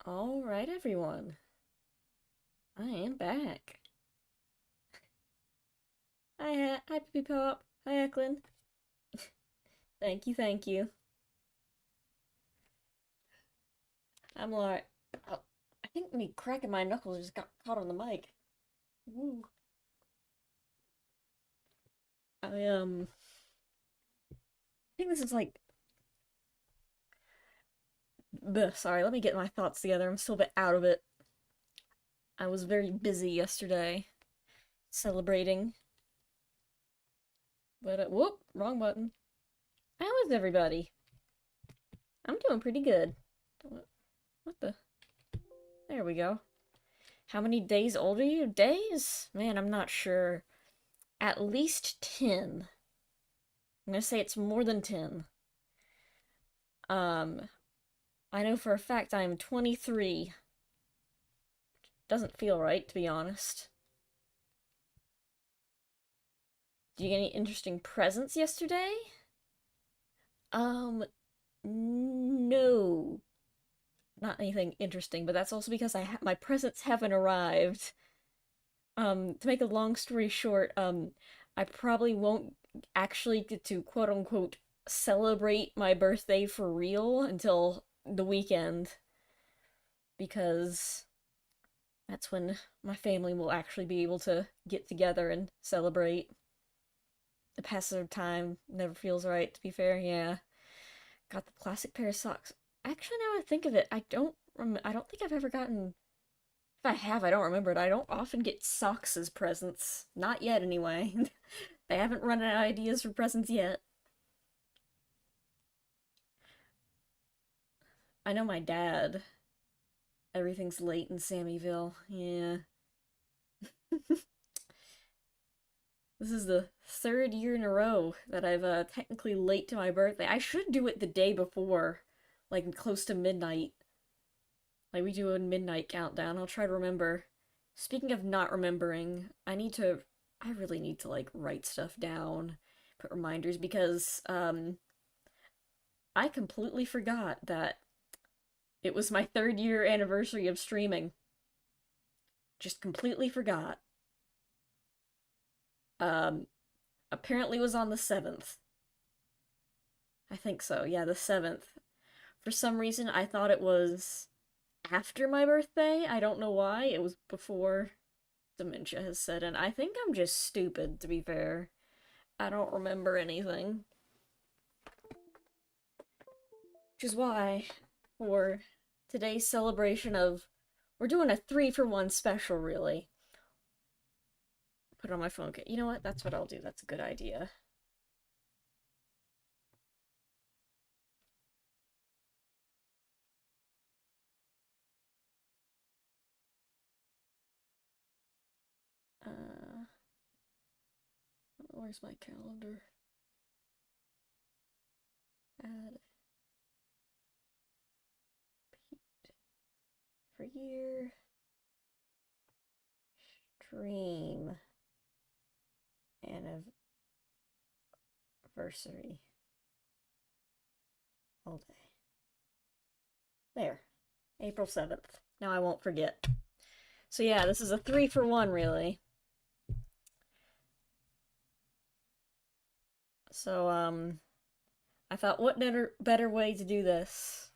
All right, everyone. I am back. Hi, Pippy Pop. Hi, Eklund. Thank you, thank you. I'm like, oh, I think me cracking my knuckles just got caught on the mic. Woo. I think this is like, sorry, let me get my thoughts together. I'm still a bit out of it. I was very busy yesterday celebrating, but whoop, wrong button. How is everybody? I'm doing pretty good. What the? There we go. How many days old are you? Days? Man, I'm not sure. At least 10. I'm gonna say it's more than 10. Um, I know for a fact I'm 23. Doesn't feel right, to be honest. Did you get any interesting presents yesterday? Um, no. Not anything interesting, but that's also because my presents haven't arrived. To make a long story short, I probably won't actually get to quote unquote celebrate my birthday for real until the weekend because that's when my family will actually be able to get together and celebrate. The passage of time never feels right, to be fair. Yeah. Got the classic pair of socks. Actually, now I think of it, I don't think I've ever gotten. If I have, I don't remember it. I don't often get socks as presents. Not yet, anyway. They haven't run out of ideas for presents yet. I know my dad. Everything's late in Sammyville. Yeah. This is the third year in a row that I've technically late to my birthday. I should do it the day before, like close to midnight. Like we do a midnight countdown. I'll try to remember. Speaking of not remembering, I really need to like write stuff down, put reminders because I completely forgot that it was my third year anniversary of streaming. Just completely forgot. Um Apparently was on the 7th. I think so. Yeah, the 7th. For some reason I thought it was after my birthday. I don't know why. It was before dementia has set in. I think I'm just stupid, to be fair. I don't remember anything. Which is why, for today's celebration of. We're doing a 3-for-1 special, really. Put it on my phone. Okay, you know what? That's what I'll do. That's a good idea. Uh, where's my calendar? Add for year. Stream. Anniversary. All day. There. April 7th. Now I won't forget. So yeah, this is a 3-for-1, really. So, I thought, what better way to do this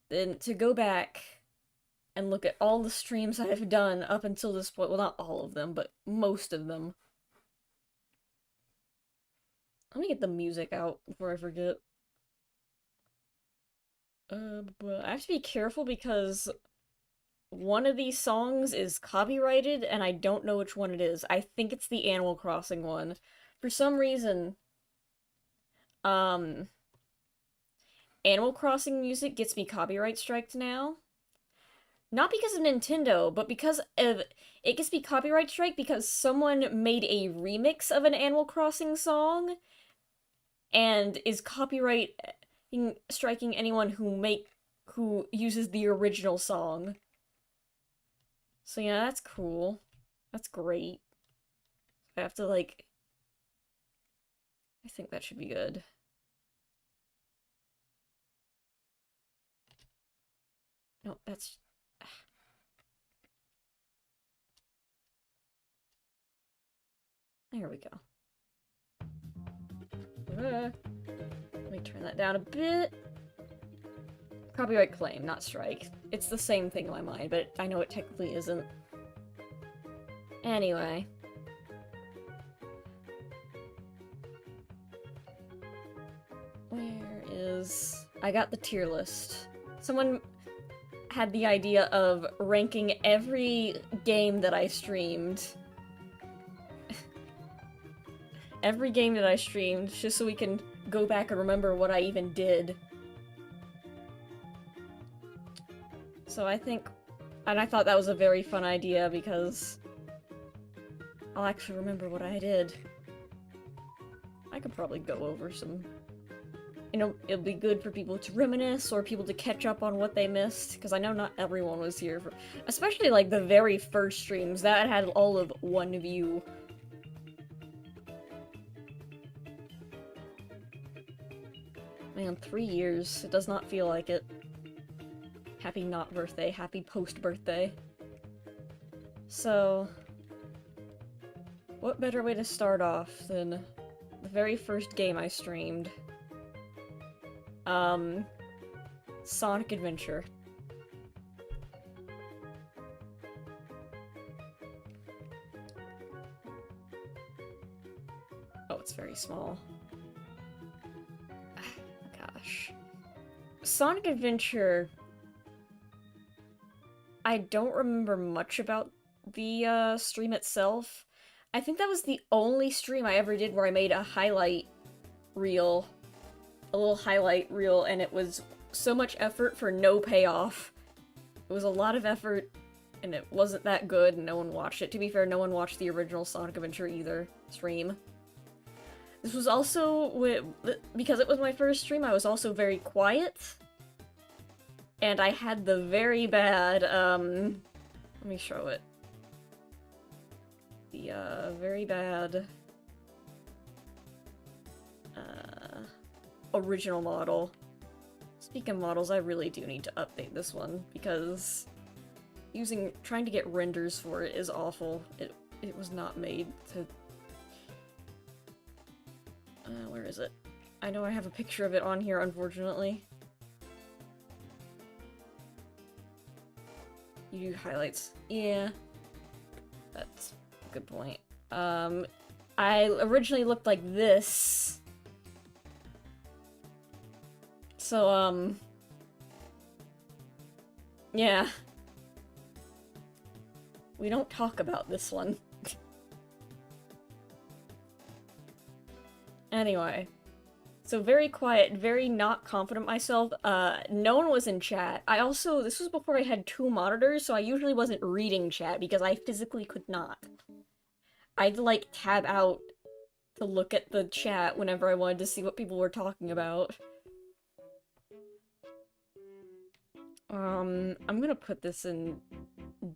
than to go back and look at all the streams I've done up until this point. Well, not all of them, but most of them. Let me get the music out before I forget. But I have to be careful because one of these songs is copyrighted and I don't know which one it is. I think it's the Animal Crossing one. For some reason, um, Animal Crossing music gets me copyright striked now. Not because of Nintendo, but because of it gets me copyright strike because someone made a remix of an Animal Crossing song and is copyright striking anyone who uses the original song. So yeah, that's cool. That's great. I have to like I think that should be good. No, that's There we go. Let me turn that down a bit. Copyright claim, not strike. It's the same thing in my mind, but I know it technically isn't. Anyway. Where is... I got the tier list. Someone had the idea of ranking every game that I streamed. Every game that I streamed, just so we can go back and remember what I even did. So I think... And I thought that was a very fun idea because I'll actually remember what I did. I could probably go over some... You know, it'll be good for people to reminisce or people to catch up on what they missed, because I know not everyone was here for... Especially, like, the very first streams, that had all of one view. Man, 3 years. It does not feel like it. Happy not birthday. Happy post-birthday. So... what better way to start off than the very first game I streamed? Sonic Adventure. Oh, it's very small. Gosh. Sonic Adventure... I don't remember much about the, stream itself. I think that was the only stream I ever did where I made a highlight reel. A little highlight reel, and it was so much effort for no payoff. It was a lot of effort, and it wasn't that good, and no one watched it. To be fair, no one watched the original Sonic Adventure either stream. This was also, because it was my first stream, I was also very quiet. And I had the very bad, let me show it. The, very bad... original model. Speaking of models, I really do need to update this one, because trying to get renders for it is awful. It was not made to... where is it? I know I have a picture of it on here, unfortunately. You do highlights. Yeah. That's a good point. I originally looked like this. So, yeah. We don't talk about this one. Anyway. So very quiet, very not confident myself. No one was in chat. This was before I had 2 monitors, so I usually wasn't reading chat because I physically could not. I'd, like, tab out to look at the chat whenever I wanted to see what people were talking about. I'm gonna put this in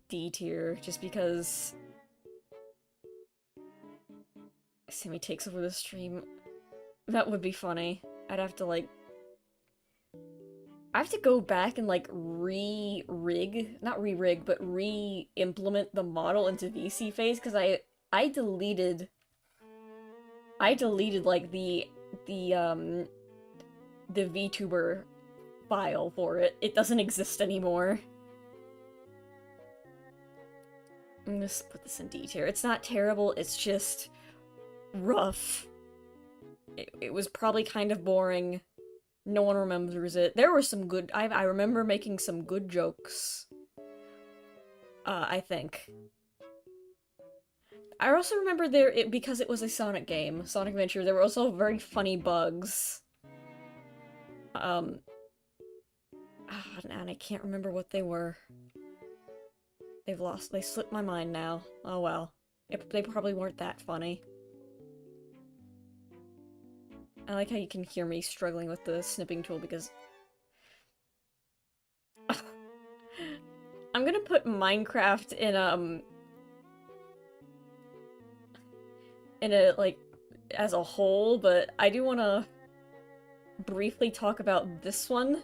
D tier, just because Sammy takes over the stream. That would be funny. I'd have to, like... I have to go back and, like, re-rig... Not re-rig, but re-implement the model into VC phase, because I deleted... like, the VTuber file for it. It doesn't exist anymore. I'm gonna put this in D tier. It's not terrible, it's just rough. It was probably kind of boring. No one remembers it. There were some good... I remember making some good jokes. I think. I also remember because it was a Sonic game, Sonic Adventure, there were also very funny bugs. And I can't remember what they were. They slipped my mind now. Oh well. They probably weren't that funny. I like how you can hear me struggling with the snipping tool because... I'm gonna put Minecraft in a, like, as a whole, but I do want to briefly talk about this one.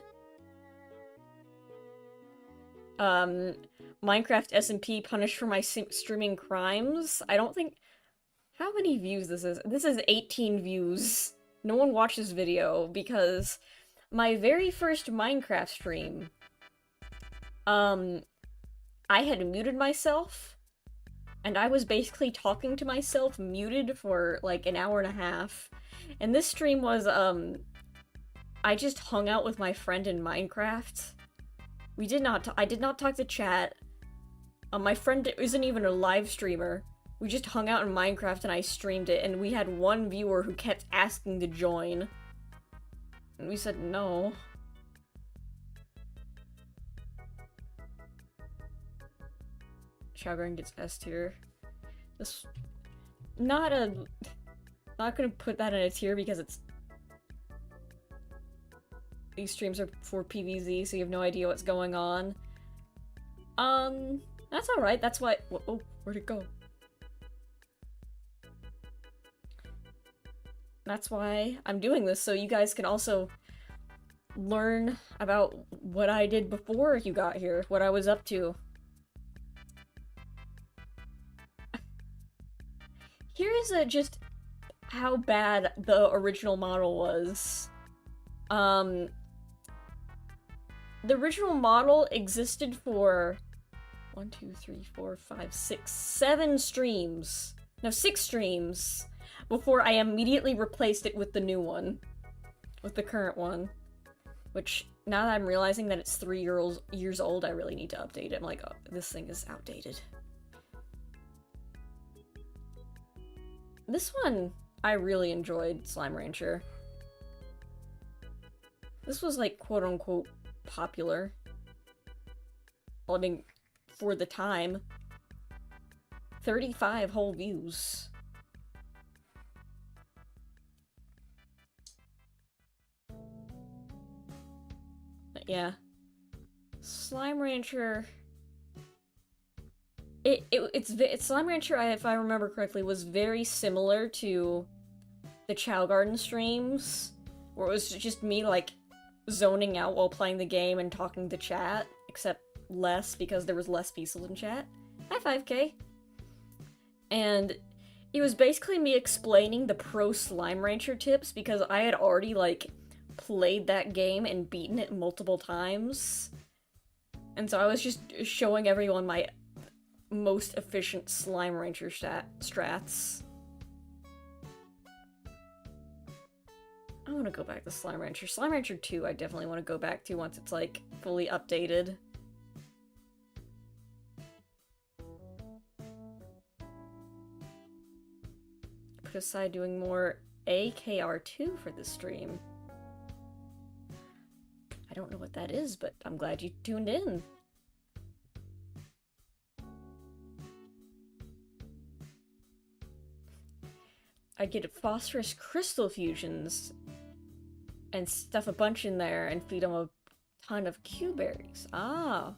Minecraft SMP punished for my streaming crimes. I don't think... How many views this is? This is 18 views. No one watched this video because my very first Minecraft stream, I had muted myself, and I was basically talking to myself muted for like an hour and a half. And this stream was, I just hung out with my friend in Minecraft. I did not talk to chat. My friend isn't even a live streamer. We just hung out in Minecraft and I streamed it, and we had one viewer who kept asking to join. And we said no. Showgirl gets S tier. This... Not gonna put that in a tier because it's... These streams are for PvZ, so you have no idea what's going on. That's alright, that's why- oh, where'd it go? That's why I'm doing this, so you guys can also learn about what I did before you got here, what I was up to. Here is just how bad the original model was. The original model existed for 1, 2, 3, 4, 5, 6, 7 streams. No, 6 streams before I immediately replaced it with the new one. With the current one. Which, now that I'm realizing that it's 3 years old, I really need to update it. I'm like, oh, this thing is outdated. This one, I really enjoyed Slime Rancher. This was like, quote-unquote, popular. Well, I mean, for the time. 35 whole views. But yeah. Slime Rancher... It's Slime Rancher, if I remember correctly, was very similar to the Chow Garden streams, where it was just me, like, zoning out while playing the game and talking to chat, except less, because there was less people in chat. Hi, 5K! And it was basically me explaining the pro Slime Rancher tips, because I had already, like, played that game and beaten it multiple times. And so I was just showing everyone my most efficient Slime Rancher strats. I want to go back to Slime Rancher. Slime Rancher 2 I definitely want to go back to once it's, like, fully updated. Put aside doing more AKR2 for this stream. I don't know what that is, but I'm glad you tuned in. I'd get phosphorus crystal fusions and stuff a bunch in there and feed them a ton of Q-berries. Ah.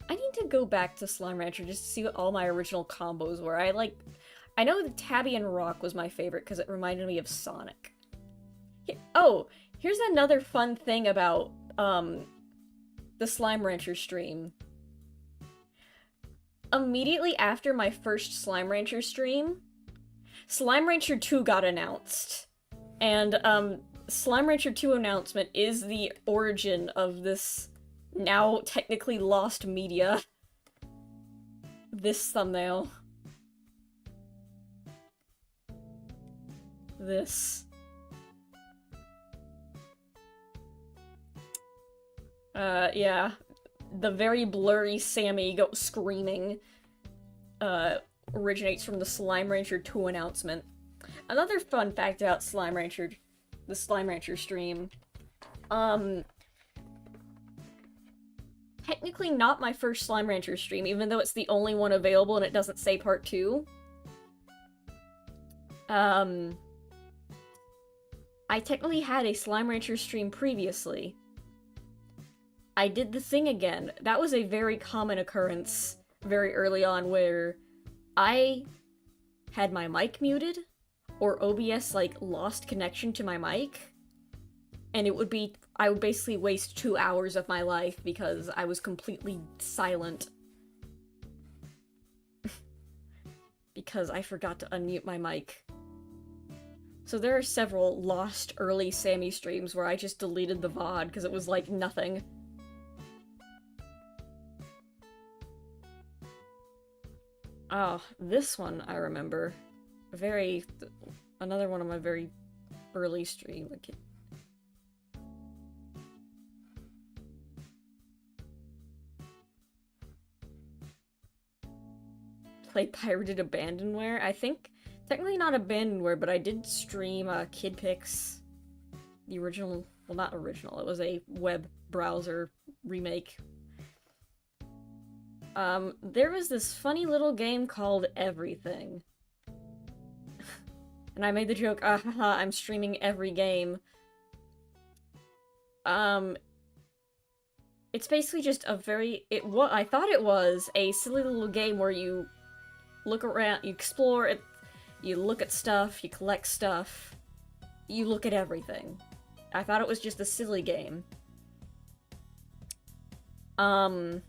I need to go back to Slime Rancher just to see what all my original combos were. I know the Tabby and Rock was my favorite because it reminded me of Sonic. Oh, here's another fun thing about, the Slime Rancher stream. Immediately after my first Slime Rancher stream, Slime Rancher 2 got announced. And, Slime Rancher 2 announcement is the origin of this now technically lost media. This thumbnail. This. Yeah. The very blurry Samy screaming, originates from the Slime Rancher 2 announcement. Another fun fact about Slime Rancher, the Slime Rancher stream, technically not my first Slime Rancher stream, even though it's the only one available and it doesn't say part 2. I technically had a Slime Rancher stream previously. I did the thing again. That was a very common occurrence very early on where I had my mic muted, or OBS, like, lost connection to my mic, and I would basically waste 2 hours of my life because I was completely silent. because I forgot to unmute my mic. So there are several lost early Samy streams where I just deleted the VOD because it was like nothing. Oh, this one I remember. Another one of my very early streams. Play pirated abandonware? I think, technically not abandonware, but I did stream Kid Pics. The original, well not original, it was a web browser remake. There was this funny little game called Everything. And I made the joke, I'm streaming every game. It's basically just a I thought it was a silly little game where you look around, you explore it, you look at stuff, you collect stuff, you look at everything. I thought it was just a silly game. I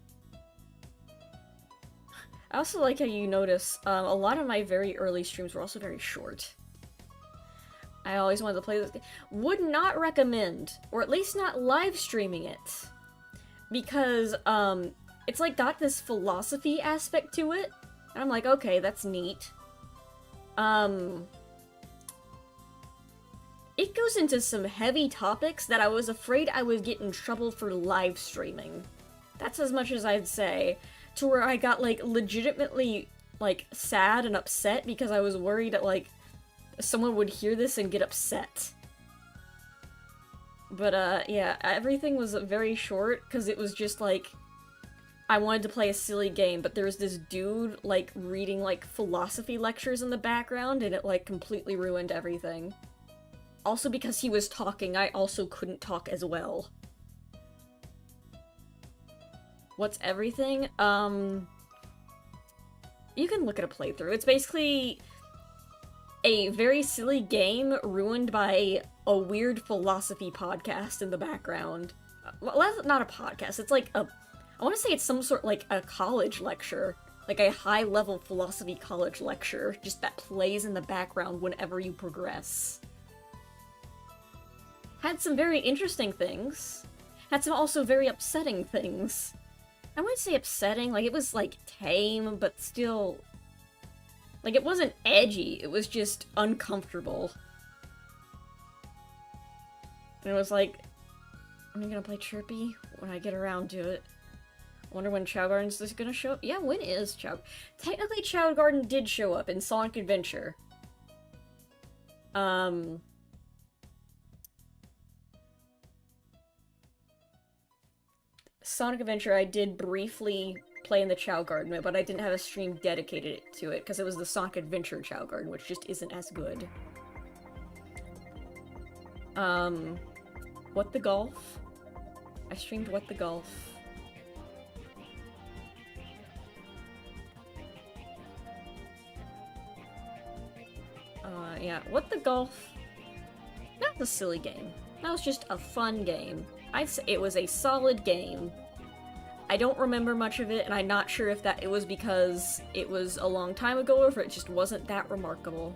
also like how you notice, a lot of my very early streams were also very short. I always wanted to play this game. Would not recommend, or at least not live streaming it. Because, it's like got this philosophy aspect to it. And I'm like, okay, that's neat. It goes into some heavy topics that I was afraid I would get in trouble for live streaming. That's as much as I'd say. To where I got, like, legitimately, like, sad and upset because I was worried that, like, someone would hear this and get upset. But, yeah, everything was very short, because it was just, like, I wanted to play a silly game, but there was this dude, like, reading, like, philosophy lectures in the background, and it, like, completely ruined everything. Also, because he was talking, I also couldn't talk as well. What's everything? You can look at a playthrough. It's basically a very silly game ruined by a weird philosophy podcast in the background. Well, that's not a podcast, it's like a... I want to say it's some sort, like, a college lecture. Like a high-level philosophy college lecture, just that plays in the background whenever you progress. Had some very interesting things. Had some also very upsetting things. I wouldn't say upsetting, like, it was, like, tame, but still... Like, it wasn't edgy, it was just uncomfortable. And it was like, am I gonna play Chirpy when I get around to it? I wonder when Chao Garden's gonna show up? Yeah, when is Chao... Technically, Chao Garden did show up in Sonic Adventure. Sonic Adventure, I did briefly play in the Chao Garden, but I didn't have a stream dedicated to it, because it was the Sonic Adventure Chao Garden, which just isn't as good. What the Golf? I streamed What the Golf. Yeah, What the Golf? Not a silly game. That was just a fun game. I'd say it was a solid game. I don't remember much of it, and I'm not sure if it was because it was a long time ago, or if it just wasn't that remarkable.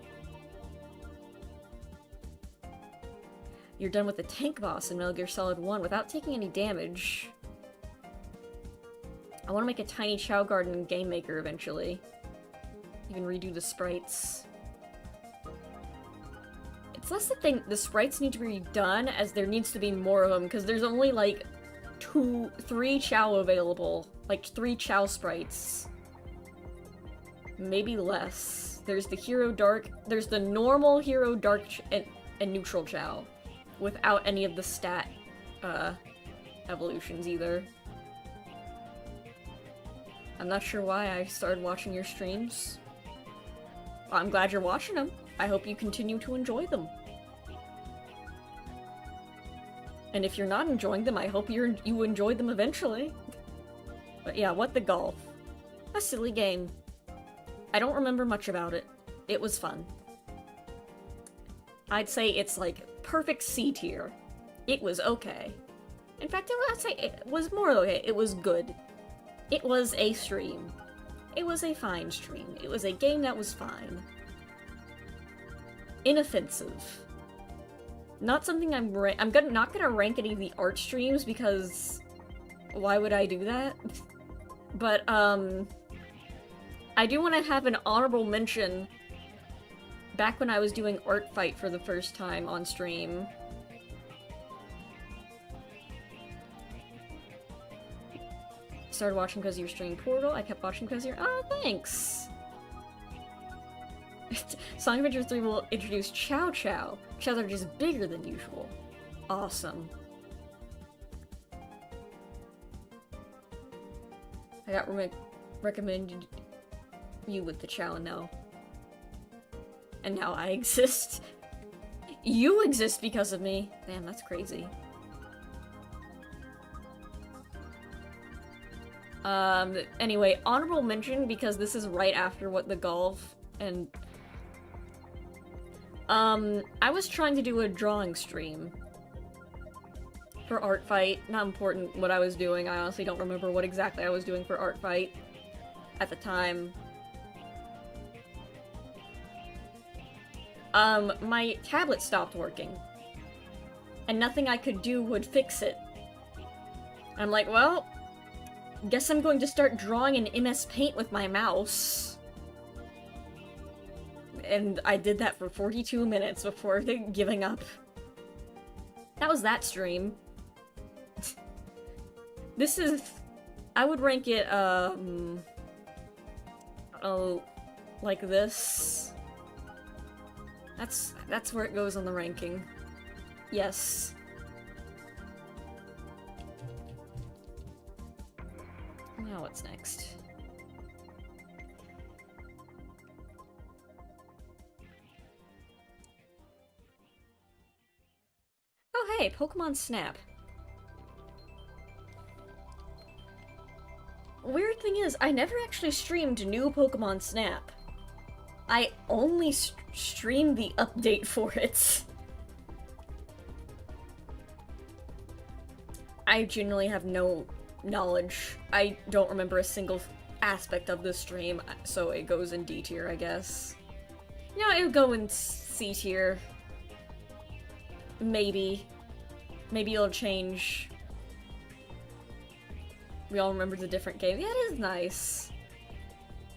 You're done with the tank boss in Metal Gear Solid 1 without taking any damage. I want to make a tiny Chao Garden game maker eventually. Even redo the sprites. It's less the sprites need to be redone, as there needs to be more of them, because there's only, like, 3 Chao available. Like, 3 Chao sprites. Maybe less. There's the Hero Dark, there's the normal Hero Dark and neutral Chao, without any of the stat, evolutions either. I'm not sure why I started watching your streams. I'm glad you're watching them. I hope you continue to enjoy them. And if you're not enjoying them, I hope you enjoy them eventually. But yeah, What the Golf? A silly game. I don't remember much about it. It was fun. I'd say it's like perfect C tier. It was okay. In fact, I'd say it was more okay. It was good. It was a stream. It was a fine stream. It was a game that was fine. Inoffensive. Not something I'm not gonna rank any of the art streams because why would I do that? But, I do want to have an honorable mention back when I was doing Art Fight for the first time on stream. Started watching because of your stream Portal. I kept watching because of your— oh, thanks! Sonic Adventure 3 will introduce Chow Chow. Chows are just bigger than usual. Awesome. I got recommended you with the Chow now. And now I exist. You exist because of me. Damn, that's crazy. Anyway, honorable mention because this is right after what the golf and I was trying to do a drawing stream for Art Fight. Not important what I was doing. I honestly don't remember what exactly I was doing for Art Fight at the time. My tablet stopped working. And nothing I could do would fix it. I'm like, well, guess I'm going to start drawing in MS Paint with my mouse. And I did that for 42 minutes before giving up. That was that stream. This is— I would rank it, oh, like this. That's where it goes on the ranking. Yes. Now what's next? Oh hey, Pokemon Snap. Weird thing is, I never actually streamed new Pokemon Snap. I only streamed the update for it. I genuinely have no knowledge. I don't remember a single aspect of the stream, so it goes in D tier, I guess. You know, it would go in C tier. Maybe. Maybe it'll change. We all remember the different game. Yeah, it is nice.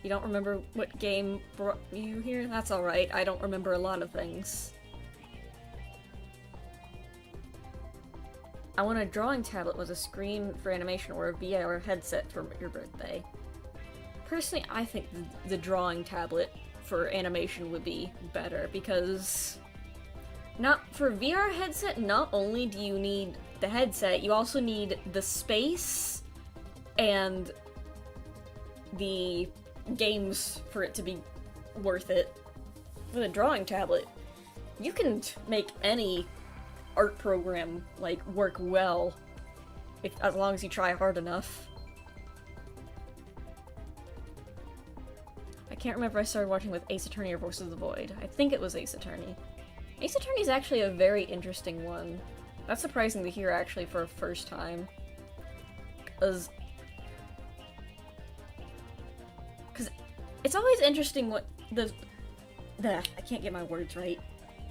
You don't remember what game brought you here? That's alright. I don't remember a lot of things. I want a drawing tablet with a screen for animation or a VR headset for your birthday. Personally, I think the drawing tablet for animation would be better because for VR headset, not only do you need the headset, you also need the space and the games for it to be worth it. With a drawing tablet, you can make any art program, like, work well, as long as you try hard enough. I can't remember if I started watching with Ace Attorney or Voice of the Void. I think it was Ace Attorney. Ace Attorney is actually a very interesting one. That's surprising to hear, actually, for a first time. Because it's always interesting what I can't get my words right.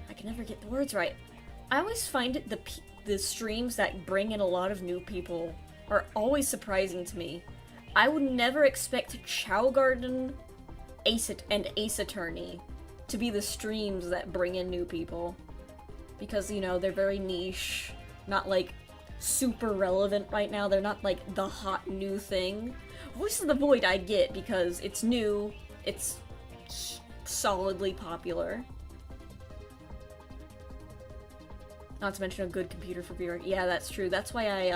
I can never get the words right. I always find it the streams that bring in a lot of new people are always surprising to me. I would never expect Chow Garden, Ace Attorney to be the streams that bring in new people. Because, you know, they're very niche, not like super relevant right now. They're not like the hot new thing. Voice of the Void I get because it's new, it's solidly popular. Not to mention a good computer for VR. Yeah, that's true. That's why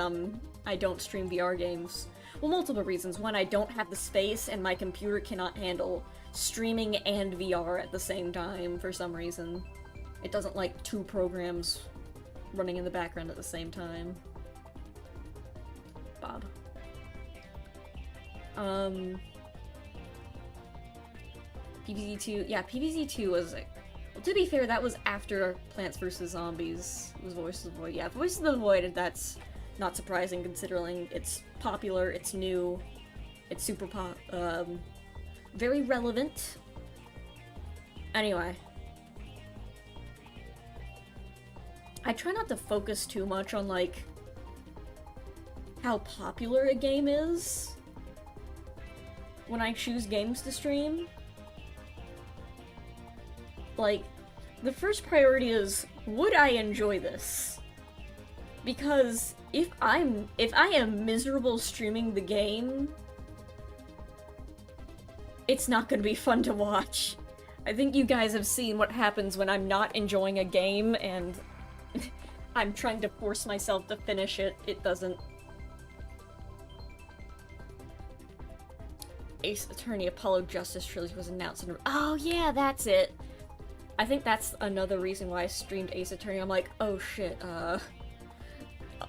I don't stream VR games. Well, multiple reasons. One, I don't have the space and my computer cannot handle streaming and VR at the same time for some reason. It doesn't like two programs running in the background at the same time. Bob. PvZ2, yeah, PvZ2 was, well, to be fair, that was after Plants vs. Zombies. It was Voice of the Void. Yeah, Voice of the Void, that's not surprising considering it's popular, it's new, it's super very relevant. Anyway. I try not to focus too much on, like, how popular a game is when I choose games to stream. Like, the first priority is, would I enjoy this? Because if I am miserable streaming the game, it's not gonna be fun to watch. I think you guys have seen what happens when I'm not enjoying a game and I'm trying to force myself to finish it. It doesn't. Ace Attorney Apollo Justice Trilogy was announced in... Oh yeah, that's it! I think that's another reason why I streamed Ace Attorney. I'm like, oh shit,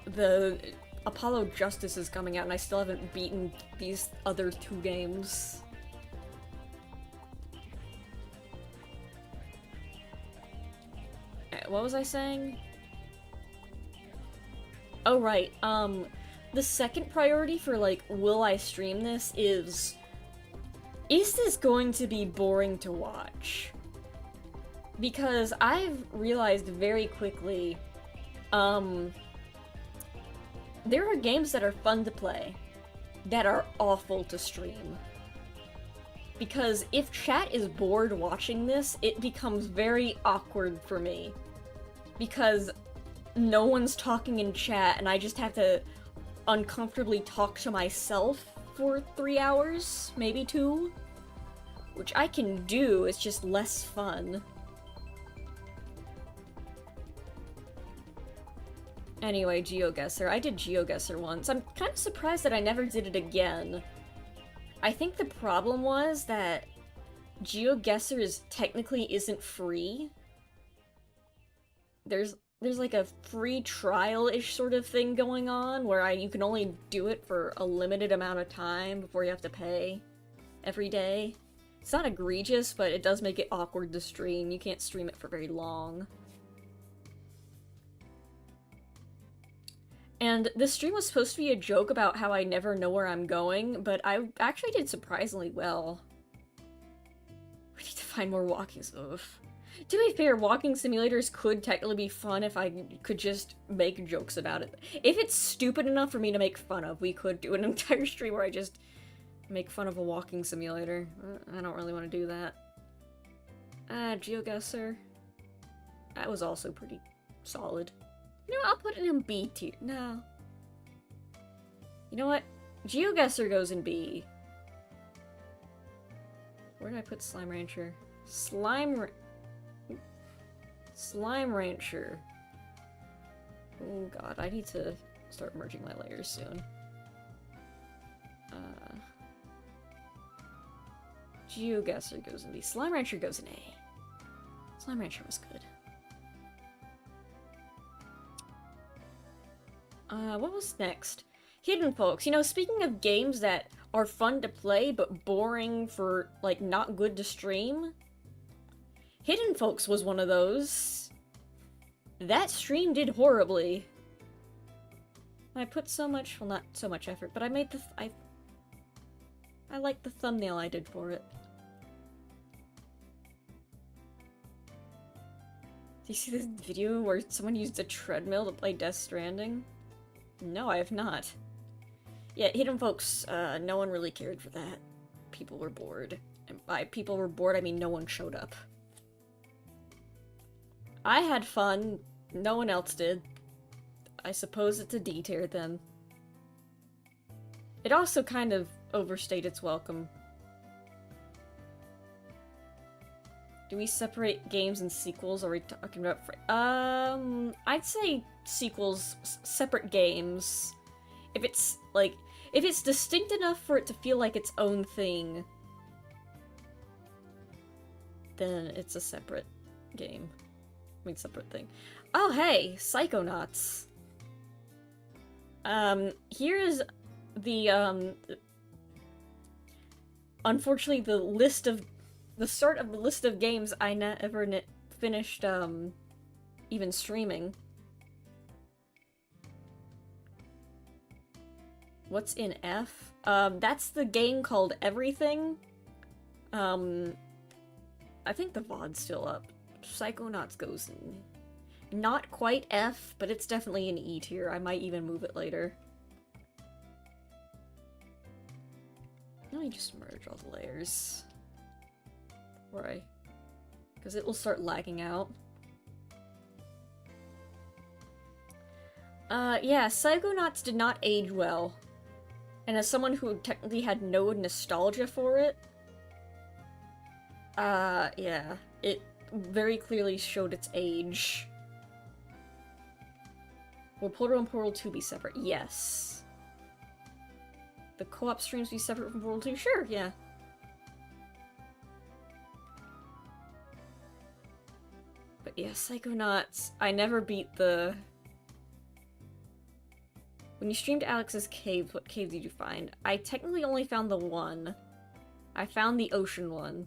the Apollo Justice is coming out and I still haven't beaten these other 2 games. What was I saying? Oh right, the second priority for, like, will I stream this is this going to be boring to watch? Because I've realized very quickly, there are games that are fun to play that are awful to stream. Because if chat is bored watching this, it becomes very awkward for me. Because no one's talking in chat and I just have to uncomfortably talk to myself for 3 hours, maybe 2. Which I can do, it's just less fun. Anyway, GeoGuessr. I did GeoGuessr once. I'm kind of surprised that I never did it again. I think the problem was that GeoGuessr technically isn't free. There's like a free trial-ish sort of thing going on where you can only do it for a limited amount of time before you have to pay every day. It's not egregious, but it does make it awkward to stream. You can't stream it for very long. And this stream was supposed to be a joke about how I never know where I'm going, but I actually did surprisingly well. We need to find more walking simulators. To be fair, walking simulators could technically be fun if I could just make jokes about it. If it's stupid enough for me to make fun of, we could do an entire stream where I just make fun of a walking simulator. I don't really want to do that. GeoGuessr. That was also pretty solid. You know what, I'll put it in B tier. No. You know what? GeoGuessr goes in B. Where did I put Slime Rancher? Slime Rancher. Oh god, I need to start merging my layers soon. GeoGuessr goes in B. Slime Rancher goes in A. Slime Rancher was good. What was next? Hidden Folks. You know, speaking of games that are fun to play but boring for, like, not good to stream, Hidden Folks was one of those. That stream did horribly. I put so much, well, not so much effort, but I made the, I liked the thumbnail I did for it. Do you see this video where someone used a treadmill to play Death Stranding? No, I have not. Yeah, Hidden Folks, no one really cared for that. People were bored. And by people were bored, I mean no one showed up. I had fun. No one else did. I suppose it's a D tier then. It also kind of overstayed its welcome. Do we separate games and sequels? Are we talking about... I'd say sequels, separate games. If it's, like... If it's distinct enough for it to feel like its own thing, then it's a separate game. I mean, separate thing. Oh, hey! Psychonauts! Here's the, unfortunately, the start of the list of games I never finished, even streaming. What's in F? That's the game called Everything. Um, I think the VOD's still up. Psychonauts goes in not quite F, but it's definitely an E tier. I might even move it later. Let me just merge all the layers. Right. Because it will start lagging out. Yeah, Psychonauts did not age well. And as someone who technically had no nostalgia for it, yeah, it very clearly showed its age. Will Portal and Portal 2 be separate? Yes. The co-op streams be separate from Portal 2? Sure, yeah. But yeah, Psychonauts, I never beat the... When you streamed Alex's Caves, what cave did you find? I technically only found the one. I found the ocean one.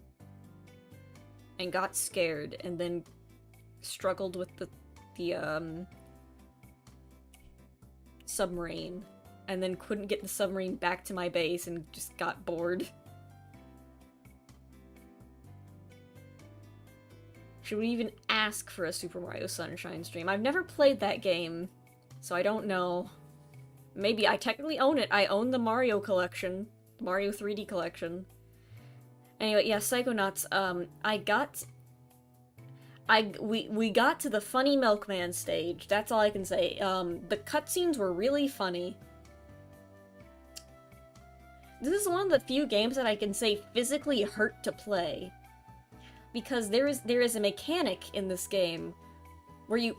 And got scared, and then struggled with the submarine. And then couldn't get the submarine back to my base and just got bored. Should we even ask for a Super Mario Sunshine stream? I've never played that game, so I don't know. Maybe I technically own it. I own the Mario collection. The Mario 3D collection. Anyway, yeah, Psychonauts, we got to the funny milkman stage. That's all I can say. The cutscenes were really funny. This is one of the few games that I can say physically hurt to play. Because there is a mechanic in this game where you...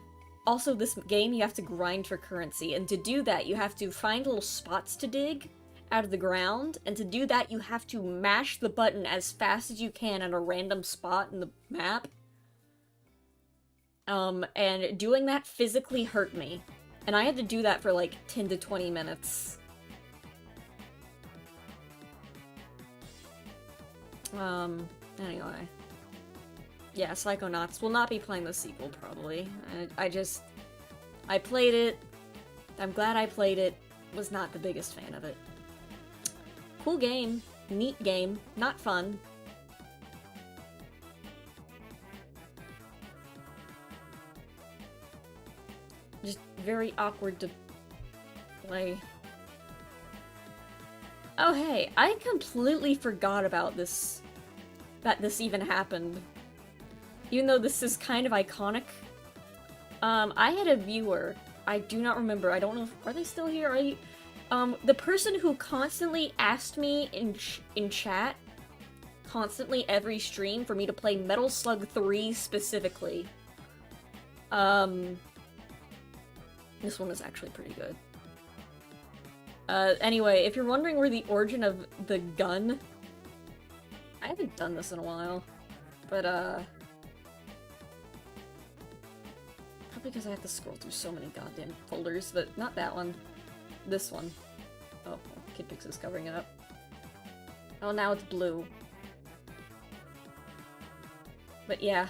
Also, this game, you have to grind for currency, and to do that, you have to find little spots to dig out of the ground, and to do that, you have to mash the button as fast as you can at a random spot in the map. And doing that physically hurt me. And I had to do that for like 10 to 20 minutes. Anyway. Yeah, Psychonauts. Will not be playing the sequel, probably. I played it. I'm glad I played it. Was not the biggest fan of it. Cool game. Neat game. Not fun. Just very awkward to play. Oh hey, I completely forgot about this. That this even happened. Even though this is kind of iconic. I had a viewer. I do not remember. I don't know if... Are they still here? Are you... the person who constantly asked me in chat, constantly every stream, for me to play Metal Slug 3 specifically. This one is actually pretty good. Anyway, if you're wondering where the origin of the gun... I haven't done this in a while. But, probably because I have to scroll through so many goddamn folders, but not that one. This one. Oh, well, KidPix is covering it up. Oh, now it's blue. But yeah.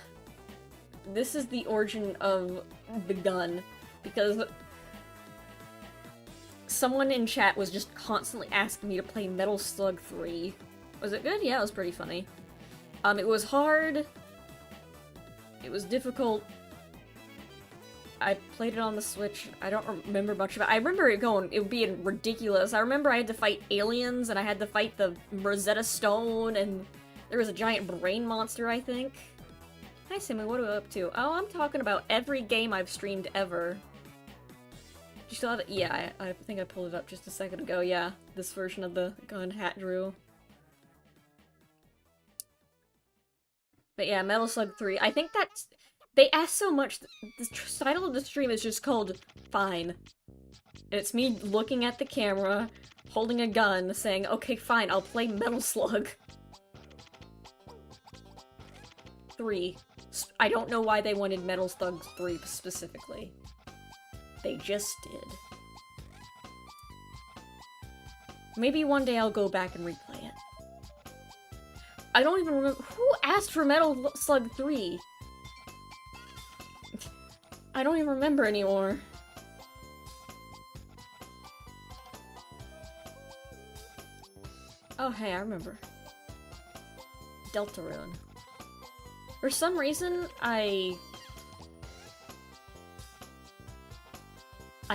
This is the origin of the gun, because someone in chat was just constantly asking me to play Metal Slug 3. Was it good? Yeah, it was pretty funny. It was hard. It was difficult. I played it on the Switch. I don't remember much of it. I remember it being ridiculous. I remember I had to fight aliens, and I had to fight the Rosetta Stone, and there was a giant brain monster, I think. Hi, Samy, what are we up to? Oh, I'm talking about every game I've streamed ever. You still have it? Yeah, I think I pulled it up just a second ago. Yeah, this version of the gun Hat drew. But yeah, Metal Slug 3. I think that's... They asked so much. The title of the stream is just called Fine. And it's me looking at the camera, holding a gun, saying, okay, fine, I'll play Metal Slug 3. I don't know why they wanted Metal Slug 3 specifically. They just did. Maybe one day I'll go back and replay it. I don't even remember- who asked for Metal Slug 3? I don't even remember anymore. Oh hey, I remember. Deltarune? For some reason, I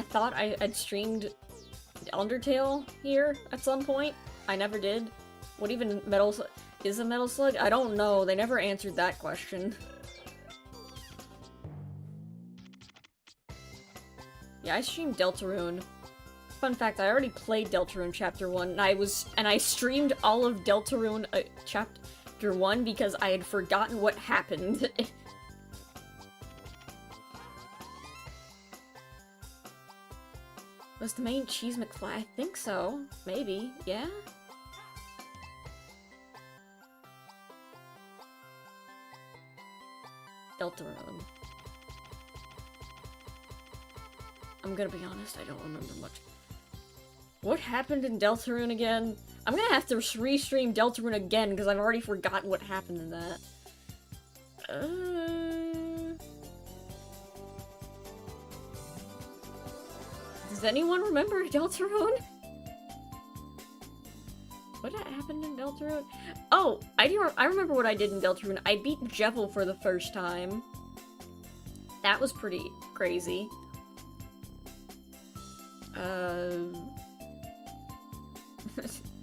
thought I'd streamed Undertale here at some point. I never did. What even is a Metal Slug? I don't know. They never answered that question. Yeah, I streamed Deltarune. Fun fact, I already played Deltarune Chapter 1, and I streamed all of Deltarune Chapter 1 because I had forgotten what happened. Was the main Cheese McFly? I think so. Maybe. Yeah? Deltarune. I'm gonna be honest, I don't remember much. What happened in Deltarune again? I'm gonna have to restream Deltarune again because I've already forgotten what happened in that. Does anyone remember Deltarune? What happened in Deltarune? Oh, I remember what I did in Deltarune. I beat Jevil for the first time. That was pretty crazy.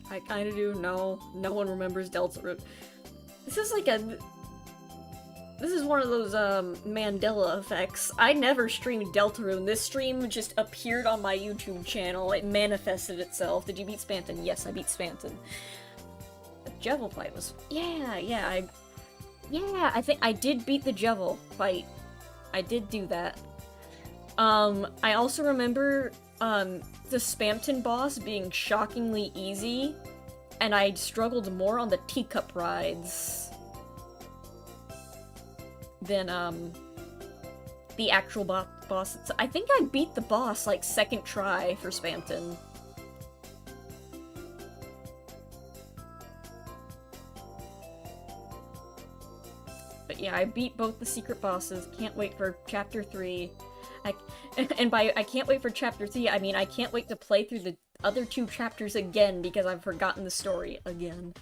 I kinda do. No one remembers Deltarune. This is like this is one of those, Mandela effects. I never streamed Deltarune. This stream just appeared on my YouTube channel. It manifested itself. Did you beat Spanton? Yes, I beat Spanton. The Jevil fight was... Yeah, I think I did beat the Jevil fight. I did do that. I also remember, the Spampton boss being shockingly easy, and I struggled more on the teacup rides than, the actual boss. I think I beat the boss, like, second try for Spampton. But yeah, I beat both the secret bosses. Can't wait for Chapter 3. And by I can't wait for Chapter 3, I mean I can't wait to play through the other two chapters again because I've forgotten the story again.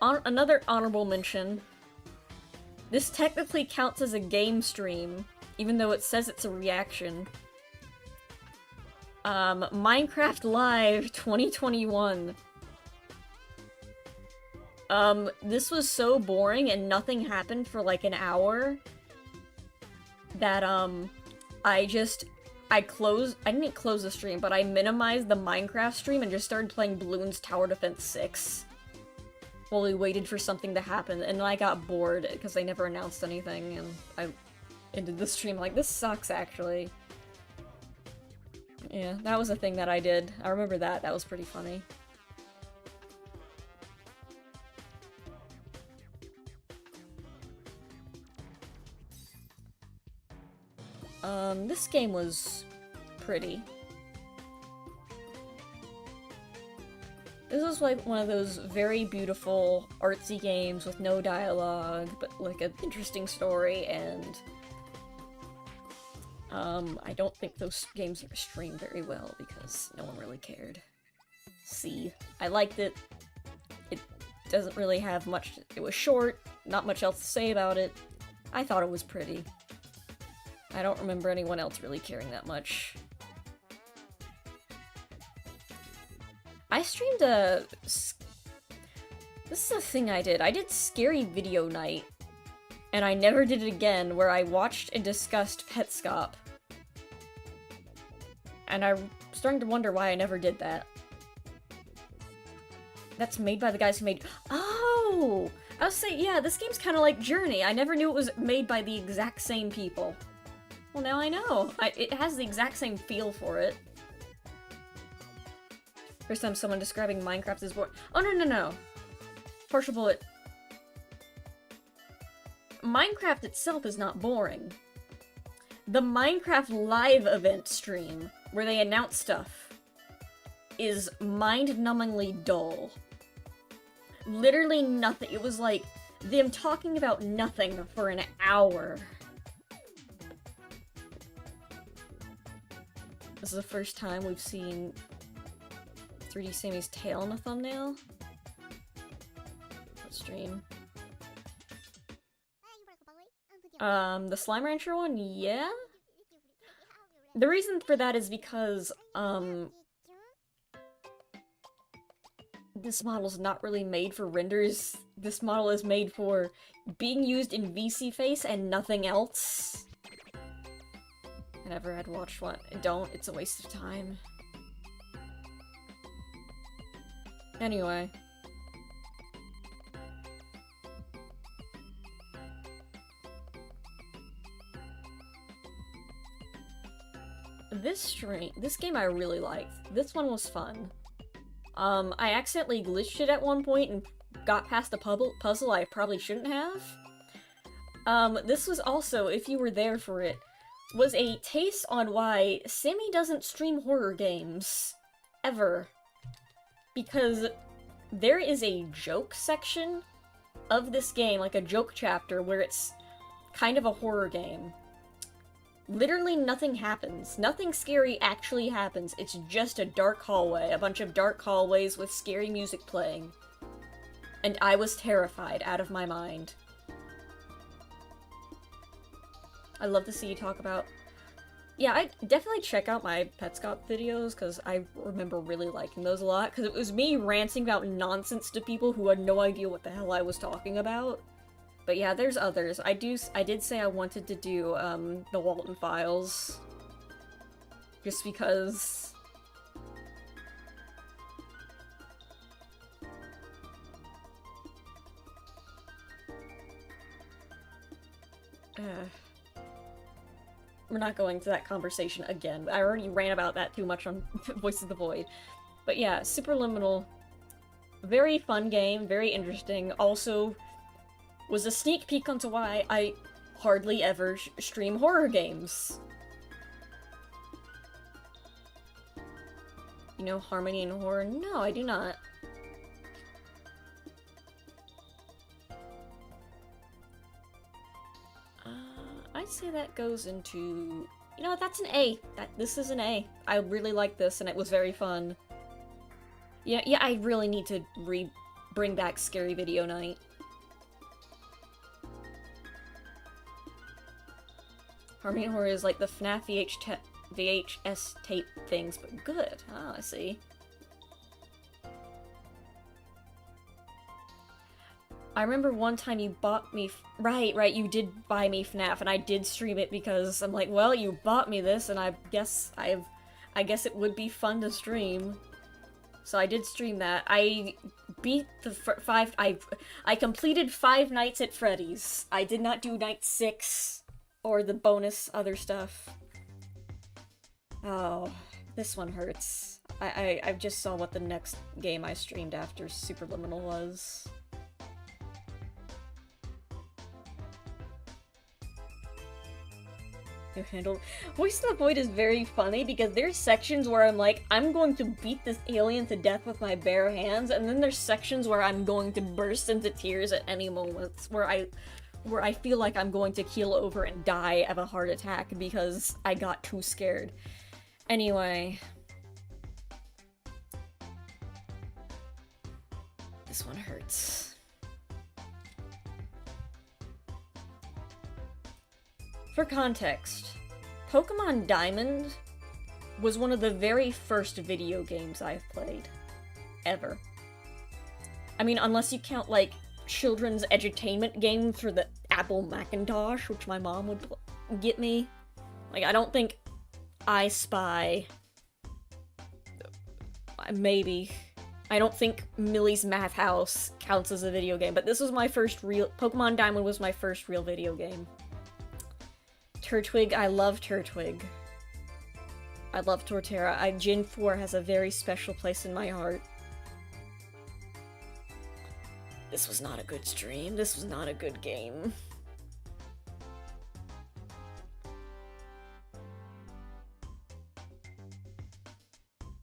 Another honorable mention. This technically counts as a game stream, even though it says it's a reaction. Minecraft Live 2021. This was so boring and nothing happened for like an hour that, I didn't close the stream, but I minimized the Minecraft stream and just started playing Bloons Tower Defense 6 while we waited for something to happen, and then I got bored because they never announced anything, and I ended the stream like, this sucks, actually. Yeah, that was a thing that I did. I remember that. That was pretty funny. This game was pretty. This was like one of those very beautiful, artsy games with no dialogue, but like an interesting story, and I don't think those games are streamed very well because no one really cared. See, I liked it. It doesn't really have much. It was short, not much else to say about it. I thought it was pretty. I don't remember anyone else really caring that much. I streamed this is a thing I did. I did Scary Video Night, and I never did it again, where I watched and discussed Petscop. And I'm starting to wonder why I never did that. That's made by the guys who made... Oh! I was saying, yeah, this game's kind of like Journey. I never knew it was made by the exact same people. Well, now I know. It has the exact same feel for it. First time someone describing Minecraft as boring. Oh, no. Partial Bullet. Minecraft itself is not boring. The Minecraft live event stream, where they announce stuff, is mind-numbingly dull. Literally nothing. It was like them talking about nothing for an hour. This is the first time we've seen 3D Sammy's tail in a thumbnail. Let's stream. The Slime Rancher one, yeah? The reason for that is because, this model's not really made for renders. This model is made for being used in VC Face and nothing else. I never had watched one. Don't, it's a waste of time. Anyway. This game I really liked. This one was fun. I accidentally glitched it at one point and got past a puzzle I probably shouldn't have. This was also, if you were there for it, was a taste on why Samy doesn't stream horror games. Ever. Because there is a joke section of this game, like a joke chapter, where it's kind of a horror game. Literally nothing happens. Nothing scary actually happens. It's just a dark hallway. A bunch of dark hallways with scary music playing. And I was terrified out of my mind. I love to see you talk about... Yeah, I definitely check out my Petscop videos, because I remember really liking those a lot, because it was me ranting about nonsense to people who had no idea what the hell I was talking about. But yeah, there's others. I did say I wanted to do, the Walton Files. Just because... We're not going to that conversation again. I already ran about that too much on Voice of the Void. But yeah, Superliminal. Very fun game, very interesting. Also, was a sneak peek onto why I hardly ever stream horror games. You know Harmony and Horror? No, I do not. I'd say that goes into... You know, that's an A. This is an A. I really like this, and it was very fun. Yeah, I really need to bring back Scary Video Night. Harmony and Horror is like the FNAF VHS tape things, but good. Ah, I see. I remember one time you bought me... Right, you did buy me FNAF, and I did stream it because I'm like, well, you bought me this, and I guess it would be fun to stream. So I did stream that. I beat the I completed 5 Nights at Freddy's. I did not do Night 6, or the bonus other stuff. Oh, this one hurts. I just saw what the next game I streamed after Superliminal was. You handled... Voice of the Void is very funny because there's sections where I'm like, I'm going to beat this alien to death with my bare hands, and then there's sections where I'm going to burst into tears at any moments, where I feel like I'm going to keel over and die of a heart attack because I got too scared. Anyway. This one hurts. For context, Pokemon Diamond was one of the very first video games I've played. Ever. I mean, unless you count, like, children's edutainment game for the Apple Macintosh, which my mom would get me. Like, I don't think I Spy... Maybe. I don't think Millie's Math House counts as a video game, but this was my first real... Pokemon Diamond was my first real video game. Turtwig, I love Turtwig. I love Torterra. Gen 4 has a very special place in my heart. This was not a good stream. This was not a good game.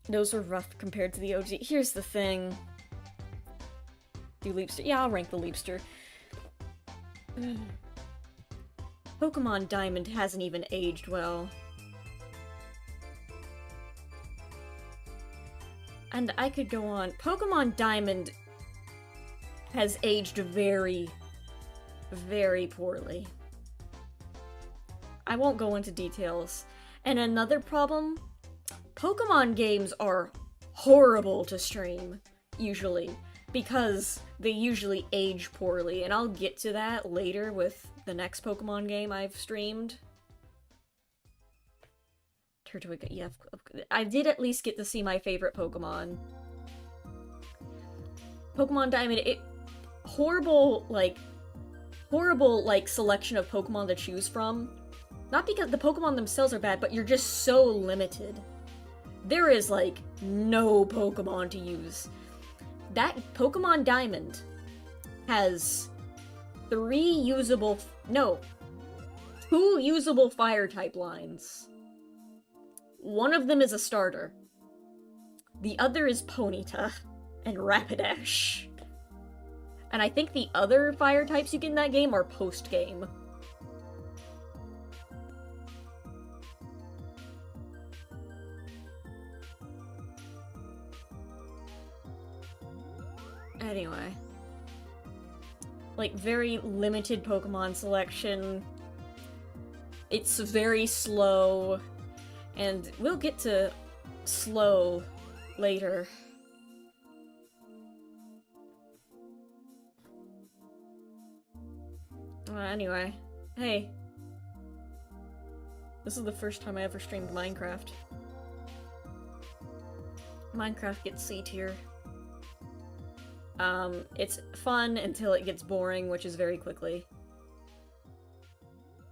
Those were rough compared to the OG. Here's the thing. Do Leapster? Yeah, I'll rank the Leapster. Pokemon Diamond hasn't even aged well. And I could go on. Pokemon Diamond has aged very, very poorly. I won't go into details. And another problem, Pokemon games are horrible to stream, usually, because they usually age poorly, and I'll get to that later with the next Pokemon game I've streamed. Turtwig, yeah, I did at least get to see my favorite Pokemon. Pokemon Diamond, horrible, like, selection of Pokemon to choose from. Not because the Pokemon themselves are bad, but you're just so limited. There is, like, no Pokemon to use. That Pokemon Diamond has 2 usable Fire-type lines. One of them is a starter. The other is Ponyta and Rapidash. And I think the other fire types you get in that game are post-game. Anyway. Like, very limited Pokemon selection. It's very slow. And we'll get to slow later. Anyway. Hey. This is the first time I ever streamed Minecraft. Minecraft gets C tier. It's fun until it gets boring, which is very quickly.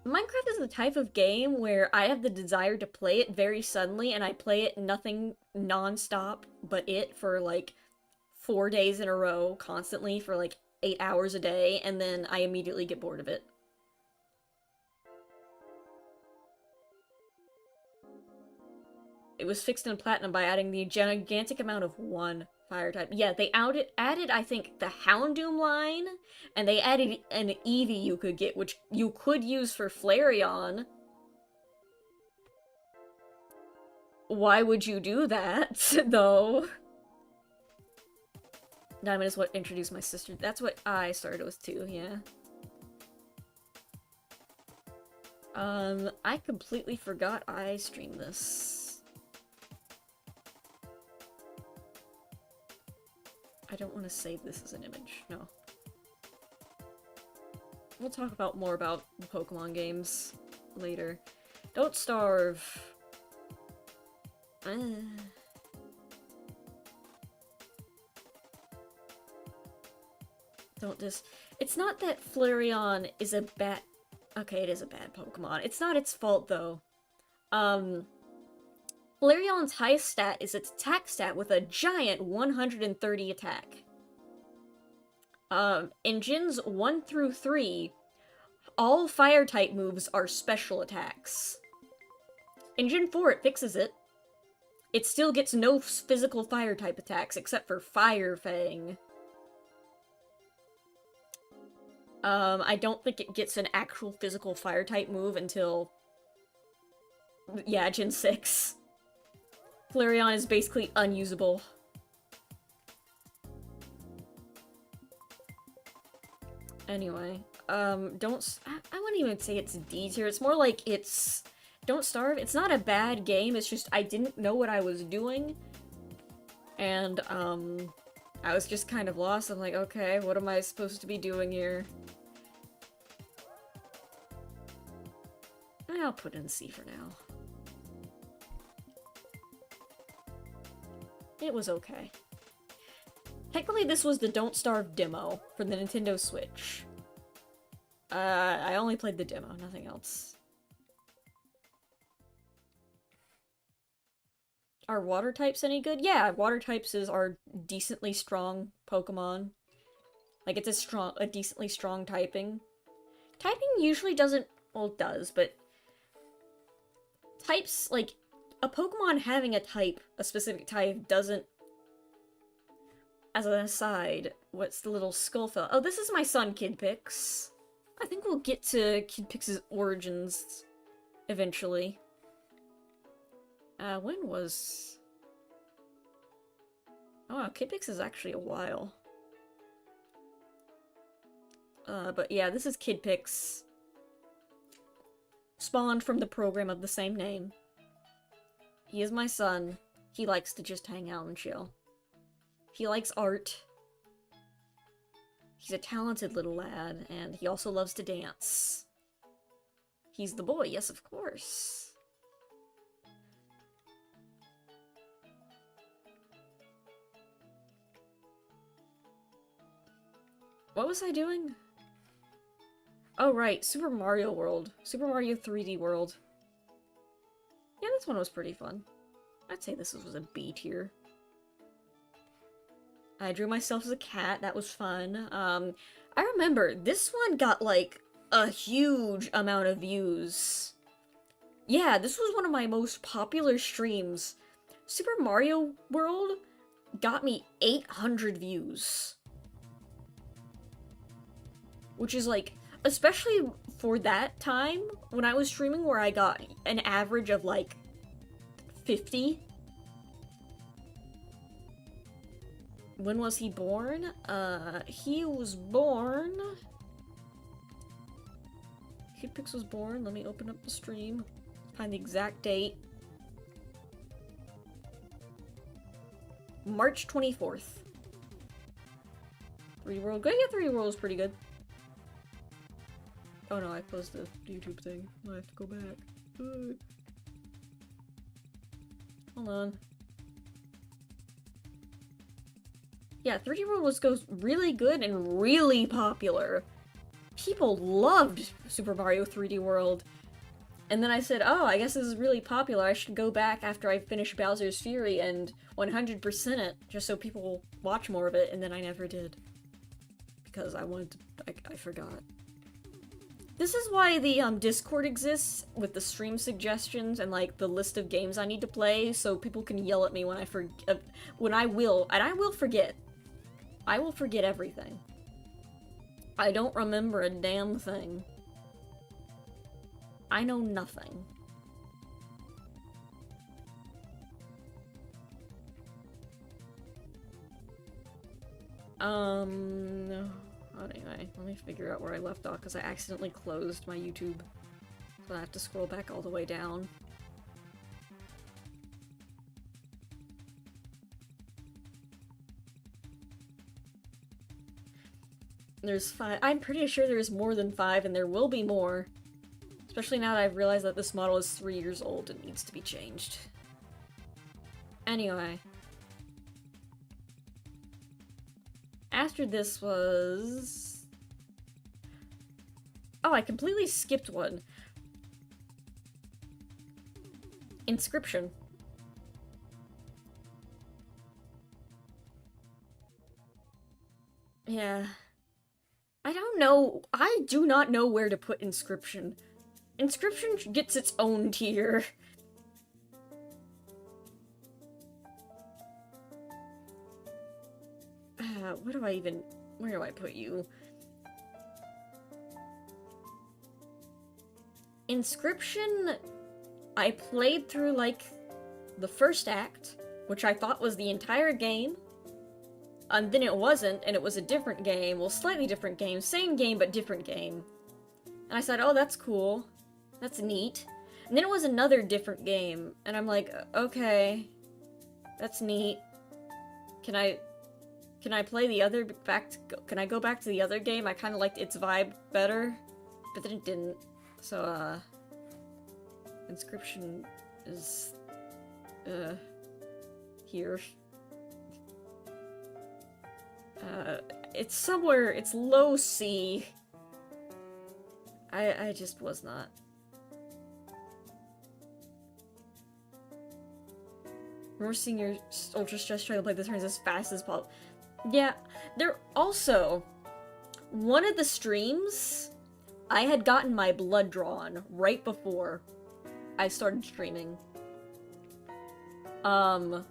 Minecraft is the type of game where I have the desire to play it very suddenly, and I play it nothing non-stop but it for like 4 days in a row, constantly, for like 8 hours a day, and then I immediately get bored of it. It was fixed in Platinum by adding the gigantic amount of 1 fire type. Yeah, they added, I think, the Houndoom line, and they added an Eevee you could get, which you could use for Flareon. Why would you do that, though? Diamond is what introduced my sister. That's what I started with, too, yeah. I completely forgot I streamed this. I don't want to save this as an image, no. We'll talk about more about the Pokemon games later. Don't starve. Don't just... It's not that Flareon is a bad... Okay, it is a bad Pokemon. It's not its fault, though. Flareon's highest stat is its attack stat with a giant 130 attack. In Gens 1 through 3, all Fire-type moves are special attacks. In Gen 4, it fixes it. It still gets no physical Fire-type attacks, except for Fire Fang. I don't think it gets an actual physical Fire-type move until... Yeah, Gen 6. Flareon is basically unusable. Anyway, I wouldn't even say it's D tier. It's more like it's... Don't Starve. It's not a bad game, it's just I didn't know what I was doing. And, I was just kind of lost. I'm like, okay, what am I supposed to be doing here? I'll put in C for now. It was okay. Technically, this was the Don't Starve demo for the Nintendo Switch. I only played the demo, nothing else. Are water types any good? Yeah, water types are decently strong Pokemon. Like, it's a decently strong typing. Typing usually doesn't... Well, it does, but... Types, like... A Pokemon having a specific type, doesn't... As an aside, what's the little Skullfell? Oh, this is my son, Kidpix. I think we'll get to Kidpix's origins eventually. When was... Oh wow, Kidpix is actually a while. But yeah, this is Kidpix. Spawned from the program of the same name. He is my son. He likes to just hang out and chill. He likes art. He's a talented little lad, and he also loves to dance. He's the boy, yes, of course. What was I doing? Oh, right, Super Mario World. Super Mario 3D World. Yeah, this one was pretty fun. I'd say this was a B tier. I drew myself as a cat. That was fun. I remember this one got like a huge amount of views. Yeah, this was one of my most popular streams. Super Mario World got me 800 views. Which is like, especially for that time when I was streaming where I got an average of like 50. When was he born? He was born... Kidpix was born. Let me open up the stream. Find the exact date. March 24th. 3D World. Good, yeah, 3D World was pretty good. Oh no, I closed the YouTube thing. I have to go back. Hold on. Yeah, 3D World goes really good and really popular. People loved Super Mario 3D World. And then I said, oh, I guess this is really popular. I should go back after I finish Bowser's Fury and 100% it, just so people will watch more of it, and then I never did. Because I wanted to... I forgot. This is why the Discord exists, with the stream suggestions and, like, the list of games I need to play, so people can yell at me when I forget... when I will... and I will forget. I will forget everything. I don't remember a damn thing. I know nothing. Anyway, let me figure out where I left off, because I accidentally closed my YouTube. So I have to scroll back all the way down. There's 5. I'm pretty sure there's more than 5, and there will be more. Especially now that I've realized that this model is 3 years old and needs to be changed. Anyway. After this was... Oh, I completely skipped one. Inscription. Yeah. I don't know. I do not know where to put Inscription. Inscription gets its own tier. What do I even... where do I put you? Inscription... I played through, like, the first act, which I thought was the entire game. And then it wasn't, and it was a different game. Well, slightly different game. Same game, but different game. And I said, oh, that's cool. That's neat. And then it was another different game. And I'm like, okay. That's neat. Can I play the other can I go back to the other game? I kind of liked its vibe better. But then it didn't. So, Inscription is, here. It's somewhere, it's low C. I just was not. Remember seeing your ultra stress trying to play the turns as fast as possible. Yeah, there also, one of the streams, I had gotten my blood drawn right before I started streaming. And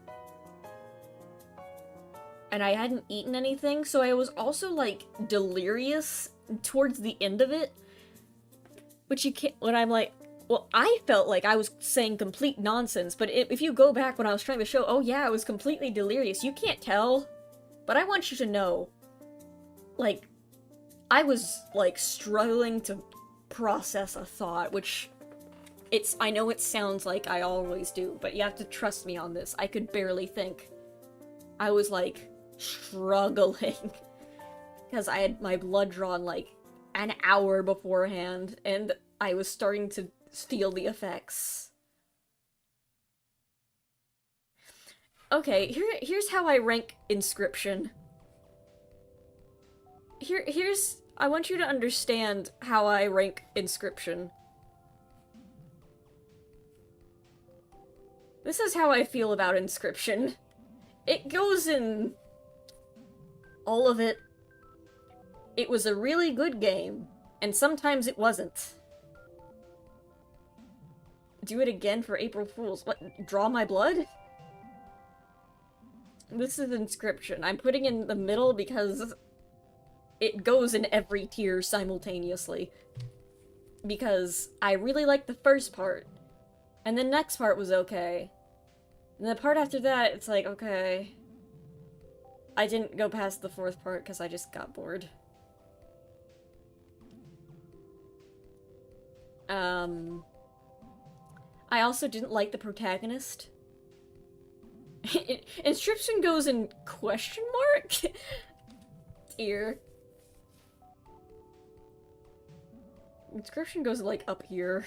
I hadn't eaten anything, so I was also, like, delirious towards the end of it. Which you can't, when I'm like, Well, I felt like I was saying complete nonsense, but if you go back when I was trying to show, oh yeah, I was completely delirious. You can't tell, but I want you to know, like, I was, like, struggling to process a thought, which I know it sounds like I always do, but you have to trust me on this. I could barely think. I was, like, struggling. Because I had my blood drawn, like, an hour beforehand, and I was starting to feel the effects. Okay, here's how I rank Inscription. Here's... I want you to understand how I rank Inscription. This is how I feel about Inscription. It goes in... all of it. It was a really good game, and sometimes it wasn't. Do it again for April Fools. What, draw my blood? This is Inscription. I'm putting in the middle because it goes in every tier simultaneously. Because I really liked the first part, and the next part was okay. And the part after that, it's like, okay. I didn't go past the fourth part because I just got bored. I also didn't like the protagonist. Inscription goes in question mark? Here. Inscription goes, like, up here.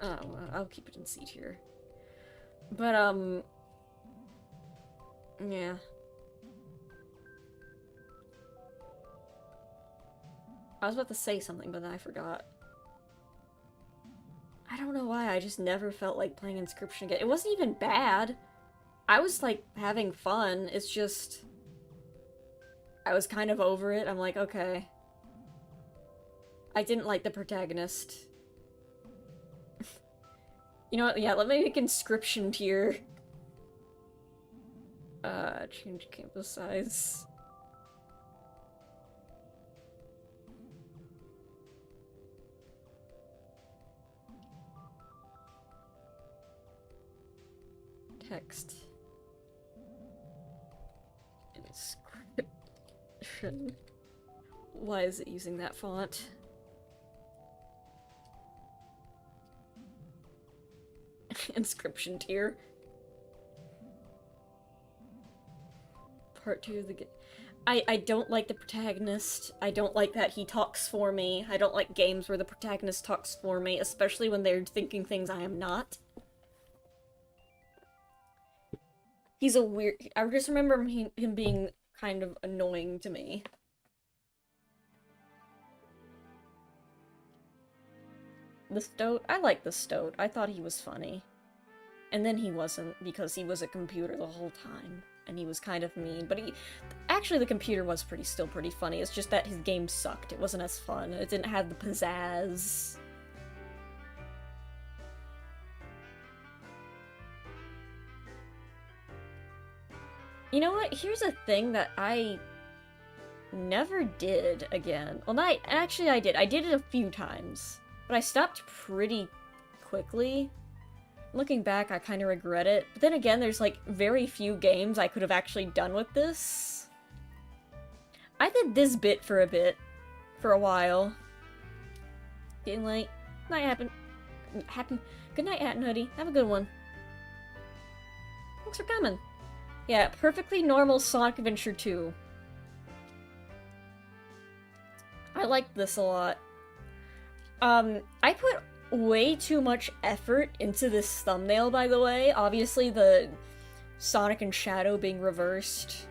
Oh, I'll keep it in C tier. But, yeah. I was about to say something, but then I forgot. I don't know why, I just never felt like playing Inscription again. It wasn't even bad. I was, like, having fun. It's just... I was kind of over it. I'm like, okay. I didn't like the protagonist. You know what? Yeah, let me make Inscription tier. Change campus size. Text. Inscription. Why is it using that font? Inscription tier. Part 2 of the game. I don't like the protagonist. I don't like that he talks for me. I don't like games where the protagonist talks for me, especially when they're thinking things I am not. He's a weird... I just remember him being kind of annoying to me. The Stoat? I like the Stoat. I thought he was funny. And then he wasn't, because he was a computer the whole time. And he was kind of mean, but he... Actually, the computer was still pretty funny. It's just that his game sucked. It wasn't as fun. It didn't have the pizzazz. You know what? Here's a thing that I never did again. Well, actually I did. I did it a few times. But I stopped pretty quickly. Looking back, I kind of regret it. But then again, there's, like, very few games I could have actually done with this. I did this bit for a bit. For a while. Getting late. Night happen. Good night, Hat and Hoodie. Have a good one. Thanks for coming. Yeah, perfectly normal Sonic Adventure 2. I liked this a lot. I put way too much effort into this thumbnail, by the way. Obviously, the Sonic and Shadow being reversed,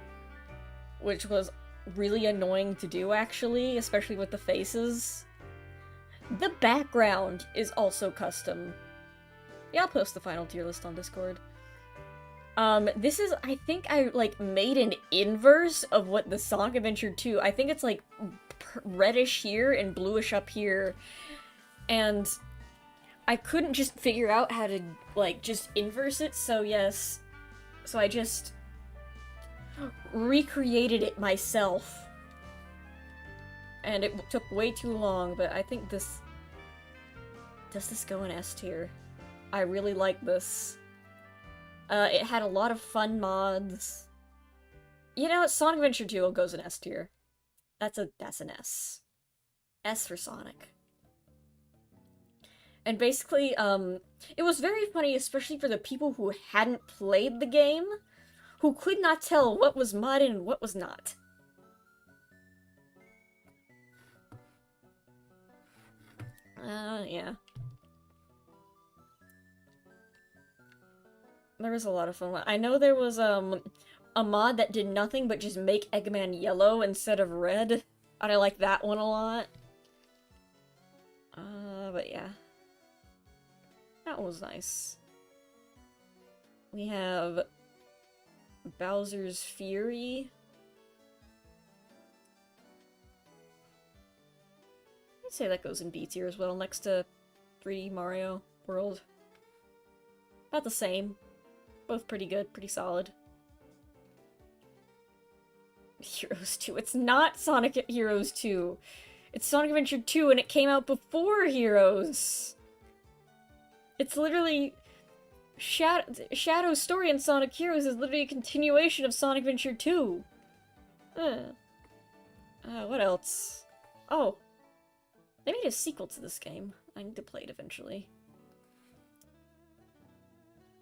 which was really annoying to do, actually, especially with the faces. The background is also custom. Yeah, I'll post the final tier list on Discord. This is, I think I, like, made an inverse of what the Sonic Adventure 2, I think it's, like, reddish here and bluish up here, and I couldn't just figure out how to, like, just inverse it, so yes. So I just recreated it myself. And it took way too long, but I think this Does this go in S tier? I really like this. It had a lot of fun mods. You know what? Sonic Adventure 2 goes in S tier. That's an S. S for Sonic. And basically, it was very funny, especially for the people who hadn't played the game, who could not tell what was modded and what was not. Yeah. There was a lot of fun. I know there was, a mod that did nothing but just make Eggman yellow instead of red. And I like that one a lot. But yeah. That was nice. We have Bowser's Fury. I'd say that goes in B tier as well, next to 3D Mario World. About the same. Both pretty good, pretty solid. Heroes 2. It's not Sonic Heroes 2. It's Sonic Adventure 2 and it came out before Heroes. It's literally... Shadow's story in Sonic Heroes is literally a continuation of Sonic Adventure 2. What else? Oh. They made a sequel to this game. I need to play it eventually.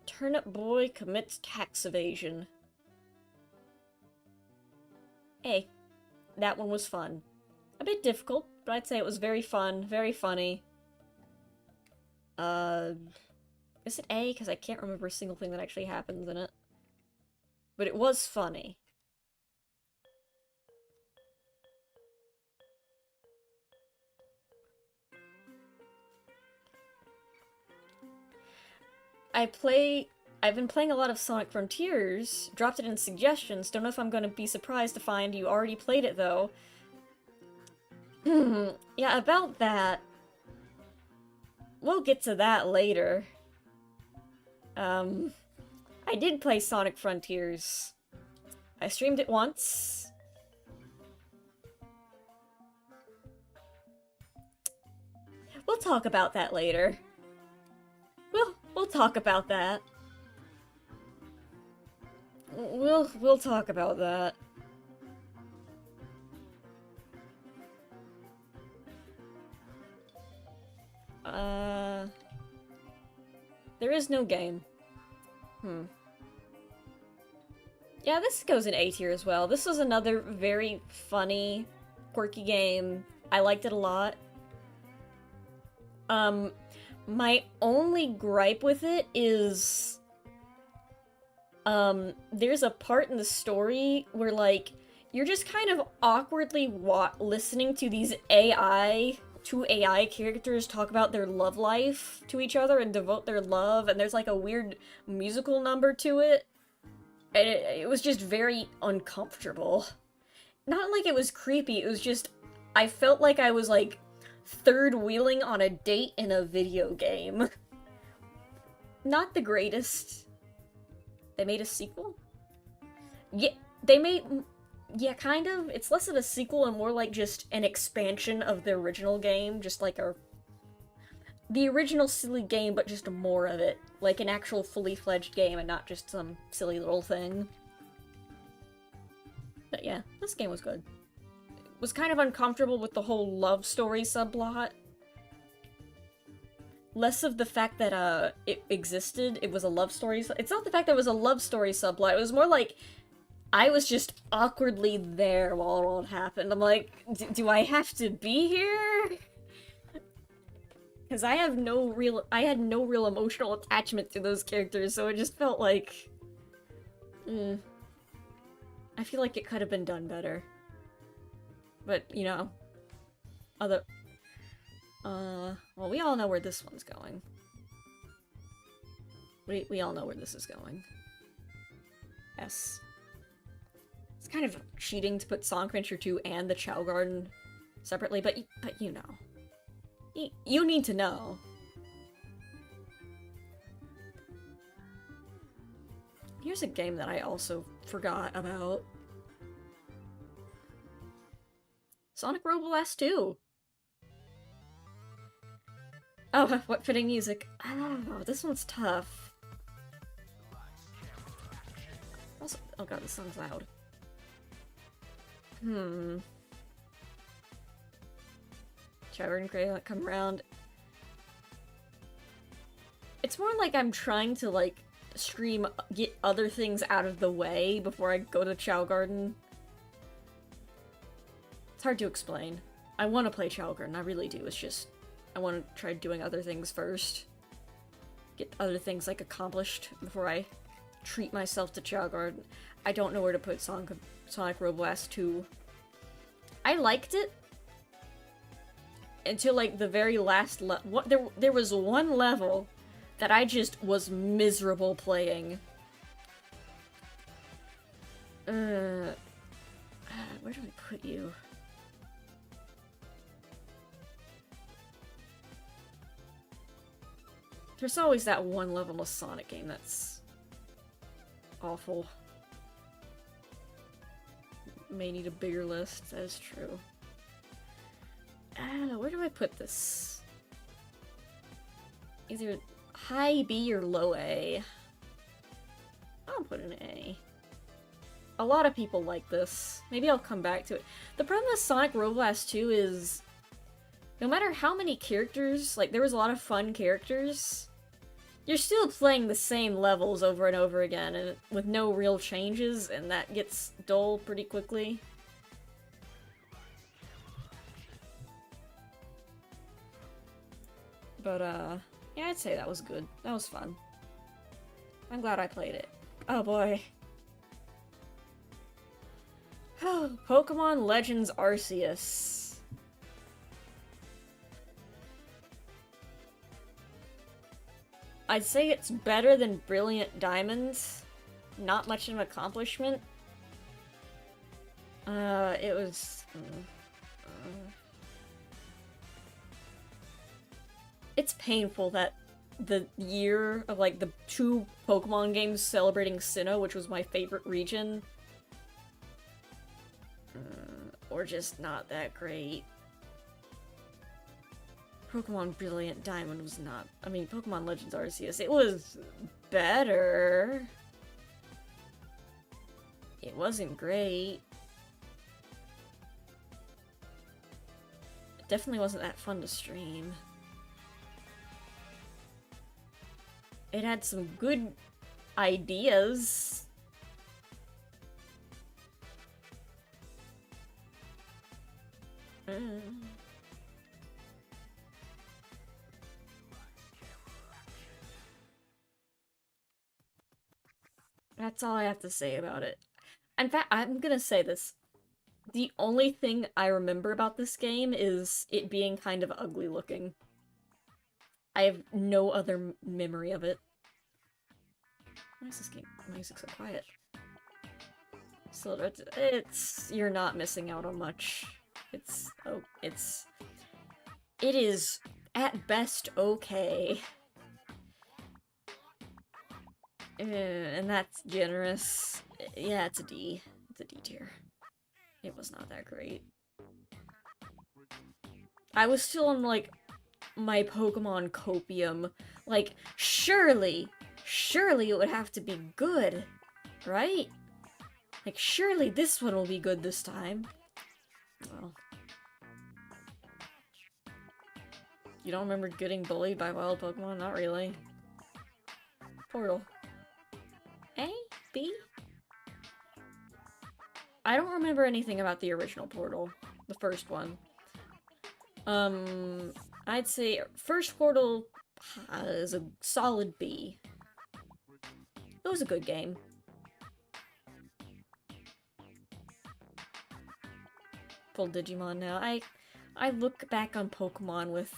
Turnip Boy commits tax evasion. Hey, that one was fun. A bit difficult, but I'd say it was very fun, very funny. Is it A? Because I can't remember a single thing that actually happens in it. But it was funny. I've been playing a lot of Sonic Frontiers, dropped it in suggestions, don't know if I'm going to be surprised to find you already played it though. Yeah, about that. We'll get to that later. I did play Sonic Frontiers. I streamed it once. We'll talk about that later. We'll talk about that. We'll talk about that. There is no game. Yeah, this goes in A tier as well. This was another very funny, quirky game. I liked it a lot. My only gripe with it is, there's a part in the story where, like, you're just kind of awkwardly listening to these two AI characters talk about their love life to each other and devote their love, and there's, like, a weird musical number to it. And it was just very uncomfortable. Not like it was creepy, it was just, I felt like I was, like, third wheeling on a date in a video game. Not the greatest. They made a sequel? Yeah, yeah, kind of. It's less of a sequel and more like just an expansion of the original game, just like the original silly game, but just more of it. Like an actual fully fledged game and not just some silly little thing. But yeah, this game was good. Was kind of uncomfortable with the whole love story subplot. Less of the fact that, it existed, it was a love story. It's not the fact that it was a love story subplot, it was more like, I was just awkwardly there while it all happened. I'm like, do I have to be here? Because I had no real emotional attachment to those characters, so it just felt like, I feel like it could have been done better. But, you know, well, we all know where this one's going. We all know where this is going. S. It's kind of cheating to put Sonic Adventure 2 and the Chow Garden separately, but you know. You need to know. Here's a game that I also forgot about. Sonic Robo Blast 2. Oh, what fitting music. Oh, this one's tough. Also, oh god, this song's loud. Trevor and Craig come around. It's more like I'm trying to, like, get other things out of the way before I go to Chow Garden. It's hard to explain. I want to play Chow Garden, I really do. It's just, I want to try doing other things first. Get other things, like, accomplished before I treat myself to Chow Garden. I don't know where to put Sonic Roboblast 2. I liked it until, like, the very last there was one level that I just was miserable playing. Where do I put you? There's always that one level of Sonic game that's awful. May need a bigger list, that is true. Where do I put this? Either high B or low A. I'll put an A. A lot of people like this. Maybe I'll come back to it. The problem with Sonic Roboblast 2 is no matter how many characters, like there was a lot of fun characters, you're still playing the same levels over and over again and with no real changes, and that gets dull pretty quickly. But, yeah, I'd say that was good. That was fun. I'm glad I played it. Oh boy. Pokemon Legends Arceus. I'd say it's better than Brilliant Diamonds. Not much of an accomplishment. It was... It's painful that the year of, like, the 2 Pokemon games celebrating Sinnoh, which was my favorite region, or just not that great. Pokemon Brilliant Diamond was not... I mean, Pokemon Legends Arceus, it was better. It wasn't great. It definitely wasn't that fun to stream. It had some good ideas. That's all I have to say about it. In fact, I'm gonna say this. The only thing I remember about this game is it being kind of ugly looking. I have no other memory of it. Why is this game music so quiet? So it's you're not missing out on much. It is at best okay. And that's generous. Yeah, it's a D. It's a D tier. It was not that great. I was still on, like, my Pokemon copium. Like, surely it would have to be good, right? Like, surely this one will be good this time. Well. You don't remember getting bullied by wild Pokemon? Not really. Portal. A? B? I don't remember anything about the original Portal. The first one. I'd say first Portal is a solid B. It was a good game. Full Digimon now. I look back on Pokemon with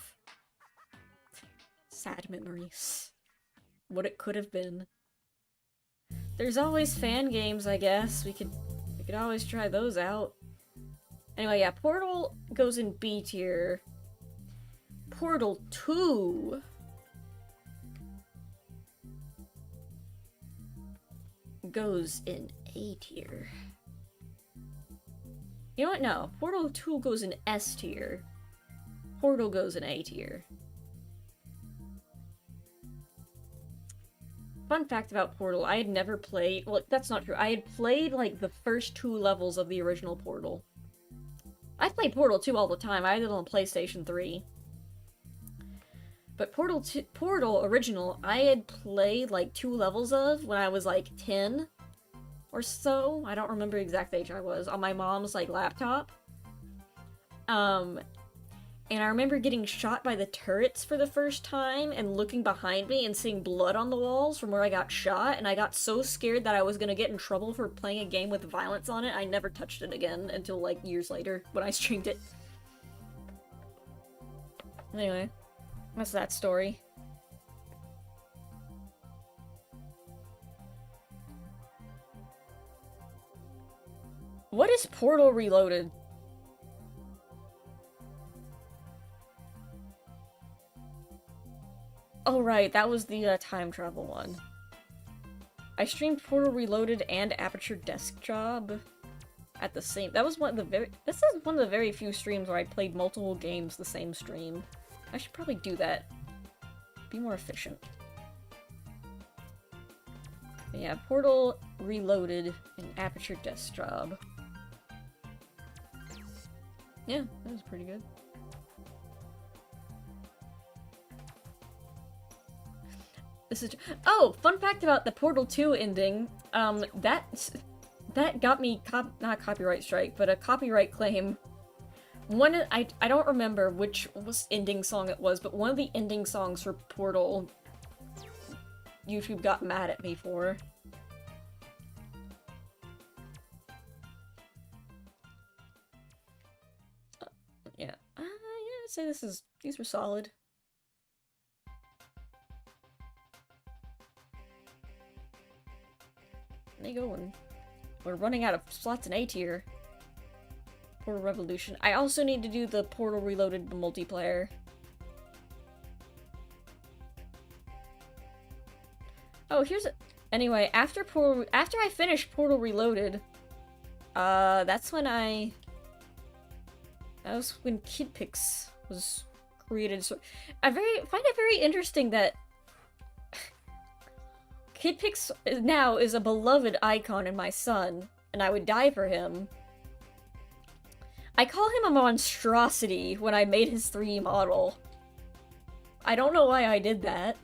sad memories. What it could have been. There's always fan games, I guess. We could always try those out. Anyway, yeah, Portal goes in B tier. Portal 2 goes in A tier. You know what? No. Portal 2 goes in S tier. Portal goes in A tier. fun fact about Portal, I had never played... Well, that's not true. I had played, like, the first 2 levels of the original Portal. I played Portal 2 all the time. I had it on PlayStation 3. But Portal original, I had played, like, 2 levels of when I was, like, 10 or so. I don't remember the exact age I was. On my mom's, like, laptop. And I remember getting shot by the turrets for the first time and looking behind me and seeing blood on the walls from where I got shot, and I got so scared that I was gonna get in trouble for playing a game with violence on it, I never touched it again until, like, years later when I streamed it. Anyway, that's that story. What is Portal Reloaded? Oh right, that was the time travel one. I streamed Portal Reloaded and Aperture Desk Job at the same. That was one of the very. This is one of the very few streams where I played multiple games the same stream. I should probably do that. Be more efficient. But yeah, Portal Reloaded and Aperture Desk Job. Yeah, that was pretty good. This is oh, fun fact about the Portal 2 ending. That got me not copyright strike, but a copyright claim. I don't remember which ending song it was, but one of the ending songs for Portal, YouTube got mad at me for. Yeah, I'd say these were solid. They going. We're running out of slots in A tier. Portal Revolution. I also need to do the Portal Reloaded multiplayer. Oh, here's a... Anyway, after I finished Portal Reloaded, that's when that was when KidPix was created. So I find it very interesting that KidPix now is a beloved icon in my son, and I would die for him. I call him a monstrosity when I made his 3D model. I don't know why I did that.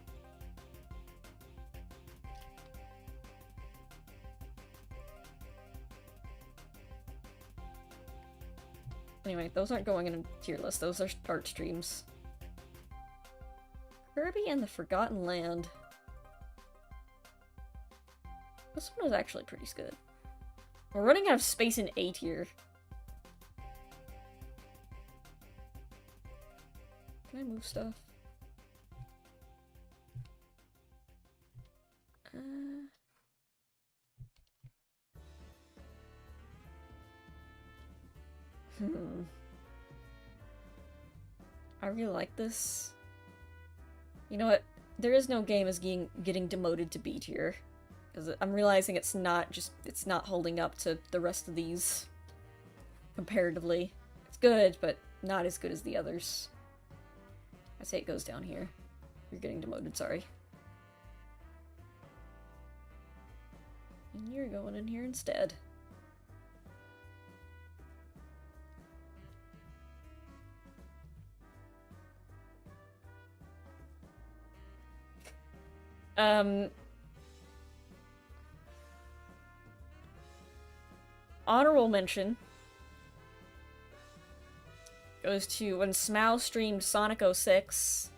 Anyway, those aren't going in a tier list, those are art streams. Kirby and the Forgotten Land. This one was actually pretty good. We're running out of space in A tier. Can I move stuff? I really like this. You know what? There is no game as getting demoted to B tier. Because I'm realizing it's not holding up to the rest of these. Comparatively. It's good, but not as good as the others. I say it goes down here. You're getting demoted, sorry. And you're going in here instead. Honorable mention goes to when Smough streamed Sonic 06.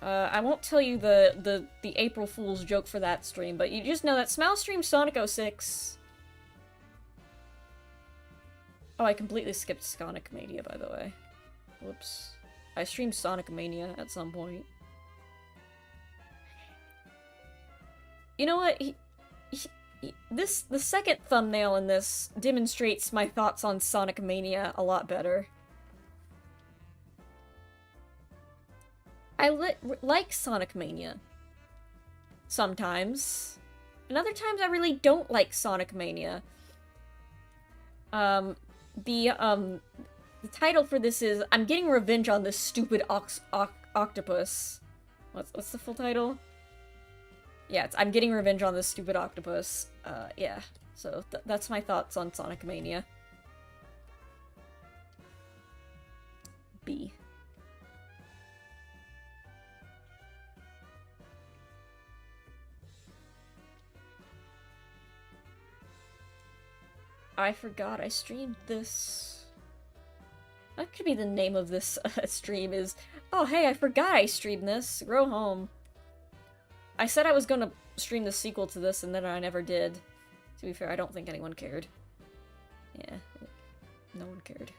I won't tell you the April Fool's joke for that stream, but you just know that Smough streamed Sonic 06. Oh, I completely skipped Sonic Mania, by the way. Whoops. I streamed Sonic Mania at some point. You know what? The second thumbnail in this demonstrates my thoughts on Sonic Mania a lot better. I like Sonic Mania. Sometimes. And other times I really don't like Sonic Mania. The title for this is I'm getting revenge on this stupid octopus. What's the full title? Yeah, I'm getting revenge on this stupid octopus. Yeah. So that's my thoughts on Sonic Mania. B. I forgot I streamed this. That could be the name of this stream is, oh hey, I forgot I streamed this. Grow home. I said I was gonna stream the sequel to this and then I never did. To be fair, I don't think anyone cared. Yeah, no one cared.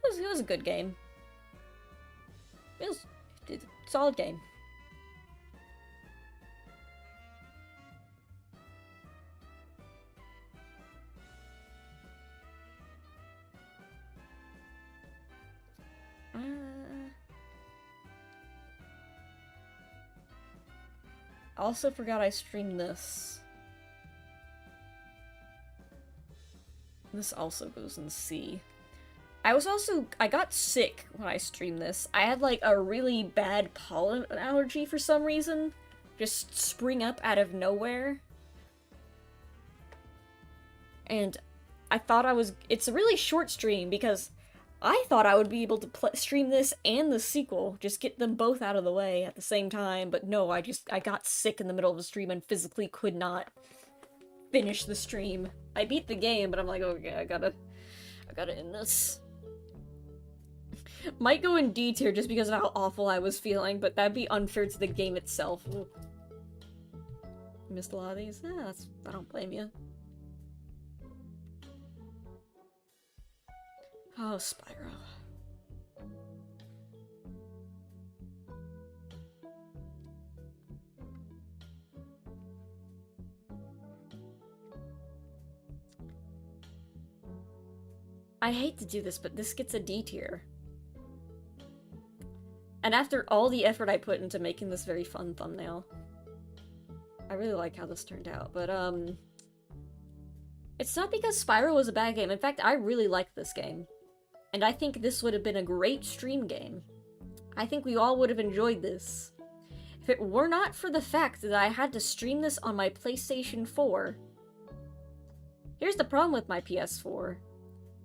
It was a good game. It was a solid game. I also forgot I streamed this. This also goes in C. I got sick when I streamed this. I had like a really bad pollen allergy for some reason. Just spring up out of nowhere. And I thought it's a really short stream because I thought I would be able to stream this and the sequel, just get them both out of the way at the same time, but no, I got sick in the middle of the stream and physically could not finish the stream. I beat the game, but I'm like, okay, I gotta end this. Might go in D tier just because of how awful I was feeling, but that'd be unfair to the game itself. Ooh. Missed a lot of these? I don't blame you. Oh, Spyro. I hate to do this, but this gets a D tier. And after all the effort I put into making this very fun thumbnail, I really like how this turned out, but it's not because Spyro was a bad game. In fact, I really liked this game. And I think this would have been a great stream game. I think we all would have enjoyed this. If it were not for the fact that I had to stream this on my PlayStation 4. Here's the problem with my PS4.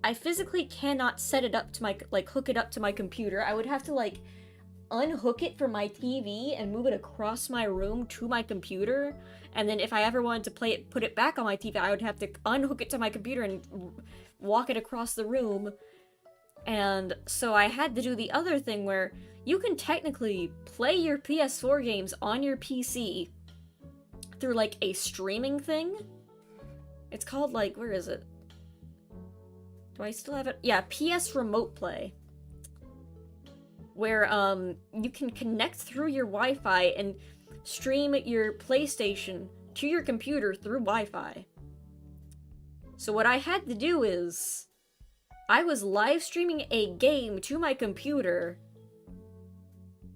I physically cannot set it up to my, hook it up to my computer. I would have to, unhook it from my TV and move it across my room to my computer. And then if I ever wanted to play it, put it back on my TV, I would have to unhook it to my computer and walk it across the room. And so I had to do the other thing where you can technically play your PS4 games on your PC through, a streaming thing. It's called, where is it? Do I still have it? Yeah, PS Remote Play. Where, you can connect through your Wi-Fi and stream your PlayStation to your computer through Wi-Fi. So what I had to do is, I was live streaming a game to my computer,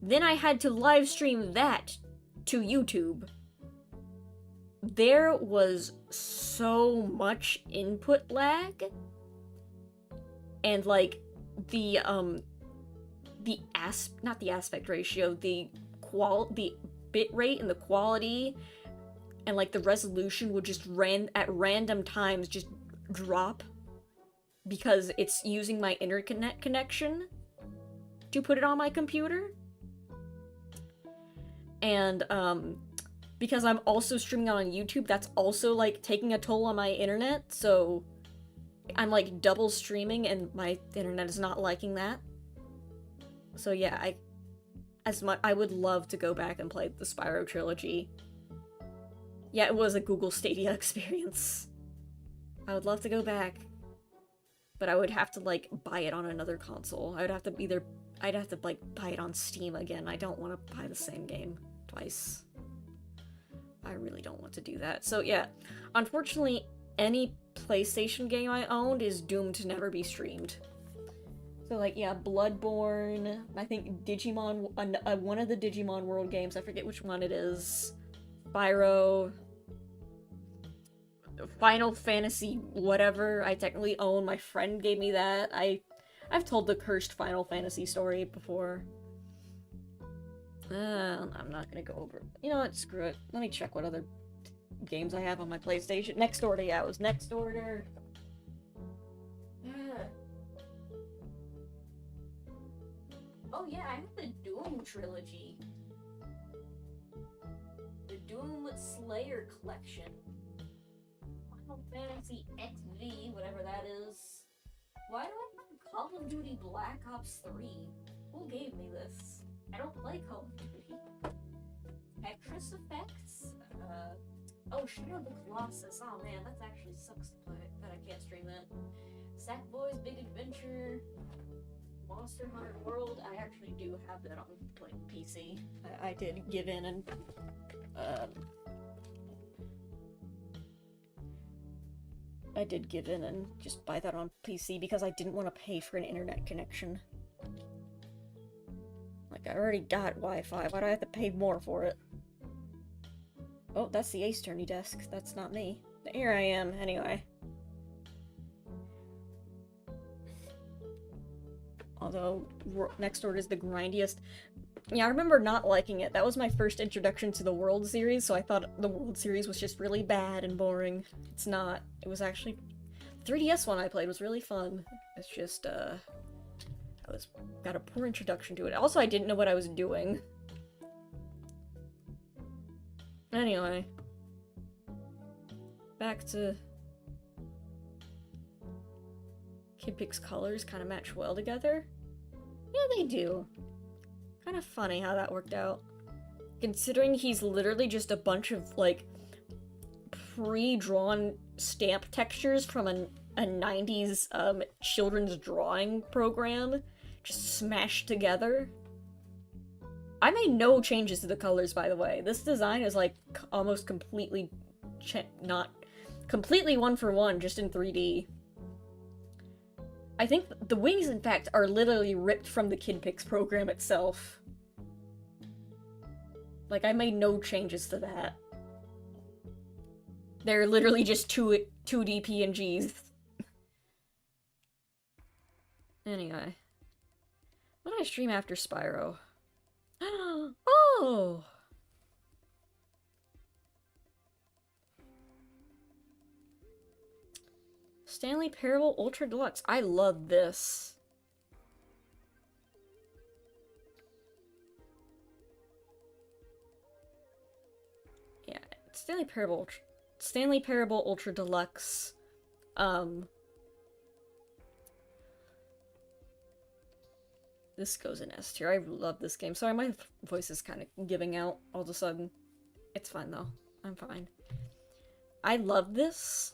then I had to live stream that to YouTube. There was so much input lag, and not the aspect ratio, the bit rate and the quality and the resolution would just at random times just drop because it's using my internet connection to put it on my computer. And because I'm also streaming on YouTube, that's also taking a toll on my internet, so I'm double streaming and my internet is not liking that. So yeah, I would love to go back and play the Spyro trilogy. Yeah, it was a Google Stadia experience. I would love to go back, but I would have to buy it on another console. I'd have to buy it on Steam again. I don't want to buy the same game twice. I really don't want to do that. So yeah, unfortunately, any PlayStation game I owned is doomed to never be streamed. So yeah, Bloodborne, I think Digimon, one of the Digimon World games, I forget which one it is, Spyro, Final Fantasy whatever, I technically own. My friend gave me that. I've told the cursed Final Fantasy story before. I'm not gonna go over it. You know what? Screw it. Let me check what other games I have on my PlayStation. Next Order, yeah, it was Next Order. Oh yeah, I have the Doom trilogy. The Doom Slayer collection. Final Fantasy XV, whatever that is. Why do I have Call of Duty Black Ops 3? Who gave me this? I don't play Call of Duty. Tetris Effects? Oh, Shadow of the Colossus. Oh man, that actually sucks to play, that I can't stream that. Sackboy's Big Adventure. Monster Hunter World. I actually do have that on PC. I did give in and I did give in and just buy that on PC because I didn't want to pay for an internet connection. Like, I already got Wi-Fi. Why do I have to pay more for it? Oh, that's the Ace Attorney desk. That's not me. Here I am, anyway. Although, Next Door is the grindiest. Yeah, I remember not liking it. That was my first introduction to the World Series, so I thought the World Series was just really bad and boring. It's not. It was actually... The 3DS one I played was really fun. It's just, got a poor introduction to it. Also, I didn't know what I was doing. Anyway. Back to... Kid Pic's colors kind of match well together. Yeah, they do. Kind of funny how that worked out. Considering he's literally just a bunch of, like, pre-drawn stamp textures from a 90s children's drawing program just smashed together. I made no changes to the colors, by the way. This design is, like, almost completely not completely one for one, just in 3D. I think the wings, in fact, are literally ripped from the Kid Pix program itself. Like, I made no changes to that. They're literally just 2D PNGs. Anyway. What did I stream after Spyro? Oh! Stanley Parable Ultra Deluxe. I love this. Yeah, Stanley Parable Ultra Deluxe. This goes in S tier. I love this game. Sorry, my voice is kind of giving out all of a sudden. It's fine though. I'm fine. I love this.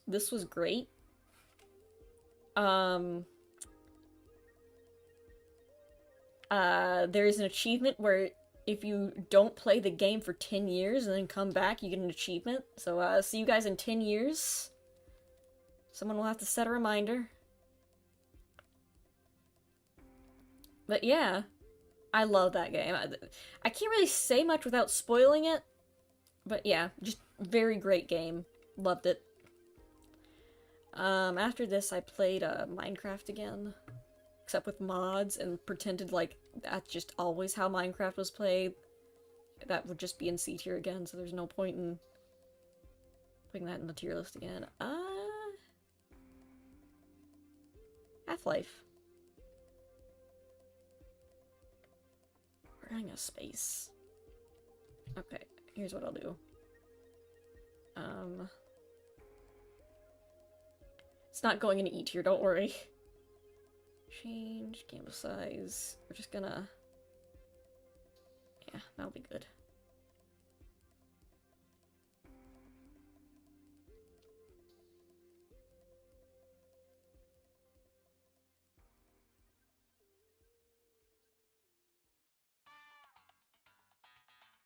This was great. There's an achievement where if you don't play the game for 10 years and then come back, you get an achievement. So, see you guys in 10 years. Someone will have to set a reminder. But yeah, I love that game. I can't really say much without spoiling it. But yeah, just very great game. Loved it. After this, I played Minecraft again, except with mods, and pretended like that's just always how Minecraft was played. That would just be in C tier again, so there's no point in putting that in the tier list again. Half-Life. We're running out of space. Okay, here's what I'll do. It's not going into E tier, don't worry. Change canvas size. We're just gonna... Yeah, that'll be good.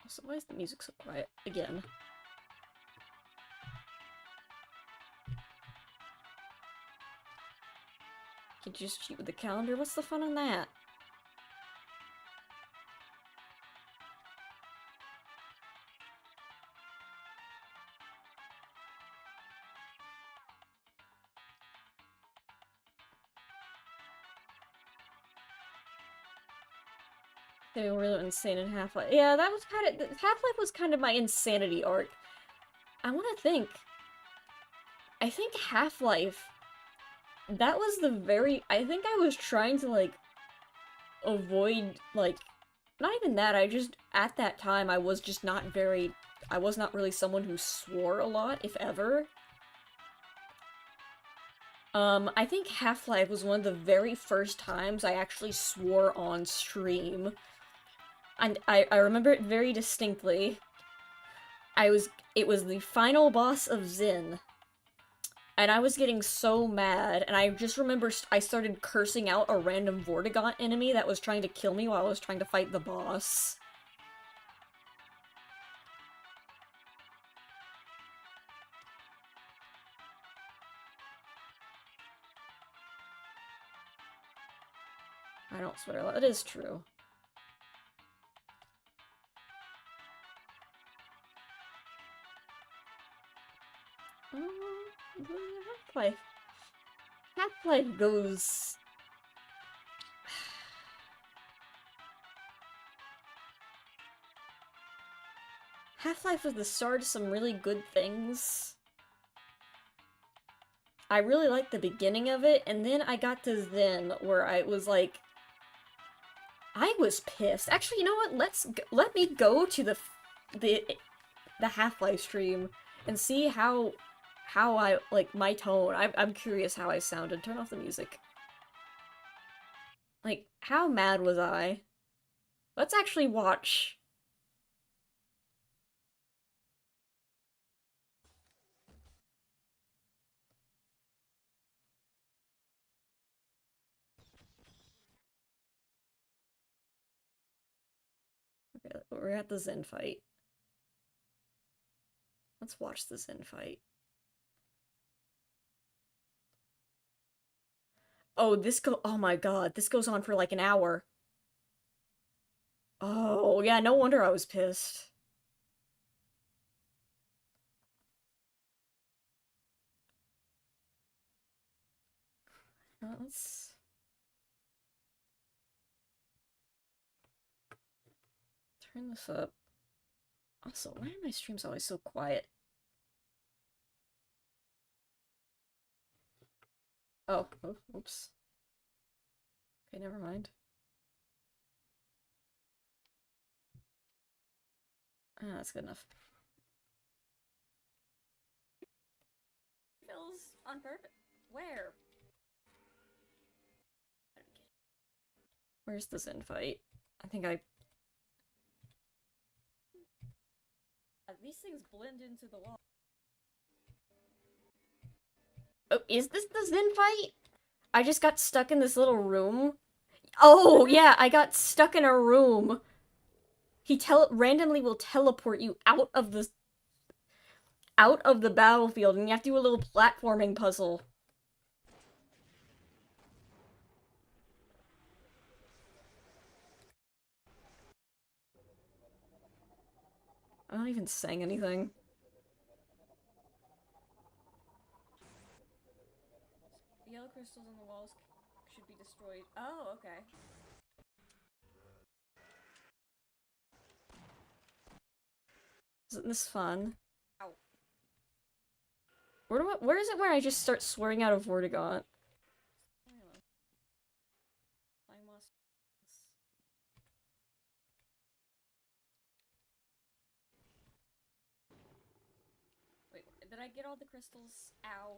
Also, why is the music so quiet? Again. You just cheat with the calendar? What's the fun in that? They were really insane in Half-Life. Yeah, that was kind of Half-Life was kind of my insanity arc. I want to think. I think Half-Life. That was the very. I think I was trying to like avoid like. Not even that. I just at that time I was just not very. I was not really someone who swore a lot, if ever. I think Half-Life was one of the very first times I actually swore on stream. And I remember it very distinctly. It was the final boss of Zin. And I was getting so mad, and I just remember I started cursing out a random Vortigaunt enemy that was trying to kill me while I was trying to fight the boss. I don't swear a lot. It is true. Half-Life. Half-Life goes... Half-Life was the start of some really good things. I really liked the beginning of it, and then I got to Zen, where I was like... I was pissed. Actually, you know what? Let me go to the Half-Life stream and see how I like my tone. I'm curious how I sounded. Turn off the music. Like, how mad was I? Let's actually watch. Okay, we're at the Zen fight. Let's watch the Zen fight. Oh, oh my god, this goes on for like an hour. Oh, yeah, no wonder I was pissed. Let's turn this up. Also, why are my streams always so quiet? Oh, oops. Okay, never mind. Ah, that's good enough. Fills on purpose. Where? Where's the Zen fight? I think I... These things blend into the wall. Oh, is this the Zen fight? I just got stuck in this little room. Oh, yeah, I got stuck in a room. He randomly will teleport you out of the battlefield, and you have to do a little platforming puzzle. I'm not even saying anything. The yellow crystals on the walls should be destroyed. Oh, okay. Isn't this fun? Ow. Where is it where I just start swearing out of Vortigaunt? Wait, did I get all the crystals? Ow.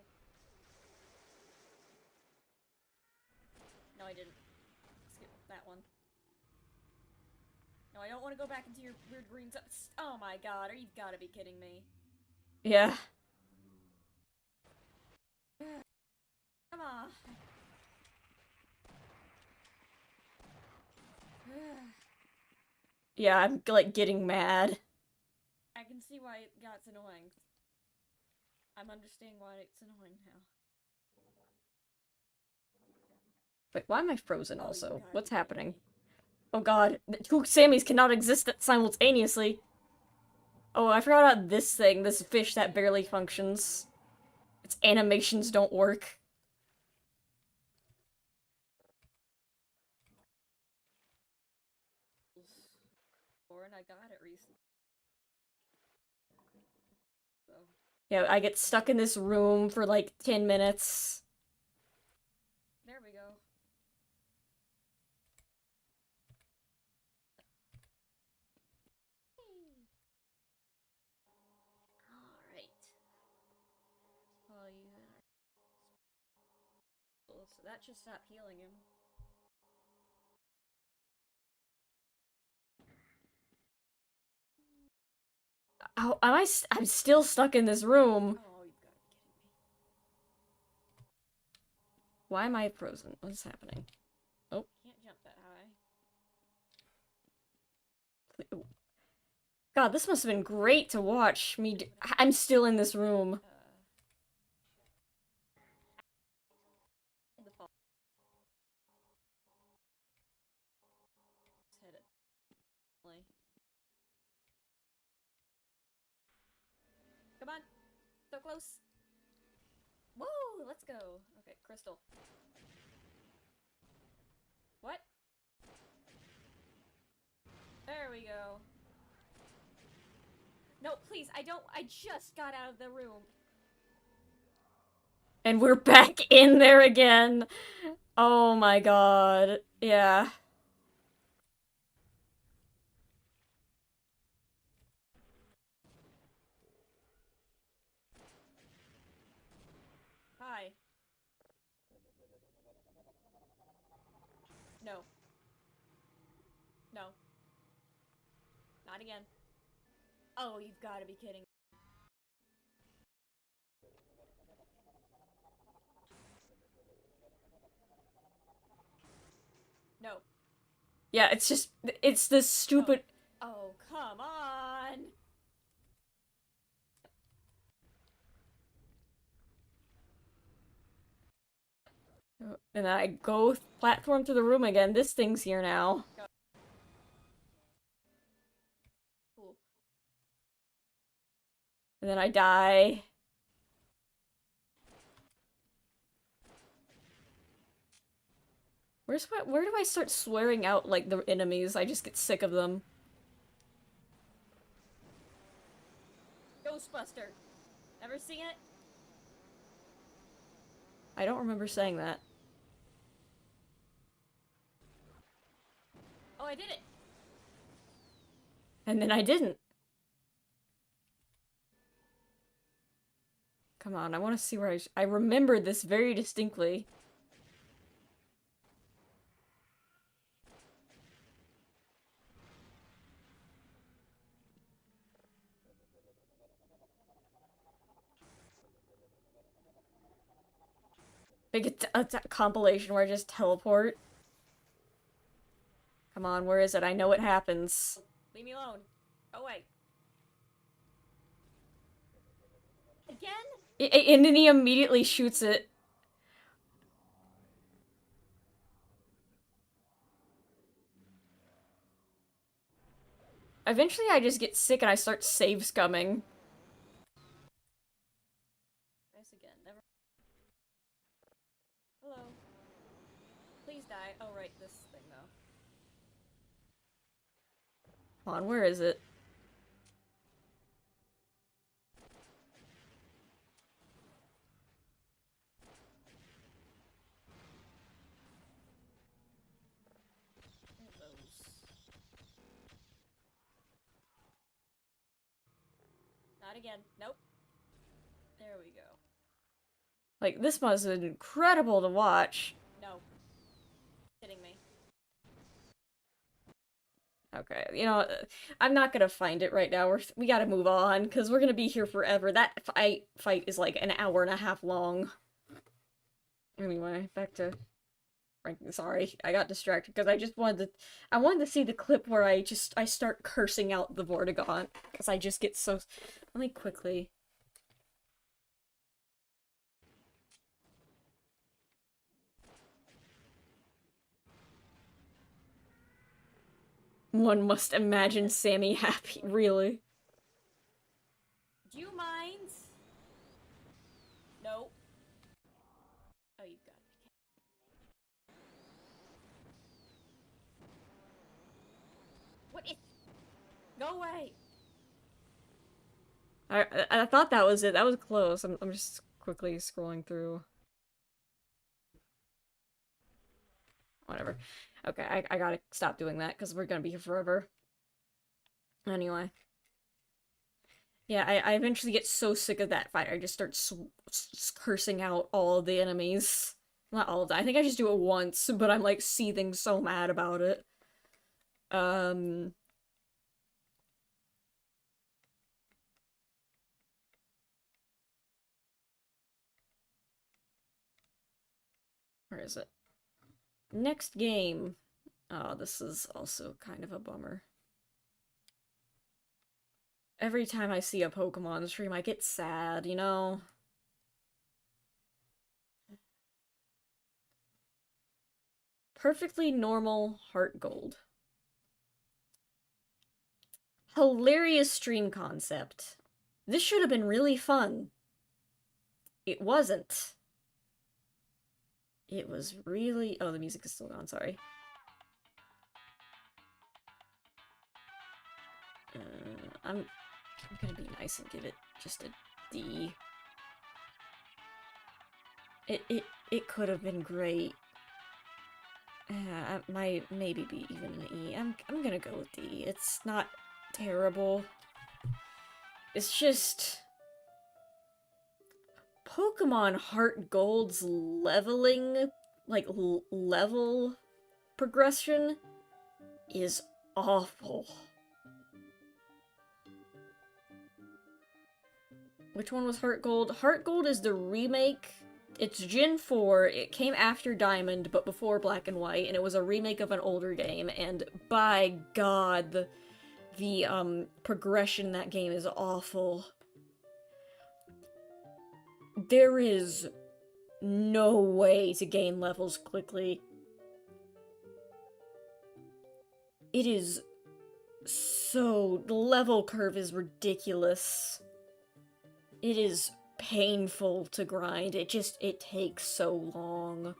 No, I didn't. Skip that one. No, I don't want to go back into your weird green stuff. Oh my god, you've gotta be kidding me. Yeah. Come on. Yeah, I'm like getting mad. I can see why it got annoying. I'm understanding why it's annoying now. Wait, why am I frozen also? What's happening? Oh god, two Sammys cannot exist simultaneously. Oh, I forgot about this thing, this fish that barely functions. Its animations don't work. and I got it recently. So. Yeah, I get stuck in this room for like 10 minutes. There we go. Alright. Oh, so that should stop healing him. Oh, I'm still stuck in this room. Oh, you've got to be kidding me. Why am I frozen? What's happening? Oh, can't jump that high. God, this must have been great to watch me. I'm still in this room. Come on, so close. Whoa, let's go. Okay, crystal. What? There we go. No, please, I just got out of the room. And we're back in there again. Oh my god. Yeah. Hi. No. No. Not again. Oh, you've got to be kidding. No. Yeah, it's just, it's this stupid. Oh, come on. And I go platform through the room again. This thing's here now. Cool. And then I die. Where do I start swearing out like the enemies? I just get sick of them. Ghostbuster. Ever seen it? I don't remember saying that. Oh, I did it. And then I didn't. Come on, I want to see where I remember this very distinctly. Like a compilation where I just teleport. Come on, where is it? I know what happens. Leave me alone. Go away. Again? And then he immediately shoots it. Eventually I just get sick and I start save scumming. Nice again. Never. Hello. Please die. Oh, right, this thing, though. Come on, where is it? Not again. Nope. There we go. Like, this was incredible to watch. No. Kidding me. Okay, you know, I'm not gonna find it right now. We gotta move on, because we're gonna be here forever. That fight is like an hour and a half long. Anyway, back to... Sorry, I got distracted, because I wanted to see the clip where I start cursing out the Vortigaunt, because I just get so... Let me quickly... One must imagine Samy happy, really. Do you mind? No. Oh, you've got it. What is... Go away! I thought that was it. That was close. I'm just quickly scrolling through. Whatever. Okay, I gotta stop doing that because we're gonna be here forever. Anyway. Yeah, I eventually get so sick of that fight, I just start cursing out all of the enemies. Not all of them. I think I just do it once, but I'm like seething so mad about it. Um... Where is it? Next game. Oh, this is also kind of a bummer. Every time I see a Pokemon stream, I get sad, you know? Perfectly normal heart gold. Hilarious stream concept. This should have been really fun. It wasn't. It was really... Oh, the music is still gone, sorry. I'm gonna be nice and give it just a D. It could have been great. It might maybe be even an E. I'm gonna go with D. It's not terrible. It's just... Pokemon Heart Gold's leveling, like, level progression is awful. Which one was Heart Gold? Heart Gold is the remake. It's Gen 4. It came after Diamond, but before Black and White, and it was a remake of an older game, and by God, the progression in that game is awful. There is no way to gain levels quickly. It is so... The level curve is ridiculous. It is painful to grind. It takes so long.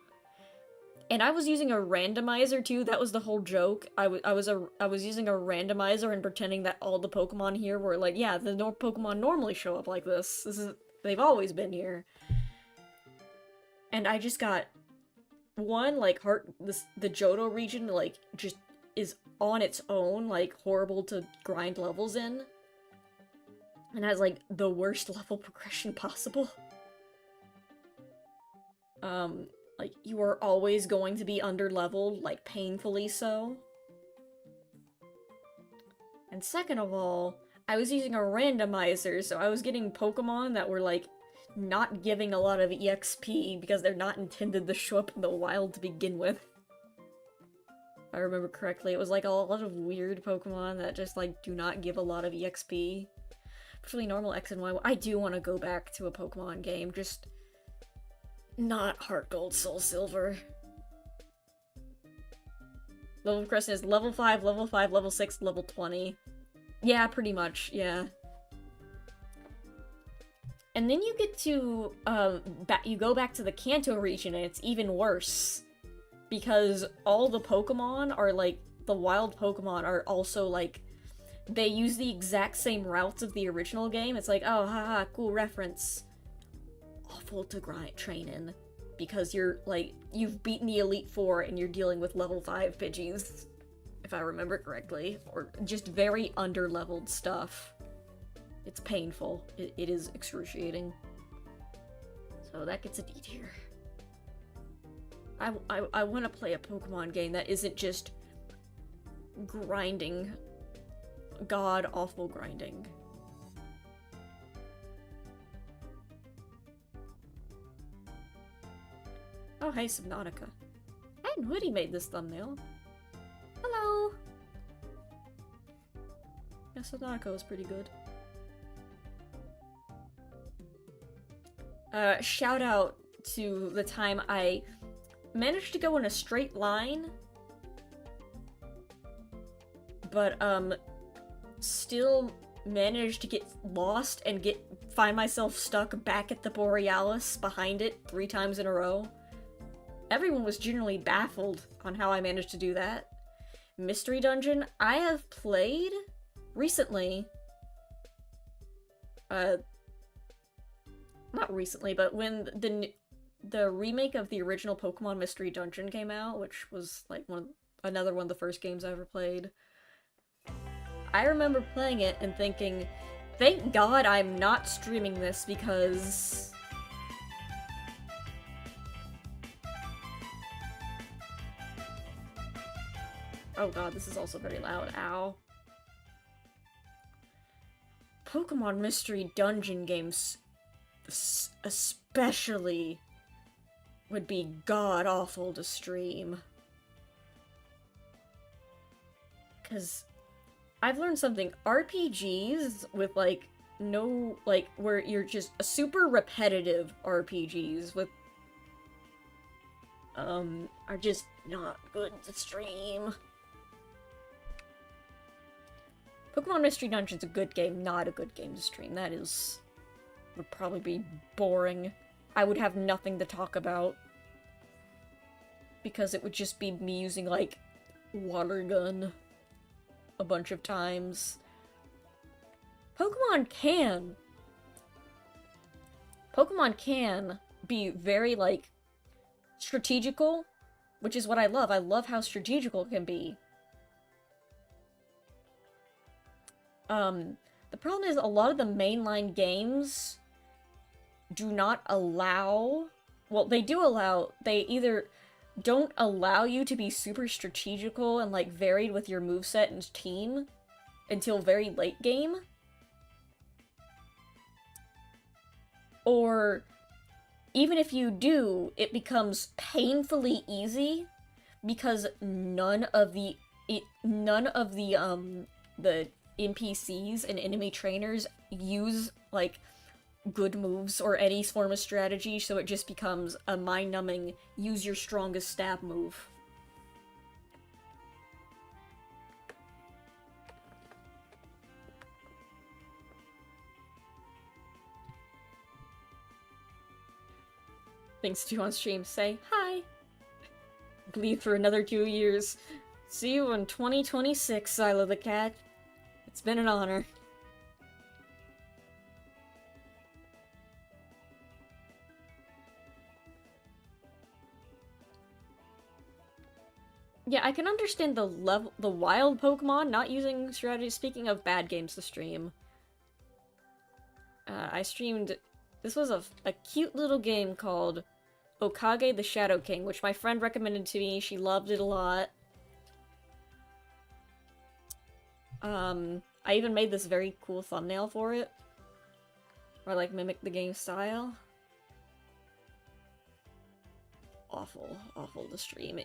And I was using a randomizer too. That was the whole joke. I was using a randomizer and pretending that all the Pokemon here were like, yeah, the Pokemon normally show up like this. They've always been here. And I just got one, like, the Johto region, like, just is on its own, like, horrible to grind levels in. And has, like, the worst level progression possible. Like, you are always going to be under-leveled, like, painfully so. And second of all, I was using a randomizer, so I was getting Pokemon that were, like, not giving a lot of EXP because they're not intended to show up in the wild to begin with. If I remember correctly, it was, like, a lot of weird Pokemon that just, like, do not give a lot of EXP. Particularly normal X and Y. I do want to go back to a Pokemon game, just not Heart Gold, Soul Silver. Level progression is level 5, level 6, level 20. Yeah, pretty much, yeah. And then you get to, you go back to the Kanto region and it's even worse. Because all the Pokemon are, like, the wild Pokemon are also, like, they use the exact same routes of the original game. It's like, oh, haha, cool reference. Awful to train in. Because you're, like, you've beaten the Elite Four and you're dealing with level 5 Pidgeys. If I remember correctly. Or just very under-leveled stuff. It's painful. It is excruciating. So that gets a D tier. I want to play a Pokemon game that isn't just grinding. God-awful grinding. Oh, hey, Subnautica. I hadn't know he made this thumbnail. Hello! Yeah, Subnautica was pretty good. Shout out to the time I managed to go in a straight line, but, still managed to get lost and find myself stuck back at the Borealis behind it 3 times in a row. Everyone was generally baffled on how I managed to do that. Mystery Dungeon, I have played recently, uh, not recently, but when the remake of the original Pokemon Mystery Dungeon came out, which was like another one of the first games I ever played, I remember playing it and thinking, thank God I'm not streaming this because... Oh god, this is also very loud. Ow. Pokemon Mystery Dungeon games especially would be god-awful to stream. Because I've learned something. RPGs with, like, no, like, where you're just super repetitive RPGs with, are just not good to stream. Pokemon Mystery Dungeon's a good game, not a good game to stream. That would probably be boring. I would have nothing to talk about. Because it would just be me using, like, water gun a bunch of times. Pokemon can be very, like, strategical, which is what I love. I love how strategical it can be. The problem is a lot of the mainline games do not allow... Well, they do allow... They either don't allow you to be super strategical and, like, varied with your moveset and team until very late game. Or, even if you do, it becomes painfully easy because none of the NPCs and enemy trainers use, like, good moves or any form of strategy, so it just becomes a mind-numbing, use your strongest stab move. Thanks to you on stream. Say hi. Bleed for another 2 years. See you in 2026, Silo the Cat. It's been an honor. Yeah, I can understand the wild Pokemon not using strategy. Speaking of bad games to stream, I streamed. This was a cute little game called Okage the Shadow King, which my friend recommended to me. She loved it a lot. I even made this very cool thumbnail for it, where I, like, mimic the game style. Awful to stream.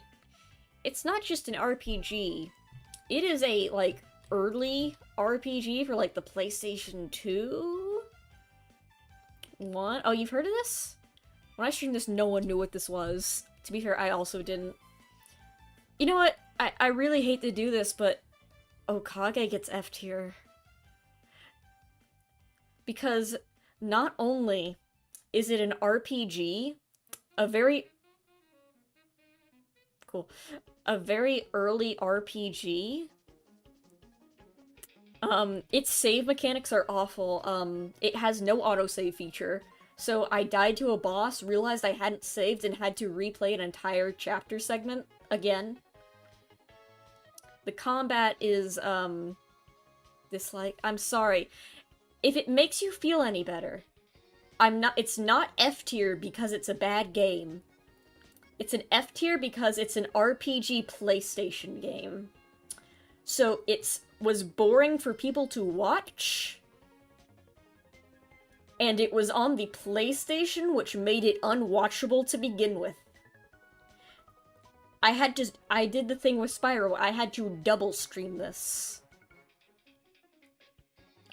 It's not just an RPG. It is a, like, early RPG for, like, the PlayStation 2? Oh, you've heard of this? When I streamed this, no one knew what this was. To be fair, I also didn't. You know what? I really hate to do this, but Okage gets F tier. Because not only is it an RPG, a very early RPG, its save mechanics are awful. It has no autosave feature. So I died to a boss, realized I hadn't saved, and had to replay an entire chapter segment again. The combat is, I'm sorry. If it makes you feel any better, it's not F tier because it's a bad game. It's an F tier because it's an RPG PlayStation game. So it was boring for people to watch, and it was on the PlayStation, which made it unwatchable to begin with. I did the thing with Spyro, I had to double stream this.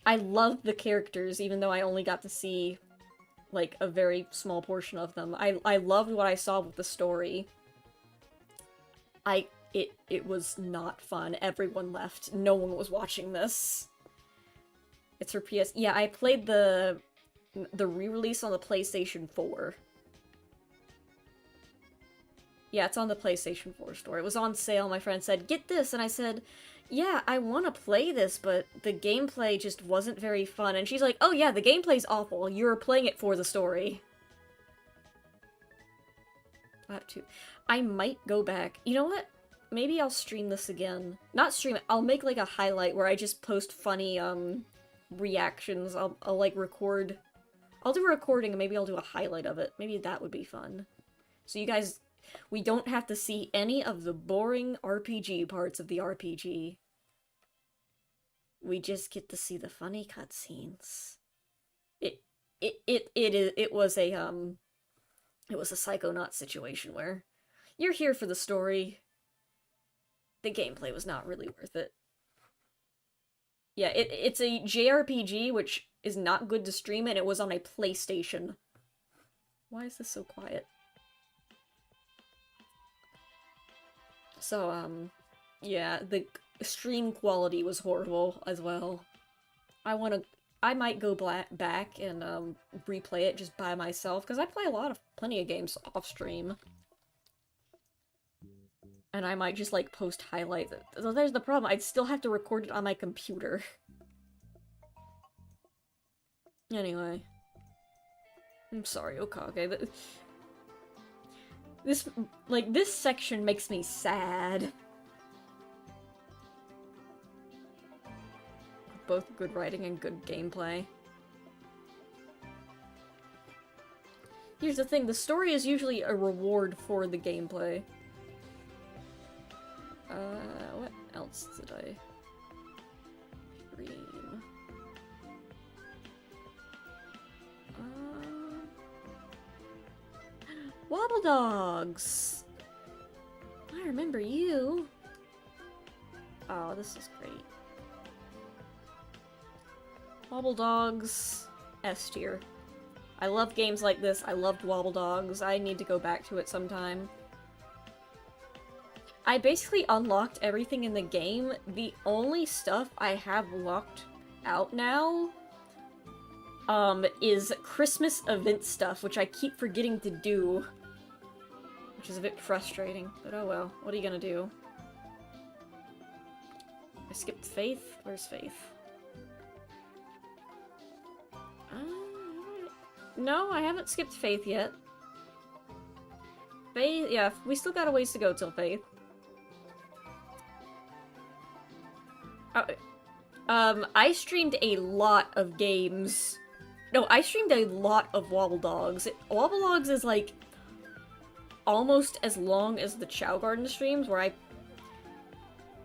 I loved the characters, even though I only got to see, like, a very small portion of them. I loved what I saw with the story. It was not fun. Everyone left. No one was watching this. It's for PS... Yeah, I played the re-release on the PlayStation 4. Yeah, it's on the PlayStation 4 store. It was on sale. My friend said, "Get this," and I said, "Yeah, I want to play this, but the gameplay just wasn't very fun." And she's like, "Oh yeah, the gameplay's awful. You're playing it for the story." That too. I might go back. You know what? Maybe I'll stream this again. Not stream it. I'll make like a highlight where I just post funny reactions. I'll like record. I'll do a recording and maybe I'll do a highlight of it. Maybe that would be fun. So you guys, we don't have to see any of the boring RPG parts of the RPG. We just get to see the funny cutscenes. It was a Psychonaut situation where you're here for the story. The gameplay was not really worth it. Yeah, it's a JRPG, which is not good to stream, and it was on a PlayStation. Why is this so quiet? So, yeah, the stream quality was horrible as well. I might go back and, replay it just by myself, because I play plenty of games off-stream. And I might just, like, post highlights. So there's the problem, I'd still have to record it on my computer. Anyway. I'm sorry, Okage. This section makes me sad. Both good writing and good gameplay. Here's the thing, the story is usually a reward for the gameplay. What else did I stream? Wobble Dogs! I remember you. Oh, this is great. Wobble Dogs, S tier. I love games like this. I loved Wobble Dogs. I need to go back to it sometime. I basically unlocked everything in the game. The only stuff I have locked out now, is Christmas event stuff, which I keep forgetting to do. Which is a bit frustrating, but oh well. What are you gonna do? I skipped Faith? Where's Faith? No, I haven't skipped Faith yet. Faith, yeah, we still got a ways to go till Faith. I streamed a lot of games. No, I streamed a lot of Wobble Dogs. Wobble Dogs is like almost as long as the Chow Garden streams, where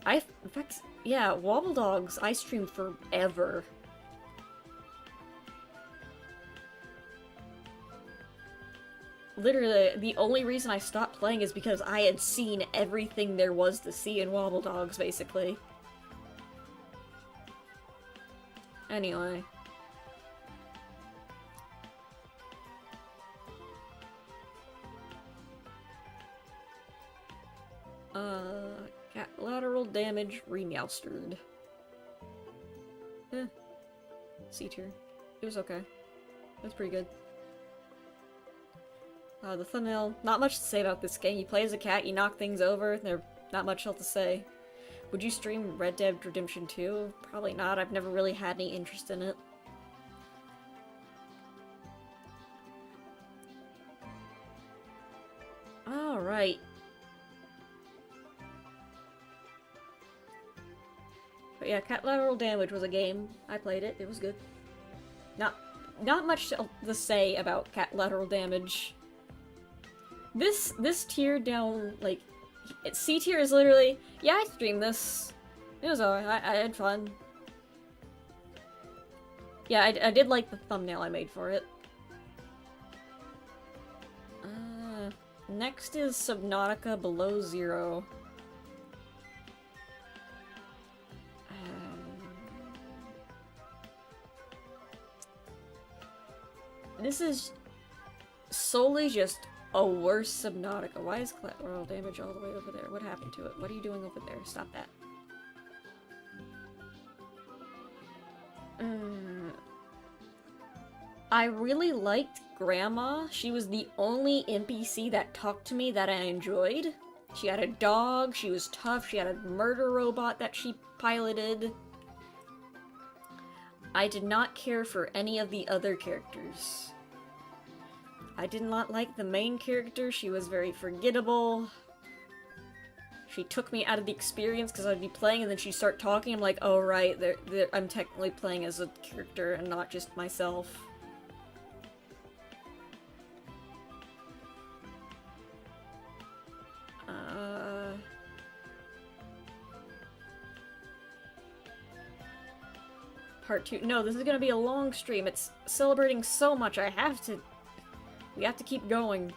in fact, yeah, Wobble Dogs I streamed forever. Literally, the only reason I stopped playing is because I had seen everything there was to see in Wobble Dogs, basically. Anyway. Cat lateral damage remeowstered. C tier. It was okay. That's pretty good. The thumbnail, not much to say about this game. You play as a cat, you knock things over, there's not much else to say. Would you stream Red Dead Redemption 2? Probably not, I've never really had any interest in it. Alright. But yeah, Cat Lateral Damage was a game. I played it, it was good. Not much to say about Cat Lateral Damage. This tier down, like, C tier is literally, yeah, I streamed this. It was alright, I had fun. Yeah, I did like the thumbnail I made for it. Next is Subnautica Below Zero. This is solely just a worse Subnautica. Why is collateral damage all the way over there? What happened to it? What are you doing over there? Stop that. I really liked grandma. She was the only NPC that talked to me that I enjoyed. She had a dog, she was tough, she had a murder robot that she piloted. I did not care for any of the other characters. I did not like the main character, she was very forgettable. She took me out of the experience because I'd be playing and then she'd start talking. I'm like, oh right, I'm technically playing as a character and not just myself. Part 2. No, this is gonna be a long stream. It's celebrating so much. We have to keep going.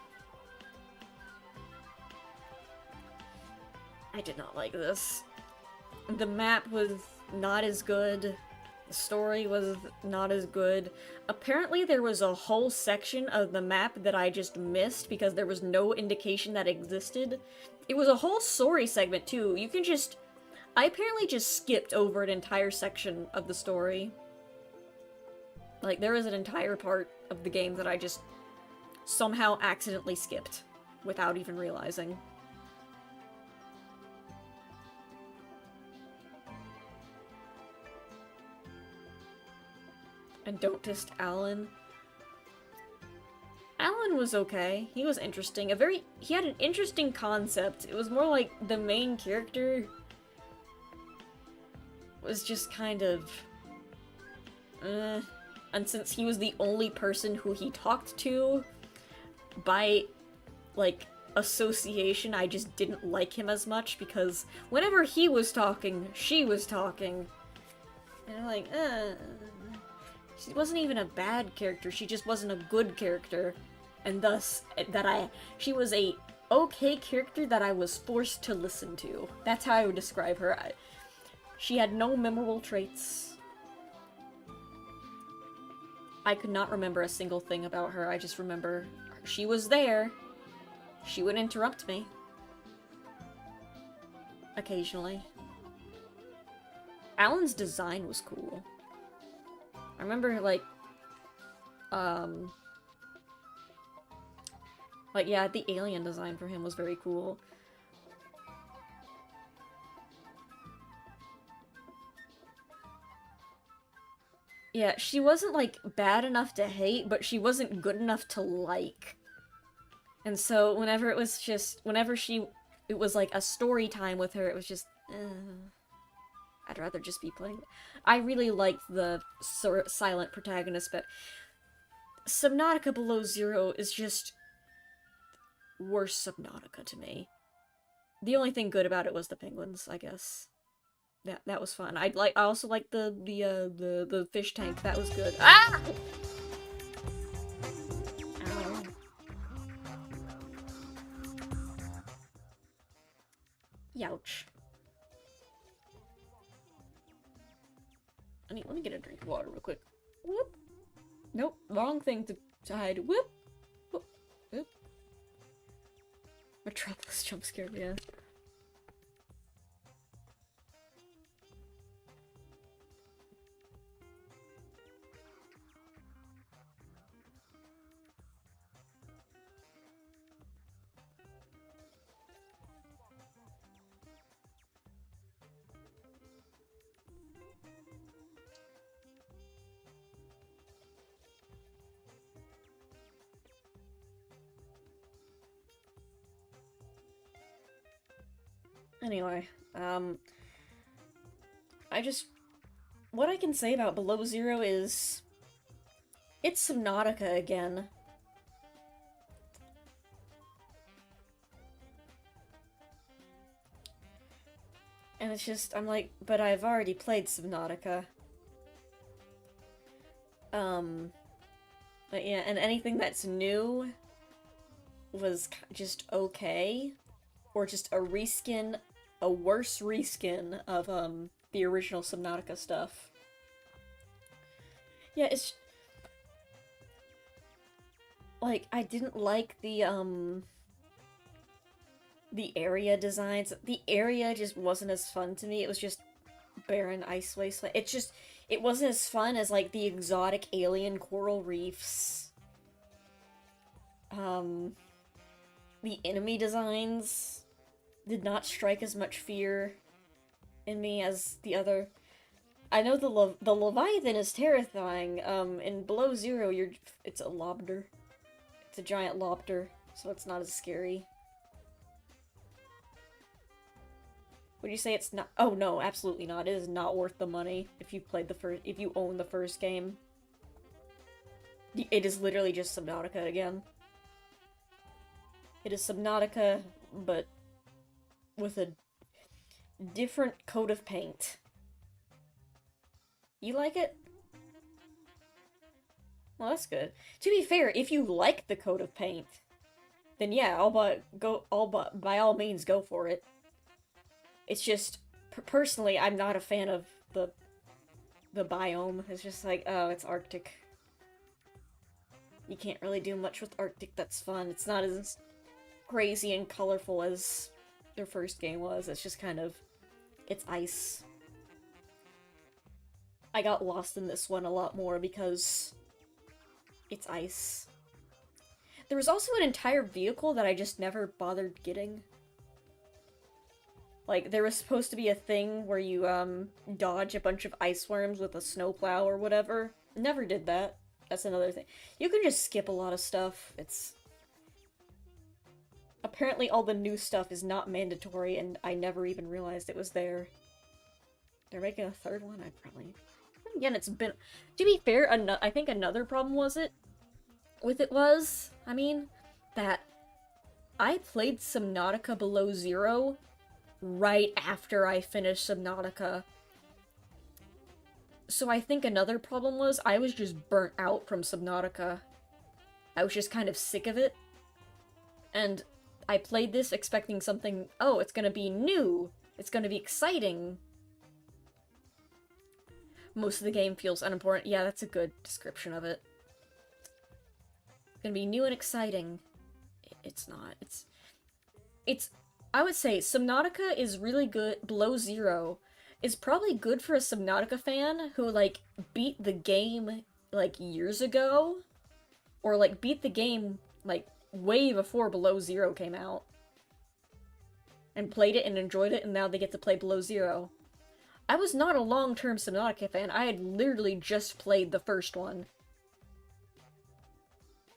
I did not like this. The map was not as good. The story was not as good. Apparently there was a whole section of the map that I just missed because there was no indication that existed. It was a whole story segment too. I apparently just skipped over an entire section of the story. Like, there is an entire part of the game that I just somehow accidentally skipped without even realizing. And don't test Alan. Alan was okay. He was interesting. He had an interesting concept. It was more like the main character was just kind of... And since he was the only person who he talked to, by, like, association, I just didn't like him as much, because whenever he was talking, she was talking. And I'm like, she wasn't even a bad character, she just wasn't a good character. And thus, she was a okay character that I was forced to listen to. That's how I would describe her. She had no memorable traits. I could not remember a single thing about her. I just remember she was there. She would interrupt me. Occasionally. Alan's design was cool. I remember, yeah, the alien design for him was very cool. Yeah, she wasn't, like, bad enough to hate, but she wasn't good enough to like. And so, whenever it was like a story time with her, it was just, I'd rather just be playing. I really liked the silent protagonist, but Subnautica Below Zero is just worse Subnautica to me. The only thing good about it was the penguins, I guess. That was fun. I also liked the fish tank. That was good. Ah! Ow. Youch. Let me get a drink of water real quick. Whoop. Nope, wrong thing to hide. Whoop. Whoop. Whoop. Metropolis jump scared me. Yeah. Anyway, what I can say about Below Zero is, it's Subnautica again. And it's just, I'm like, but I've already played Subnautica. But yeah, and anything that's new was just okay. Or just a reskin, a worse reskin of, the original Subnautica stuff. Yeah, it's... like, I didn't like the area designs. The area just wasn't as fun to me. It was just barren ice wasteland. It wasn't as fun as, like, the exotic alien coral reefs. Um, the enemy designs did not strike as much fear in me as the other. I know the Leviathan is terrifying. In Below Zero, it's a lobster. It's a giant lobster, so it's not as scary. Would you say it's not? Oh no, absolutely not. It is not worth the money if you played the first, if you own the first game. It is literally just Subnautica again. It is Subnautica, but with a different coat of paint. You like it? Well, that's good. To be fair, if you like the coat of paint, then yeah, by all means go for it. It's just personally, I'm not a fan of the biome. It's just like, oh, it's Arctic. You can't really do much with Arctic that's fun. It's not as crazy and colorful as their first game was. It's just kind of, it's ice. I got lost in this one a lot more because it's ice. There was also an entire vehicle that I just never bothered getting. Like, there was supposed to be a thing where you, dodge a bunch of ice worms with a snowplow or whatever. Never did that. That's another thing. You can just skip a lot of stuff. It's... Apparently all the new stuff is not mandatory, and I never even realized it was there. They're making a third one? I probably... Again, it's been... To be fair, I think another problem that I played Subnautica Below Zero right after I finished Subnautica. So I think another problem was I was just burnt out from Subnautica. I was just kind of sick of it. And I played this expecting something, oh, it's gonna be new. It's gonna be exciting. Most of the game feels unimportant. Yeah, that's a good description of it. It's gonna be new and exciting. It's not. It's I would say Subnautica is really good. Below Zero is probably good for a Subnautica fan who, like, beat the game, like, years ago. Or, like, beat the game, like, way before Below Zero came out. And played it and enjoyed it, and now they get to play Below Zero. I was not a long-term Subnautica fan. I had literally just played the first one.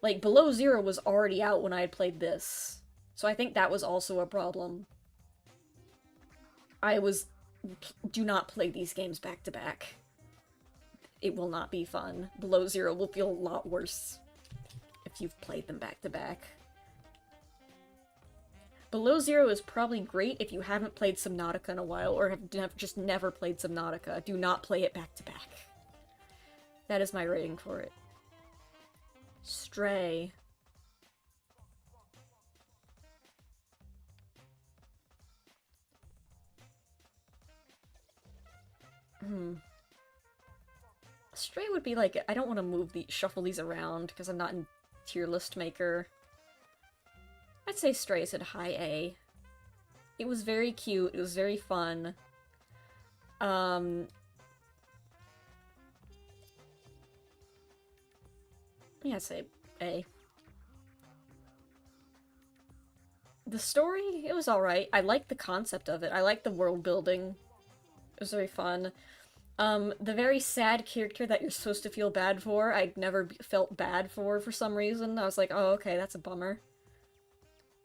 Like, Below Zero was already out when I had played this. So I think that was also a problem. Do not play these games back to back. It will not be fun. Below Zero will feel a lot worse if you've played them back to back. Below Zero is probably great if you haven't played Subnautica in a while, or have just never played Subnautica. Do not play it back to back. That is my rating for it. Stray. Stray would be like, I don't want to shuffle these around because I'm not in tier list maker. I'd say Stray is at high A. It was very cute, it was very fun. Yeah, I'd say A. The story, it was alright. I liked the concept of it. I liked the world building. It was very fun. The very sad character that you're supposed to feel bad for, I'd never felt bad for some reason. I was like, oh, okay, that's a bummer.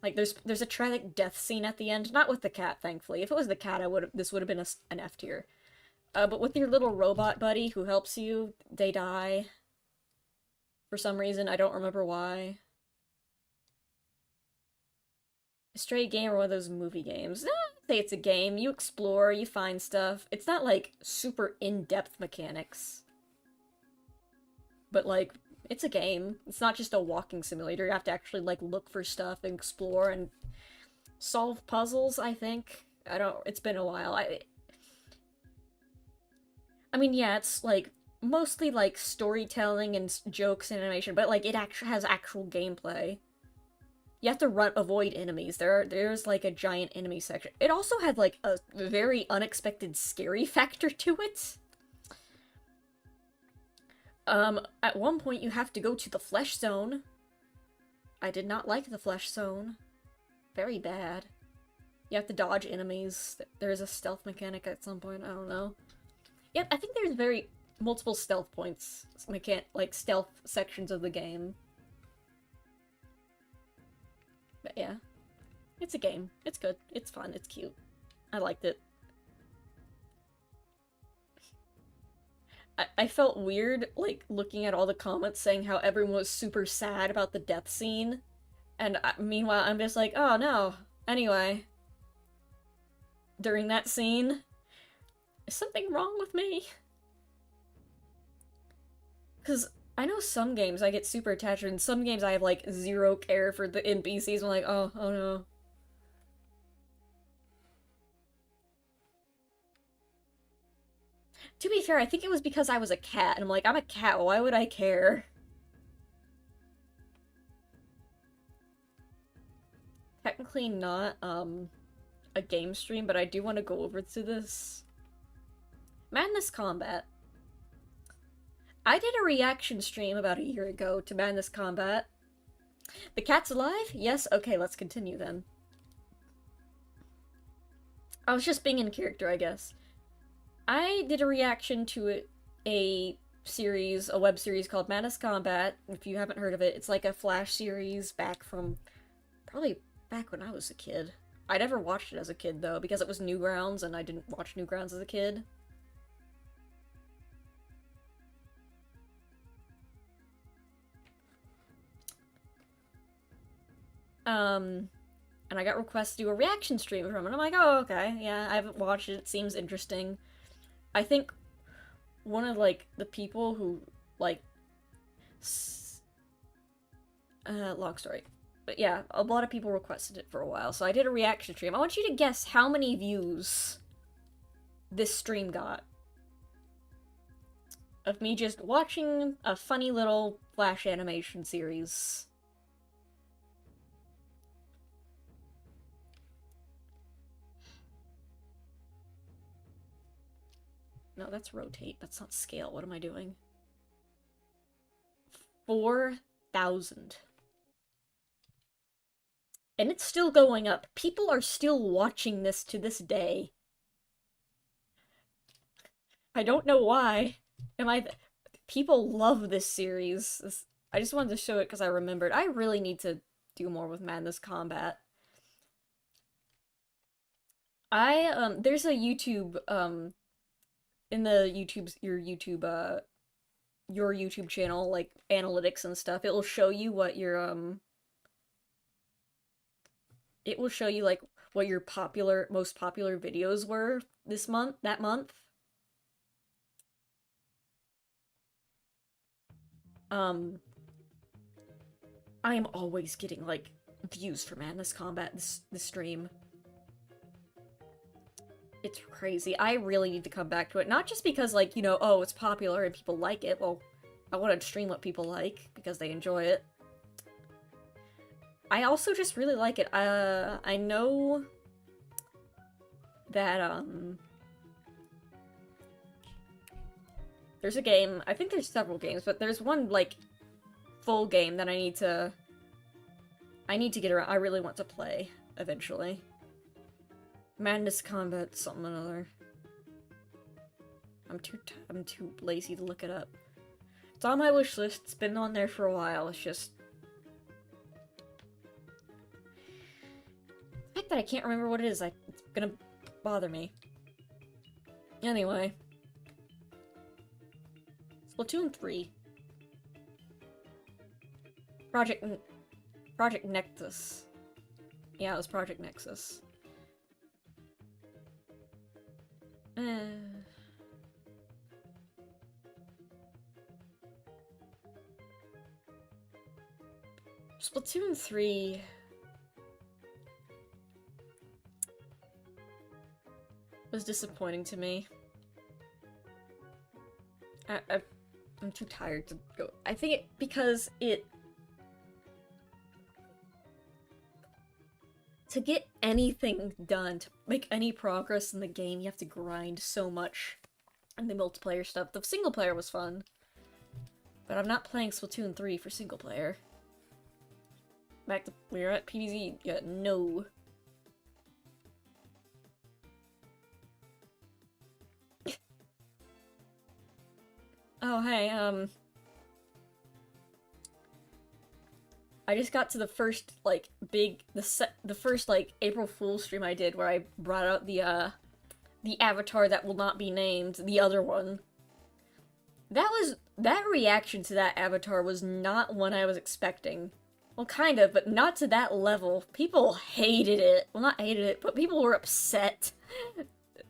Like, there's a tragic death scene at the end. Not with the cat, thankfully. If it was the cat, this would have been an F tier. But with your little robot buddy who helps you, they die. For some reason, I don't remember why. A Stray game or one of those movie games. I'd say it's a game. You explore, you find stuff. It's not, like, super in-depth mechanics. But, like, it's a game. It's not just a walking simulator. You have to actually, like, look for stuff and explore and solve puzzles, I think. It's been a while. I mean, yeah, it's, like, mostly, like, storytelling and jokes and animation, but, like, it actually has actual gameplay. You have to avoid enemies. There's, like, a giant enemy section. It also had, like, a very unexpected scary factor to it. At one point you have to go to the flesh zone. I did not like the flesh zone. Very bad. You have to dodge enemies. There is a stealth mechanic at some point. I don't know. Yeah, I think there's very multiple stealth points. Like stealth sections of the game. But yeah. It's a game. It's good. It's fun. It's cute. I liked it. I felt weird, like, looking at all the comments saying how everyone was super sad about the death scene. And meanwhile, I'm just like, oh no. Anyway. During that scene, is something wrong with me? Because I know some games I get super attached to, and some games I have, like, zero care for the NPCs. I'm like, oh no. To be fair, I think it was because I was a cat, and I'm like, I'm a cat, why would I care? Technically not, a game stream, but I do want to go over to this. Madness Combat. I did a reaction stream about a year ago to Madness Combat. The cat's alive? Yes? Okay, let's continue then. I was just being in character, I guess. I did a reaction to a series, a web series called Madness Combat. If you haven't heard of it, it's like a Flash series back from probably back when I was a kid. I never watched it as a kid though, because it was Newgrounds and I didn't watch Newgrounds as a kid. And I got requests to do a reaction stream from it, and I'm like, oh, okay, yeah, I haven't watched it, it seems interesting. I think one of, like, the people who, like, long story. But yeah, a lot of people requested it for a while, so I did a reaction stream. I want you to guess how many views this stream got. Of me just watching a funny little Flash animation series. No, that's rotate. That's not scale. What am I doing? 4,000. And it's still going up. People are still watching this to this day. I don't know why. People love this series. I just wanted to show it because I remembered. I really need to do more with Madness Combat. There's a YouTube, in the your YouTube channel, like, analytics and stuff, it will show you what your, it will show you, like, what your most popular videos were that month. I am always getting, like, views for Madness Combat this stream. It's crazy. I really need to come back to it. Not just because, like, you know, oh, it's popular and people like it. Well, I want to stream what people like because they enjoy it. I also just really like it. I know that, there's a game. I think there's several games, but there's one, like, full game that I need to get around. I really want to play eventually. Madness Combat something or another. I'm too lazy to look it up. It's on my wish list. It's been on there for a while. It's just the fact that I can't remember what it is. It's gonna bother me. Anyway, Splatoon 3. Project Nexus. Yeah, it was Project Nexus. Splatoon 3 was disappointing to me. I'm too tired to go. I think because to get anything done, to make any progress in the game, you have to grind so much. And the multiplayer stuff. The single player was fun. But I'm not playing Splatoon 3 for single player. Back to we're at PvZ. Yeah, no. Oh, hey, I just got to the first, like, the first, like, April Fool's stream I did where I brought out the avatar that will not be named, the other one. That reaction to that avatar was not one I was expecting. Well, kind of, but not to that level. People hated it. Well, not hated it, but people were upset.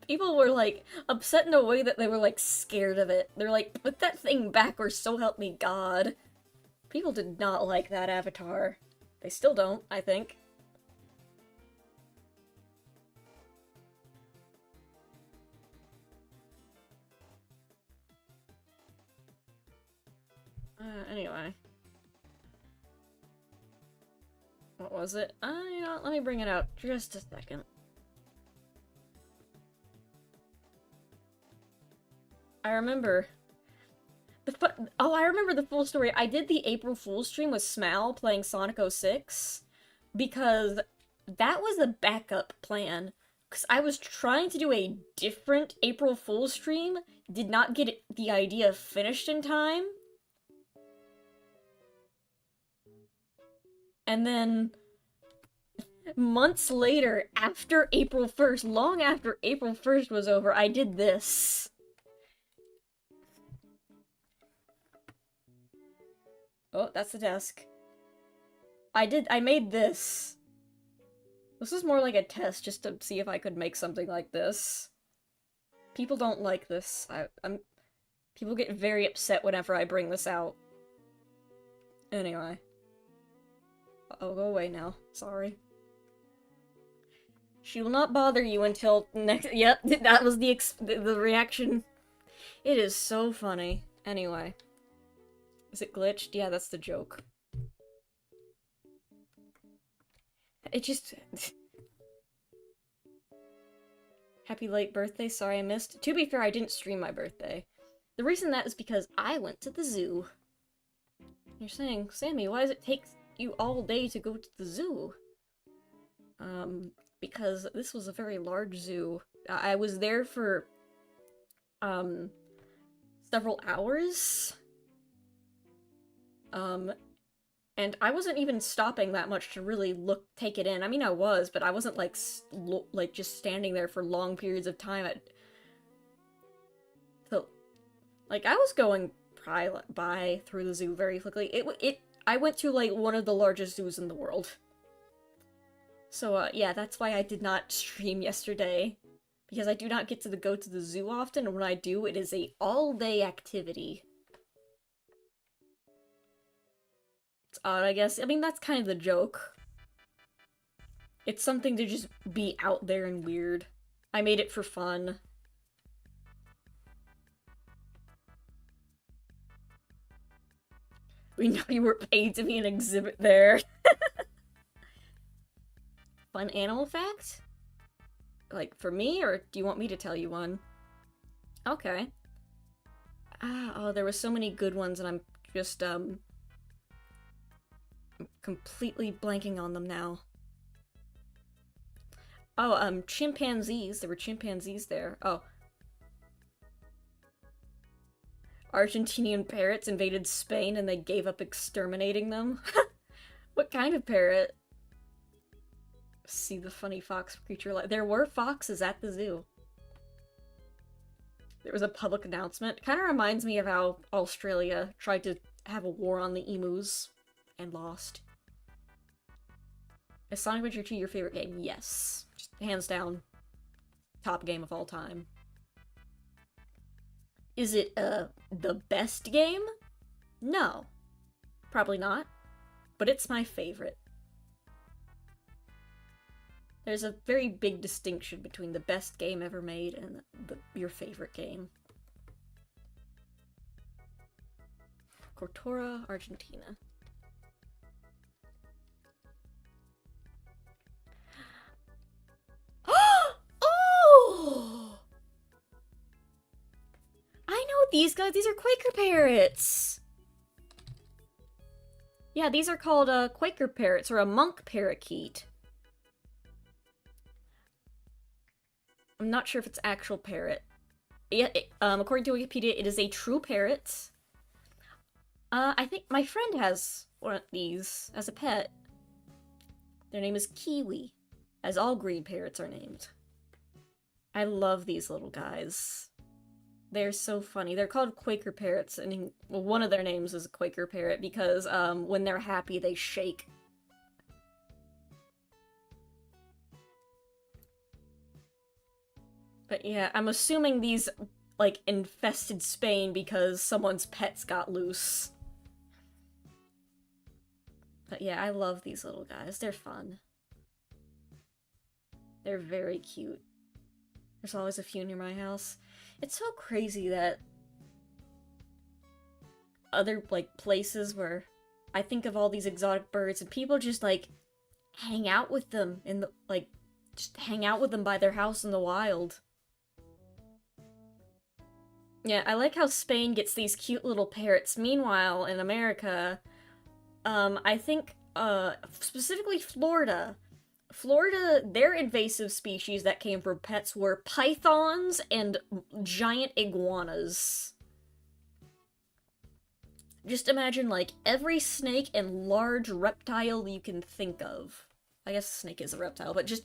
People were, like, upset in a way that they were, like, scared of it. They're like, put that thing back or so help me God. People did not like that avatar. They still don't, I think. Anyway. What was it? You know what, let me bring it out just a second. I remember. I remember the full story. I did the April Fool's stream with Smal playing Sonic 06 because that was a backup plan. Because I was trying to do a different April Fool's stream, did not get the idea finished in time. And then months later, after April 1st, long after April 1st was over, I did this. Oh, that's the desk. I made this. This was more like a test just to see if I could make something like this. People don't like this. People get very upset whenever I bring this out. Anyway. I'll go away now. Sorry. She will not bother you until next- Yep, that was the reaction. It is so funny. Anyway. Is it glitched? Yeah, that's the joke. It just... Happy late birthday, sorry I missed. To be fair, I didn't stream my birthday. The reason that is because I went to the zoo. You're saying, Sammy, why does it take you all day to go to the zoo? Because this was a very large zoo. I was there for, several hours. And I wasn't even stopping that much to really take it in. I mean, I was, but I wasn't, like, just standing there for long periods of time. So, like, I was going by through the zoo very quickly. I went to, like, one of the largest zoos in the world. So, yeah, that's why I did not stream yesterday. Because I do not get to go to the zoo often, and when I do, it is a all-day activity. It's odd, I guess. I mean, that's kind of the joke. It's something to just be out there and weird. I made it for fun. We know you were paid to be an exhibit there. Fun animal fact? Like, for me, or do you want me to tell you one? Okay. Oh, there were so many good ones, and I'm just, completely blanking on them now. Oh, chimpanzees. There were chimpanzees there. Oh. Argentinian parrots invaded Spain and they gave up exterminating them? What kind of parrot? See the funny fox creature. There were foxes at the zoo. There was a public announcement. Kind of reminds me of how Australia tried to have a war on the emus and lost. Is Sonic Adventure 2 your favorite game? Yes. Just hands down. Top game of all time. Is it, the best game? No. Probably not. But it's my favorite. There's a very big distinction between the best game ever made and your favorite game. Cortora, Argentina. Oh! I know these guys. These are Quaker parrots. Yeah, these are called Quaker parrots or a monk parakeet. I'm not sure if it's actual parrot. Yeah, according to Wikipedia, it is a true parrot. I think my friend has one of these as a pet. Their name is Kiwi, as all green parrots are named. I love these little guys. They're so funny. They're called Quaker parrots, and well, one of their names is a Quaker parrot because when they're happy, they shake. But yeah, I'm assuming these, like, infested Spain because someone's pets got loose. But yeah, I love these little guys. They're fun. They're very cute. There's always a few near my house. It's so crazy that other, like, places where I think of all these exotic birds and people just, like, hang out with them in the, like, just hang out with them by their house in the wild. Yeah, I like how Spain gets these cute little parrots. Meanwhile, in America, I think, specifically Florida. Florida, their invasive species that came from pets were pythons and giant iguanas. Just imagine, like, every snake and large reptile you can think of. I guess a snake is a reptile, but just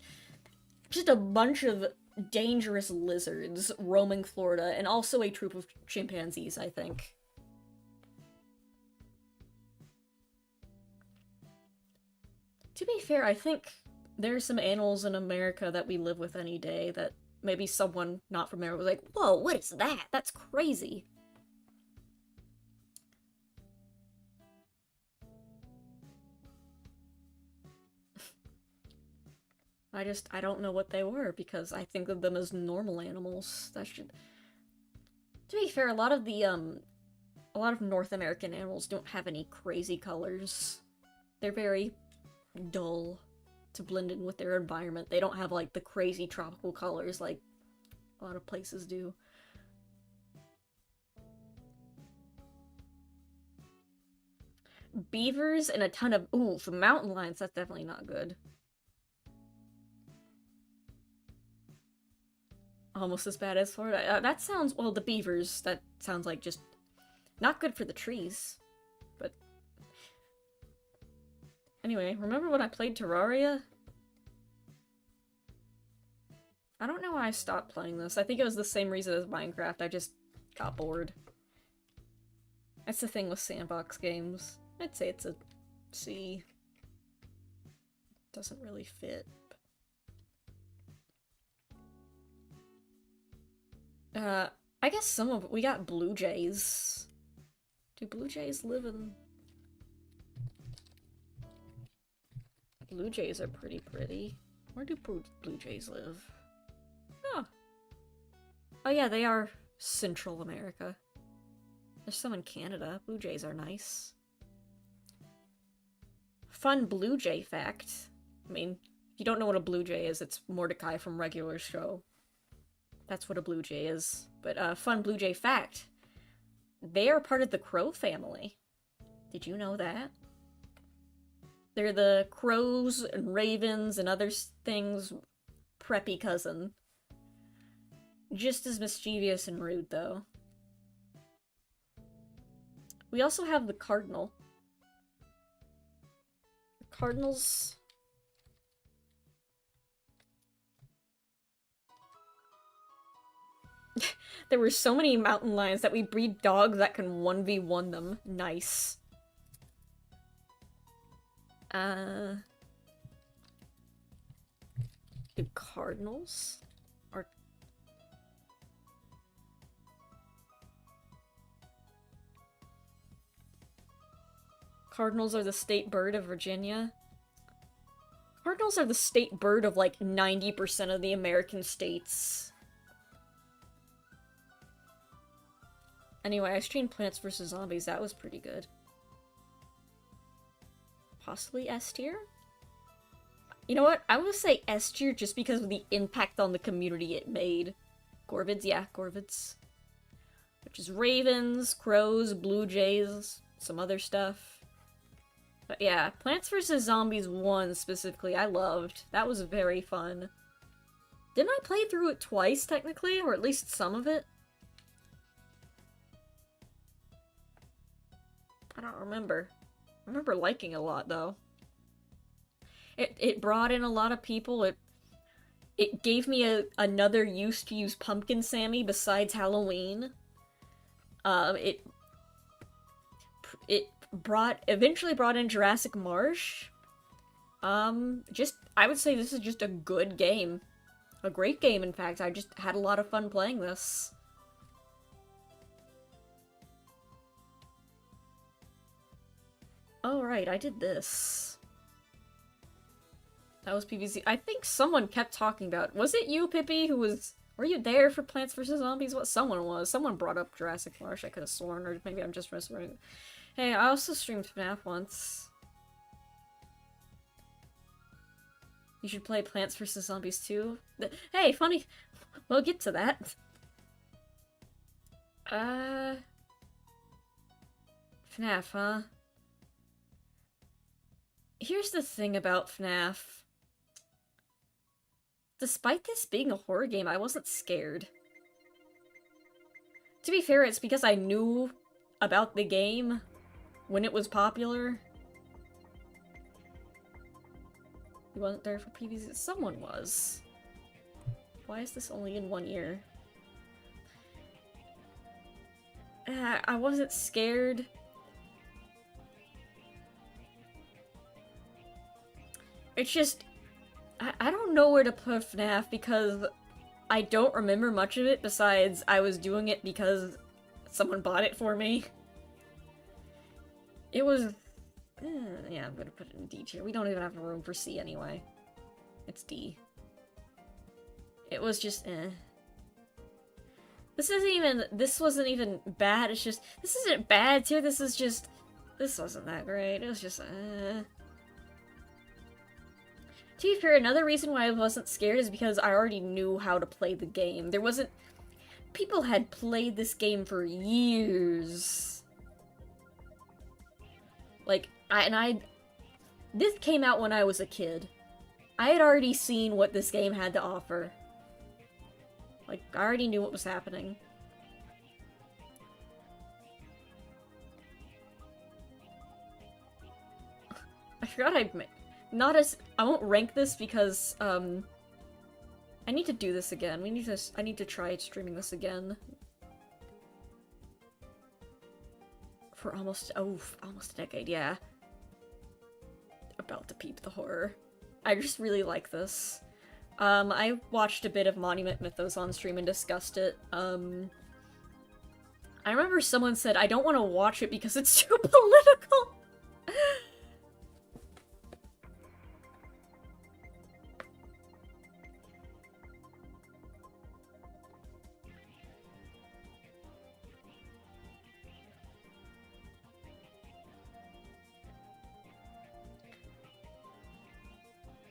a bunch of dangerous lizards roaming Florida, and also a troop of chimpanzees, I think. To be fair, I think there are some animals in America that we live with any day that maybe someone not from there was like, whoa, what is that? That's crazy. I don't know what they were because I think of them as normal animals. That should... To be fair, a lot of North American animals don't have any crazy colors. They're very dull to blend in with their environment. They don't have, like, the crazy tropical colors like a lot of places do. Beavers and a ton of... Ooh, for mountain lions, that's definitely not good. Almost as bad as Florida. That sounds... Well, the beavers, that sounds like just... Not good for the trees. But... Anyway, remember when I played Terraria? I don't know why I stopped playing this. I think it was the same reason as Minecraft. I just got bored. That's the thing with sandbox games. I'd say it's a C. Doesn't really fit. I guess some of it. We got blue jays. Do blue jays live in... Blue jays are pretty. Where do blue jays live? Oh. Oh yeah, they are Central America. There's some in Canada. Blue jays are nice. Fun blue jay fact. I mean, if you don't know what a blue jay is, it's Mordecai from Regular Show. That's what a blue jay is. But, fun blue jay fact. They are part of the crow family. Did you know that? They're the crows and ravens and other things' preppy cousin. Just as mischievous and rude, though. We also have the cardinal. The cardinals... There were so many mountain lions that we breed dogs that can 1v1 them. Nice. Do cardinals? Are... Cardinals are the state bird of Virginia? Cardinals are the state bird of, like, 90% of the American states. Anyway, I streamed Plants vs. Zombies. That was pretty good. Possibly S tier? You know what? I will say S tier just because of the impact on the community it made. Corvids? Yeah, corvids. Which is ravens, crows, blue jays, some other stuff. But yeah, Plants vs. Zombies 1 specifically, I loved. That was very fun. Didn't I play through it twice, technically? Or at least some of it? I don't remember. I remember liking it a lot, though. It brought in a lot of people. It gave me another use to use Pumpkin Sammy besides Halloween. It eventually brought in Jurassic Marsh. I would say this is just a good game. A great game, in fact. I just had a lot of fun playing this. Oh, right, I did this. That was PVZ. I think someone kept talking about... Was it you, Pippi, who was... Were you there for Plants vs. Zombies? What someone was. Someone brought up Jurassic Marsh, I could have sworn, or maybe I'm just misremembering. Hey, I also streamed FNAF once. You should play Plants vs. Zombies 2. Hey, funny. We'll get to that. FNAF, huh? Here's the thing about FNAF. Despite this being a horror game, I wasn't scared. To be fair, it's because I knew about the game when it was popular. You wasn't there for PVZ? Someone was. Why is this only in 1 year? I wasn't scared. It's just... I don't know where to put FNAF because I don't remember much of it besides I was doing it because someone bought it for me. It was... yeah, I'm gonna put it in D tier. We don't even have room for C anyway. It's D. It was just, This wasn't even bad, it's just... This isn't bad tier, this is just... This wasn't that great, it was just, To be fair, another reason why I wasn't scared is because I already knew how to play the game. There wasn't... People had played this game for years. Like, this came out when I was a kid. I had already seen what this game had to offer. Like, I already knew what was happening. I forgot I won't rank this because, I need to do this again. I need to try streaming this again. For almost a decade, yeah. About to peep the horror. I just really like this. I watched a bit of Monument Mythos on stream and discussed it. I remember someone said, I don't want to watch it because it's too political!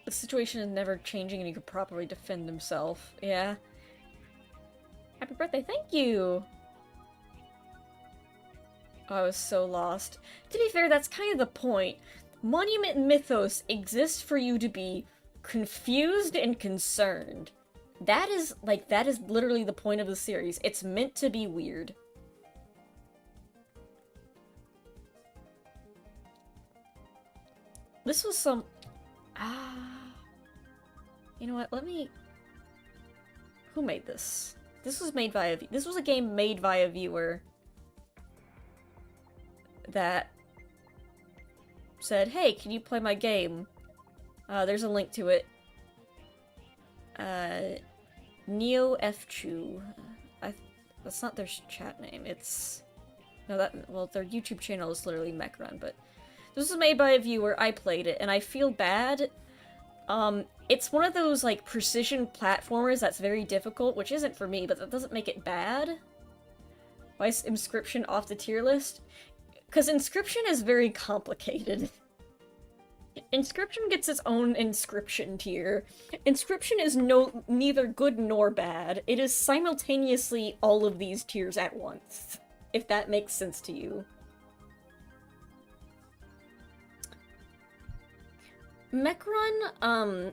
The situation is never changing and he could properly defend himself. Yeah. Happy birthday, thank you! Oh, I was so lost. To be fair, that's kind of the point. Monument Mythos exists for you to be confused and concerned. That is literally the point of the series. It's meant to be weird. This was some... You know what, let me... Who made this? This was a game made by a viewer that said, hey, can you play my game? There's a link to it. Neo F Chu. That's not their chat name, it's... No, well, their YouTube channel is literally MechRun, but... This was made by a viewer, I played it, and I feel bad. It's one of those, like, precision platformers that's very difficult, which isn't for me, but that doesn't make it bad. Why is Inscription off the tier list? Because Inscription is very complicated. Inscription gets its own Inscription tier. Inscription is neither good nor bad. It is simultaneously all of these tiers at once, if that makes sense to you. Mecron,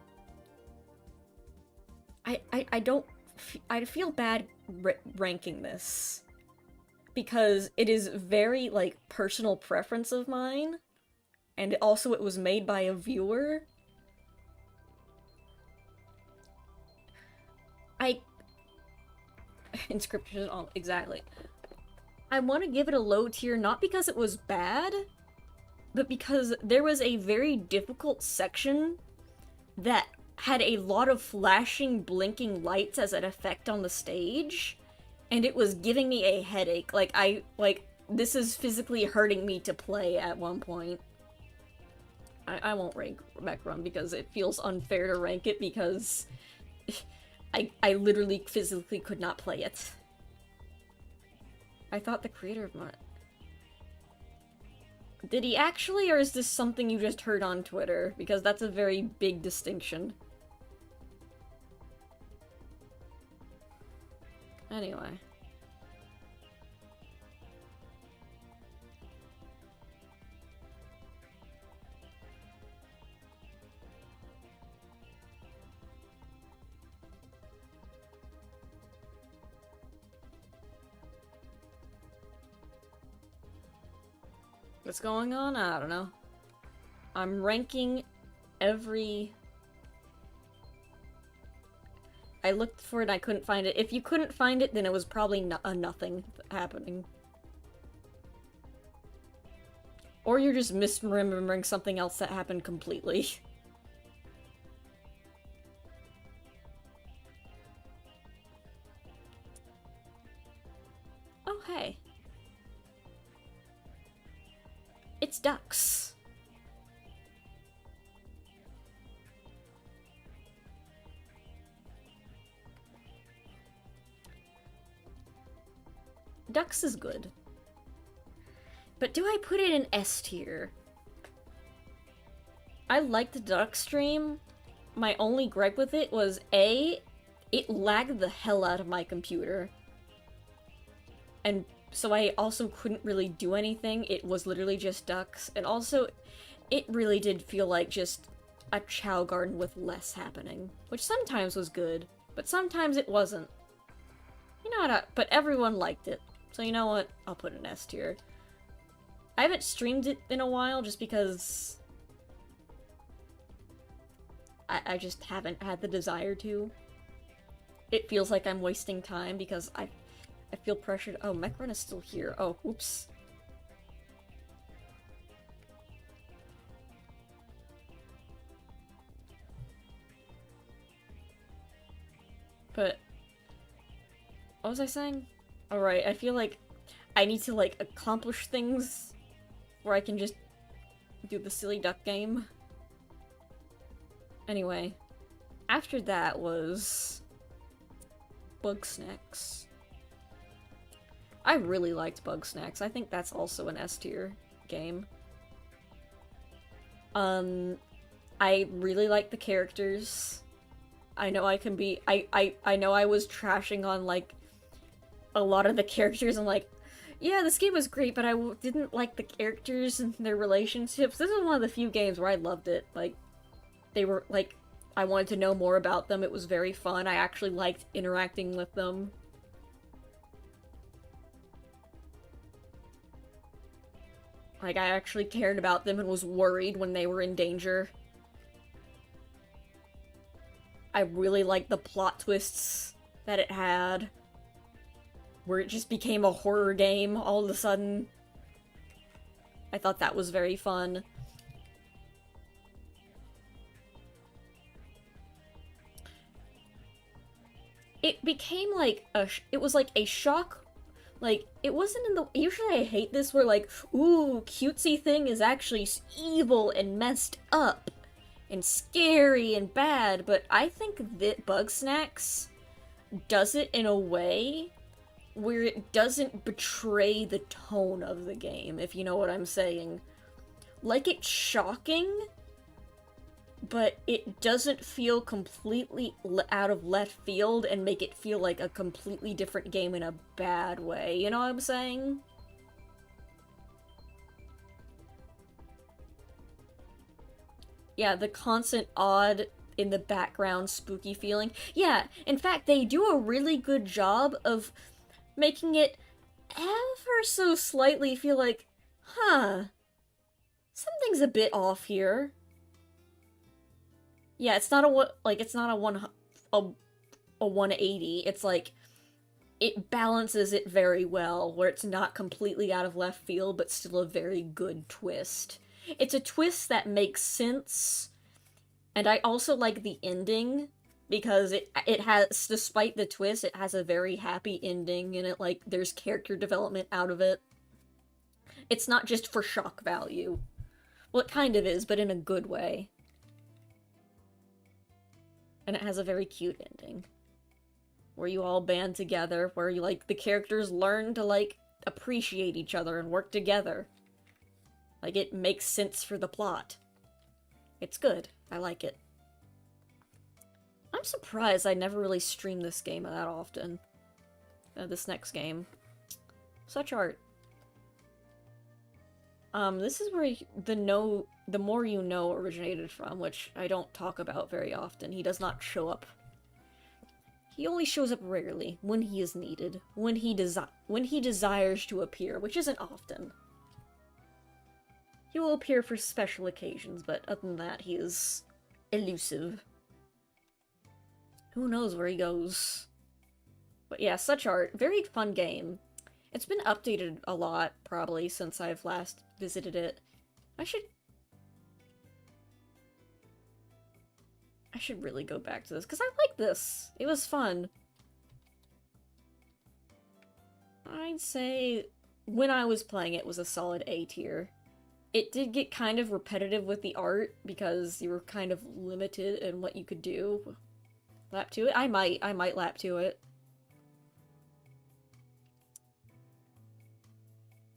I don't, I feel bad ranking this. Because it is very, like, personal preference of mine, and also it was made by a viewer. I... Inscription on... Exactly. I want to give it a low tier, not because it was bad, but because there was a very difficult section that had a lot of flashing, blinking lights as an effect on the stage, and it was giving me a headache. This is physically hurting me to play at one point. I won't rank Mecron because it feels unfair to rank it because I literally physically could not play it. I thought the creator of Mud. Did he actually, or is this something you just heard on Twitter? Because that's a very big distinction. Anyway. What's going on? I don't know. I'm ranking every... I looked for it and I couldn't find it. If you couldn't find it, then it was probably a nothing happening. Or you're just misremembering something else that happened completely. Oh, hey. It's ducks. Ducks is good. But do I put it in S tier? I liked the duck stream. My only gripe with it was A, it lagged the hell out of my computer. And so I also couldn't really do anything. It was literally just ducks. And also, it really did feel like just a Chow Garden with less happening. Which sometimes was good, but sometimes it wasn't. You know what? But everyone liked it. So you know what? I'll put an S tier. I haven't streamed it in a while just because I just haven't had the desire to. It feels like I'm wasting time because I feel pressured. Oh, Mecron is still here. Oh, oops. But what was I saying? Alright, I feel like I need to, like, accomplish things where I can just do the silly duck game. Anyway, after that was Bug Snacks. I really liked Bug Snacks. I think that's also an S tier game. I really like the characters. I know I can be- I know I was trashing on, like, a lot of the characters and like, yeah, this game was great, but I didn't like the characters and their relationships. This is one of the few games where I loved it. Like, they were, like, I wanted to know more about them. It was very fun. I actually liked interacting with them. Like, I actually cared about them and was worried when they were in danger. I really liked the plot twists that it had. Where it just became a horror game all of a sudden. I thought that was very fun. It became like it was like a shock. Like, it wasn't in the- usually I hate this where like, ooh, cutesy thing is actually evil and messed up. And scary and bad, but I think that Bug Snacks does it in a way where it doesn't betray the tone of the game, if you know what I'm saying. Like, it's shocking, but it doesn't feel completely out of left field and make it feel like a completely different game in a bad way, you know what I'm saying? Yeah, the constant odd in the background spooky feeling. Yeah, in fact, they do a really good job of making it ever so slightly feel like, huh, something's a bit off here. Yeah, it's not it's not a a 180. It's like it balances it very well, where it's not completely out of left field, but still a very good twist. It's a twist that makes sense, and I also like the ending because it has, despite the twist, it has a very happy ending, and it like there's character development out of it. It's not just for shock value. Well, it kind of is, but in a good way. And it has a very cute ending where you all band together, where you like the characters learn to like appreciate each other and work together. Like it makes sense for the plot. It's good. I like it. I'm surprised I never really streamed this game that often. This next game. Such art. This is where the more you know originated from, which I don't talk about very often. He does not show up. He only shows up rarely, when he is needed, when he desires to appear, which isn't often. He will appear for special occasions, but other than that, he is elusive. Who knows where he goes? But yeah, such art. Very fun game. It's been updated a lot, probably, since I've last visited it. I should really go back to this, because I like this. It was fun. I'd say when I was playing it was a solid A tier. It did get kind of repetitive with the art, because you were kind of limited in what you could do. Lap to it? I might lap to it.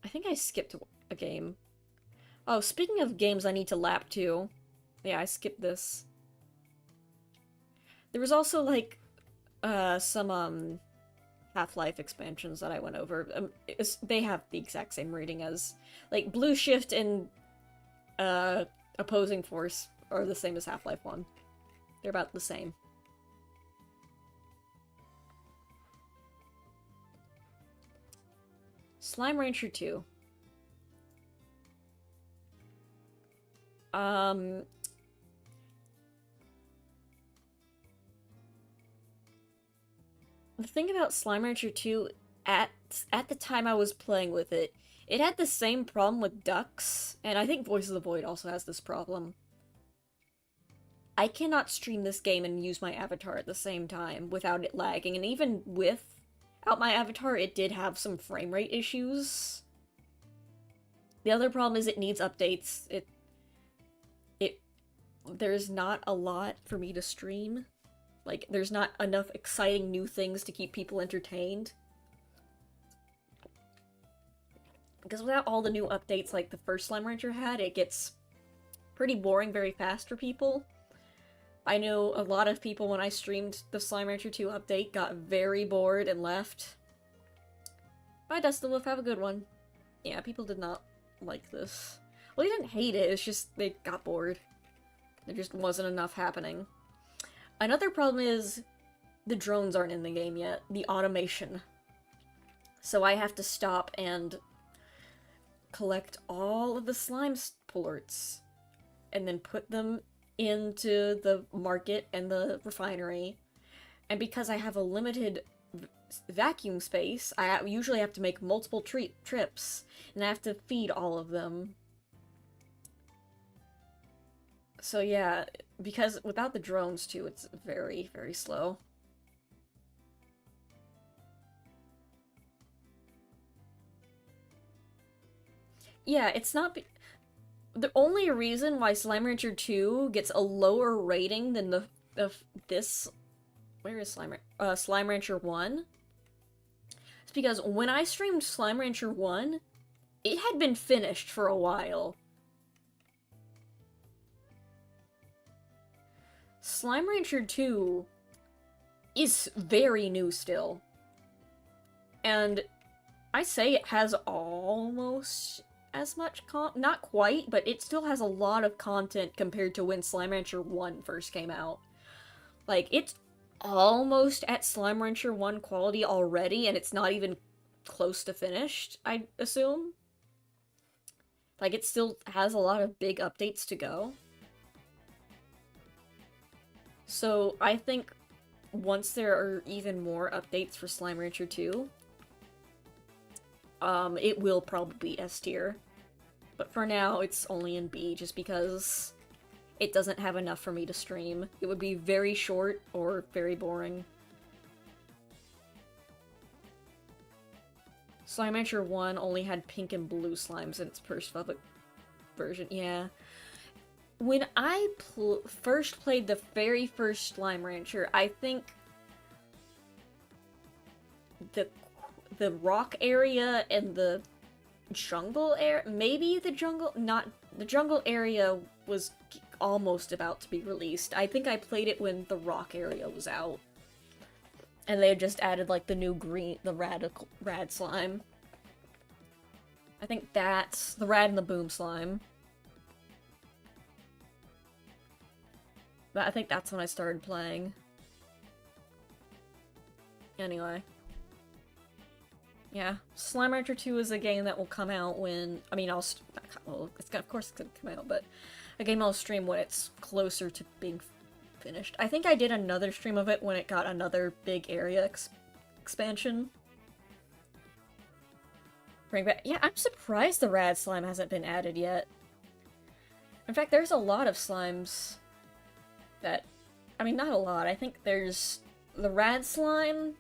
I think I skipped a game. Oh, speaking of games I need to lap to. Yeah, I skipped this. There was also, like, some, Half-Life expansions that I went over. They have the exact same rating as, like, Blue Shift and, Opposing Force are the same as Half-Life 1. They're about the same. Slime Rancher 2. The thing about Slime Rancher 2, at the time I was playing with it, it had the same problem with ducks, and I think Voice of the Void also has this problem. I cannot stream this game and use my avatar at the same time without it lagging, and even without my avatar, it did have some frame rate issues. The other problem is it needs updates. There's not a lot for me to stream. Like, there's not enough exciting new things to keep people entertained. Because without all the new updates like the first Slime Rancher had, it gets pretty boring very fast for people. I know a lot of people, when I streamed the Slime Rancher 2 update, got very bored and left. Bye, Dustin Wolf, have a good one. Yeah, people did not like this. Well, they didn't hate it, it's just they got bored. There just wasn't enough happening. Another problem is the drones aren't in the game yet. The automation. So I have to stop and collect all of the slime plorts and then put them into the market and the refinery. And because I have a limited vacuum space, I usually have to make multiple trips, and I have to feed all of them. So yeah, because without the drones too, it's very, very slow. Yeah, it's not... The only reason why Slime Rancher 2 gets a lower rating than this... Where is Slime Rancher 1? It's because when I streamed Slime Rancher 1, it had been finished for a while. Slime Rancher 2 is very new still. And I say it has almost as much not quite, but it still has a lot of content compared to when Slime Rancher 1 first came out. Like, it's almost at Slime Rancher 1 quality already, and it's not even close to finished, I assume. Like, it still has a lot of big updates to go. So, I think once there are even more updates for Slime Rancher 2, it will probably be S tier. But for now, it's only in B, just because it doesn't have enough for me to stream. It would be very short or very boring. Slime Rancher 1 only had pink and blue slimes in its first public version. Yeah. When I first played the very first Slime Rancher, I think the rock area and the jungle area, maybe the jungle area was almost about to be released. I think I played it when the rock area was out. And they had just added, like, the new the rad slime. I think that's the rad and the boom slime. But I think that's when I started playing. Anyway. Yeah, Slime Rancher 2 is a game that will come out when, I mean, well, of course it's gonna come out, but a game I'll stream when it's closer to being finished. I think I did another stream of it when it got another big area expansion. Bring back, yeah, I'm surprised the rad slime hasn't been added yet. In fact, there's a lot of slimes that, I mean, not a lot, I think there's the rad slime,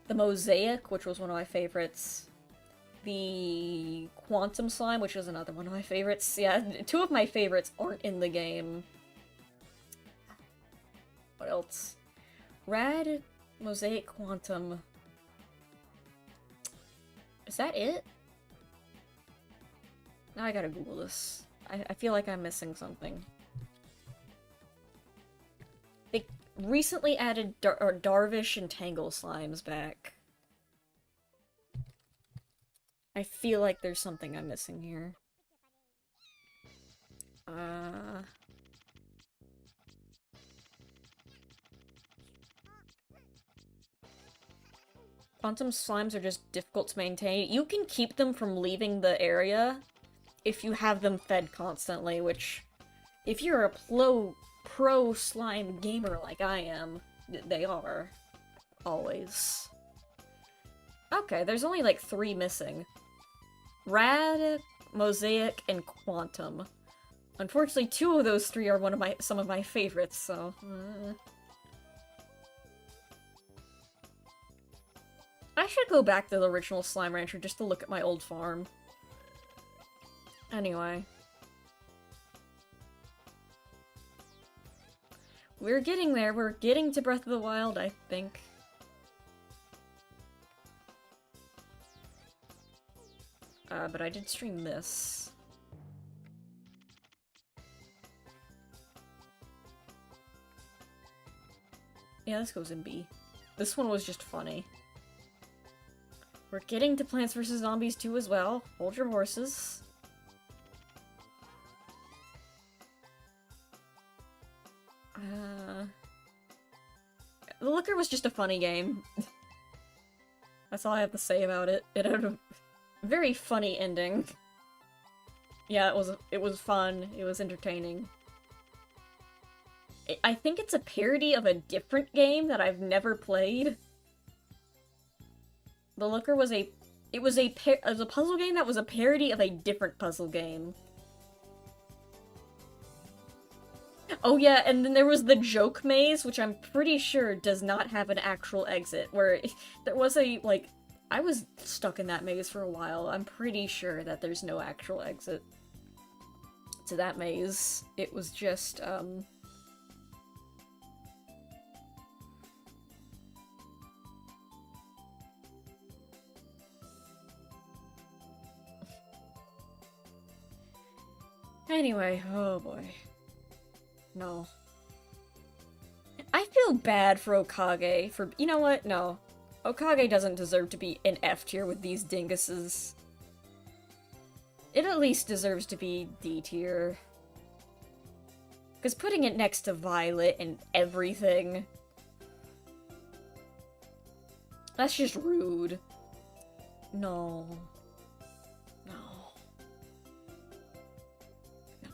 the mosaic, which was one of my favorites, the quantum slime, which is another one of my favorites. Yeah, two of my favorites aren't in the game. What else? Rad, mosaic, quantum. Is that it? Now I gotta Google this. I feel like I'm missing something. They recently added Darvish and Tangle slimes back. I feel like there's something I'm missing here. Quantum slimes are just difficult to maintain. You can keep them from leaving the area if you have them fed constantly, which, if you're a pro slime gamer like I am, they are. Always. Okay, there's only like 3 missing. Rad, mosaic, and quantum. Unfortunately, 2 of those 3 are some of my favorites, so... I should go back to the original Slime Rancher just to look at my old farm. Anyway. We're getting there. We're getting to Breath of the Wild, I think. But I did stream this. Yeah, this goes in B. This one was just funny. We're getting to Plants vs. Zombies 2 as well. Hold your horses. The Looker was just a funny game. That's all I have to say about it. It had a very funny ending. Yeah, it was fun. It was entertaining. I think it's a parody of a different game that I've never played. The Looker was a puzzle game that was a parody of a different puzzle game. Oh yeah, and then there was the joke maze, which I'm pretty sure does not have an actual exit, where there was I was stuck in that maze for a while. I'm pretty sure that there's no actual exit to that maze. It was just, Anyway, oh boy. No. I feel bad for Okage for- you know what? No. Okage doesn't deserve to be in F tier with these dinguses. It at least deserves to be D tier. Because putting it next to Violet and everything... That's just rude. No. No. No.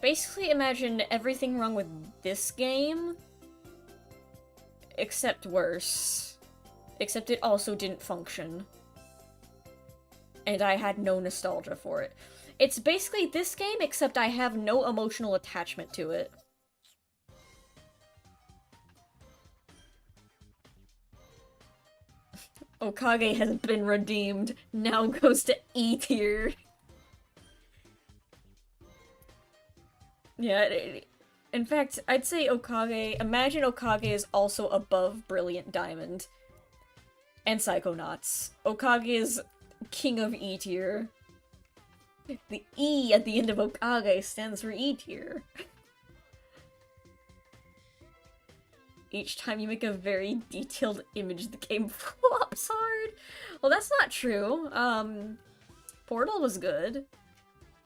Basically, imagine everything wrong with this game, except worse. Except it also didn't function. And I had no nostalgia for it. It's basically this game, except I have no emotional attachment to it. Okage has been redeemed. Now goes to E tier. Yeah, in fact, I'd say Okage... Imagine Okage is also above Brilliant Diamond. And Psychonauts. Okage is king of E tier. The E at the end of Okage stands for E tier. Each time you make a very detailed image, the game flops hard. Well, that's not true. Portal was good.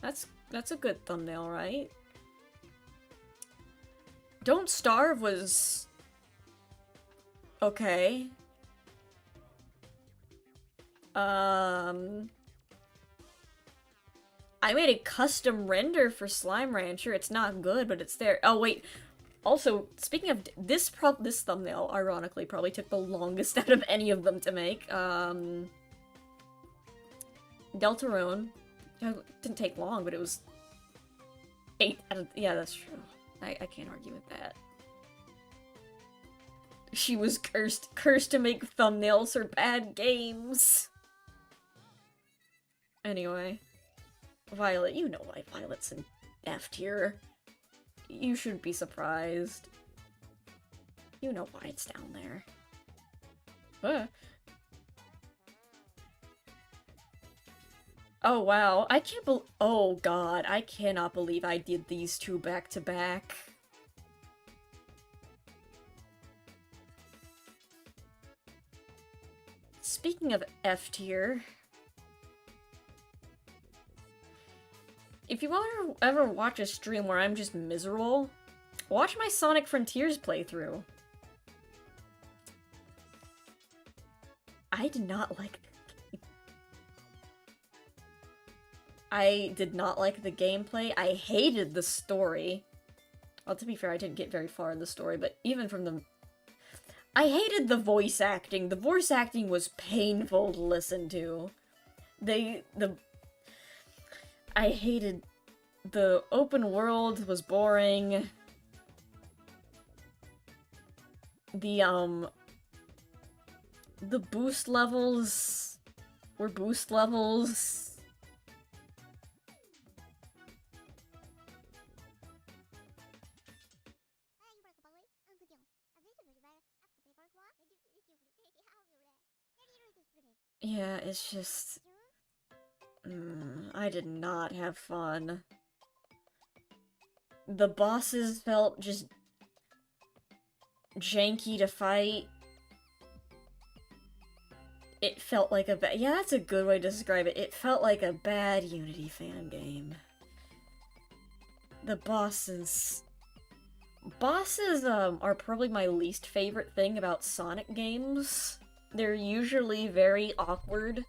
That's a good thumbnail, right? Don't Starve was... okay. I made a custom render for Slime Rancher. It's not good, but it's there. Oh, wait. Also, speaking of this thumbnail, ironically, probably took the longest out of any of them to make. Deltarune. It didn't take long, but it was 8 out of... Yeah, that's true. I can't argue with that. She was cursed to make thumbnails for bad games. Anyway. Violet, you know why Violet's in F tier. You should be surprised. You know why it's down there. Oh wow, I can't oh god, I cannot believe I did these two back to back. Speaking of F tier... If you want to ever watch a stream where I'm just miserable, watch my Sonic Frontiers playthrough. I did not like the game. I did not like the gameplay. I hated the story. Well, to be fair, I didn't get very far in the story, but even from the... I hated the voice acting. The voice acting was painful to listen to. I hated the open world was boring. The boost levels were boost levels. Yeah, it's just... I did not have fun. The bosses felt just janky to fight. It felt like a bad... Yeah, that's a good way to describe it. It felt like a bad Unity fan game. The bosses... Bosses, are probably my least favorite thing about Sonic games. They're usually very awkward.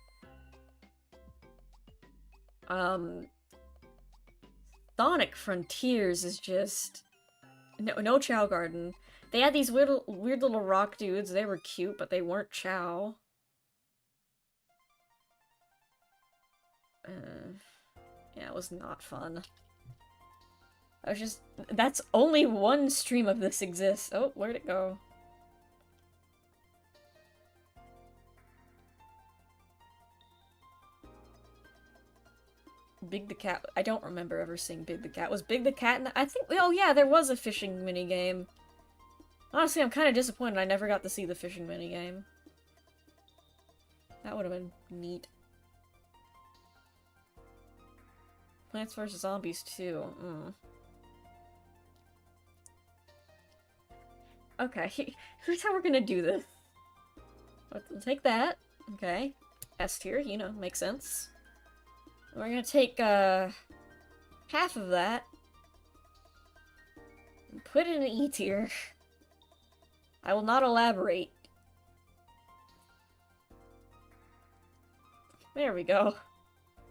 Sonic Frontiers is just... No Chow Garden. They had these weird little rock dudes. They were cute, but they weren't Chow. Yeah, it was not fun. I was just... That's only one stream of this exists. Oh, where'd it go? Big the Cat. I don't remember ever seeing Big the Cat. Was Big the Cat in the... I think... Oh yeah, there was a fishing minigame. Honestly, I'm kind of disappointed I never got to see the fishing minigame. That would have been neat. Plants vs. Zombies 2. Okay, here's how we're gonna do this. We'll take that. Okay. S tier, you know, makes sense. We're gonna take, half of that and put it in E tier. I will not elaborate. There we go.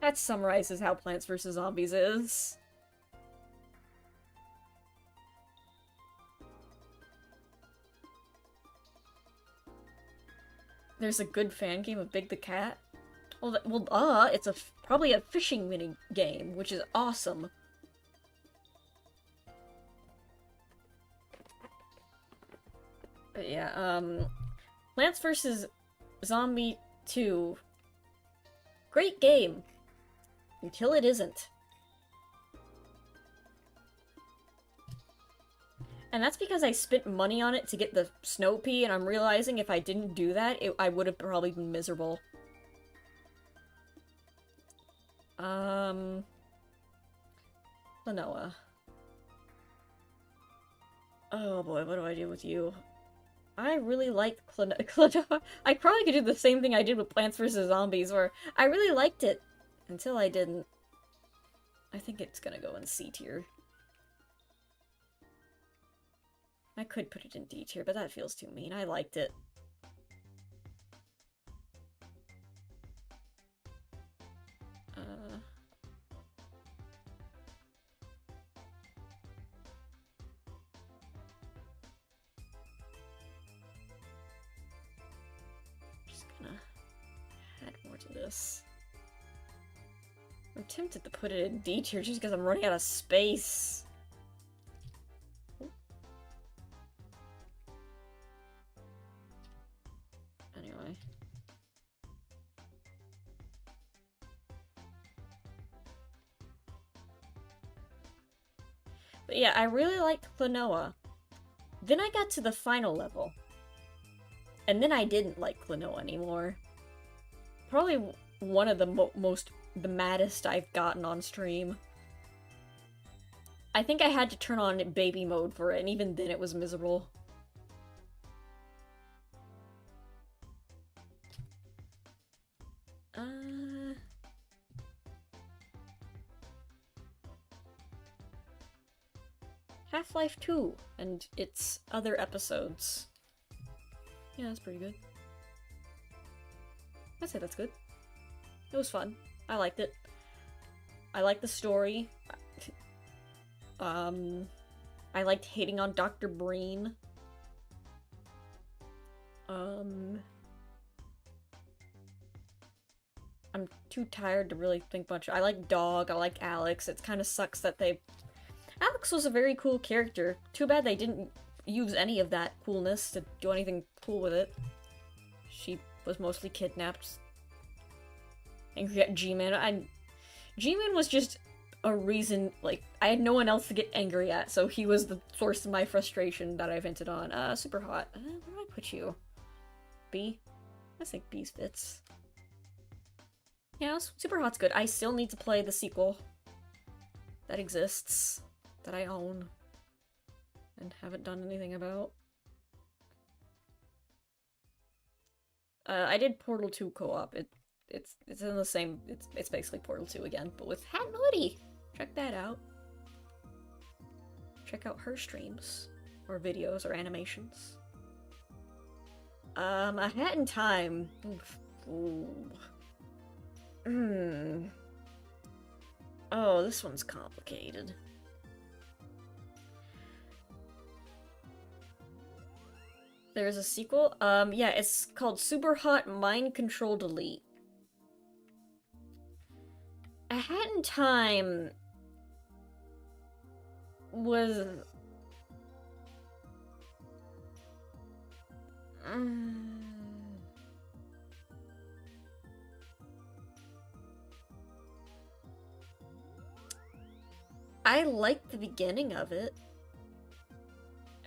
That summarizes how Plants vs. Zombies is. There's a good fan game of Big the Cat. It's probably a fishing mini game, which is awesome. But yeah, Plants vs. Zombie 2. Great game. Until it isn't. And that's because I spent money on it to get the snow pea, and I'm realizing if I didn't do that, I would have probably been miserable. Lenoa. Oh boy, what do I do with you? I really liked Klonoa. I probably could do the same thing I did with Plants vs. Zombies, where I really liked it until I didn't. I think it's gonna go in C tier. I could put it in D tier, but that feels too mean. I liked it. Just gonna add more to this. I'm tempted to put it in D tier just because I'm running out of space. Anyway. But yeah, I really liked Klonoa. Then I got to the final level. And then I didn't like Klonoa anymore. Probably one of the maddest I've gotten on stream. I think I had to turn on baby mode for it, and even then it was miserable. Half-Life 2 and its other episodes. Yeah, that's pretty good. I'd say that's good. It was fun. I liked it. I liked the story. I liked hating on Dr. Breen. I'm too tired to really think much. I like Dog, I like Alex. It kind of sucks that Alex was a very cool character. Too bad they didn't use any of that coolness to do anything cool with it. She was mostly kidnapped. Angry at G-Man. G-Man was just a reason, like, I had no one else to get angry at, so he was the source of my frustration that I vented on. Super hot. Where do I put you? B? I think B's fits. Yeah, Super hot's good. I still need to play the sequel that exists, that I own, and haven't done anything about. I did Portal 2 co-op. It's in the same. It's basically Portal 2 again, but with Hat and Hoodie. Check that out. Check out her streams, or videos, or animations. A Hat in Time. Ooh. Oh, this one's complicated. There's a sequel? Yeah, it's called Super Hot Mind Control Delete. A Hat in Time was... I liked the beginning of it.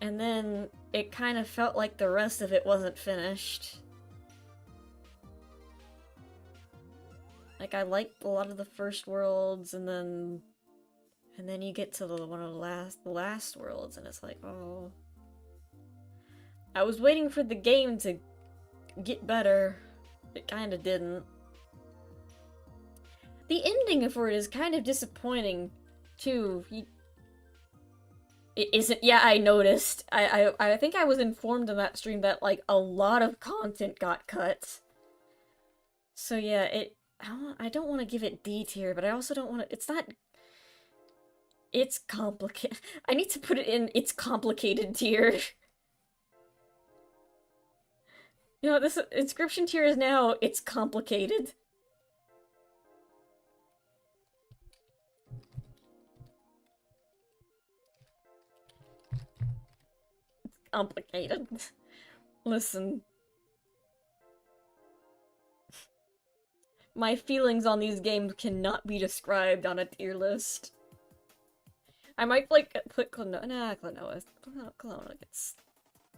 And then it kind of felt like the rest of it wasn't finished. Like, I liked a lot of the first worlds, and then you get to one of the last worlds, and it's like, oh. I was waiting for the game to get better. It kinda didn't. The ending for it is kind of disappointing, too. It isn't. Yeah, I noticed. I think I was informed in that stream that like a lot of content got cut. So yeah, I don't want to give it D tier, but I also don't want to. It's not. It's complicated. I need to put it in. It's complicated tier. You know, this inscription tier is now. It's complicated. Complicated. Listen. My feelings on these games cannot be described on a tier list. I might, like, put Klonoa. Nah, Klonoa gets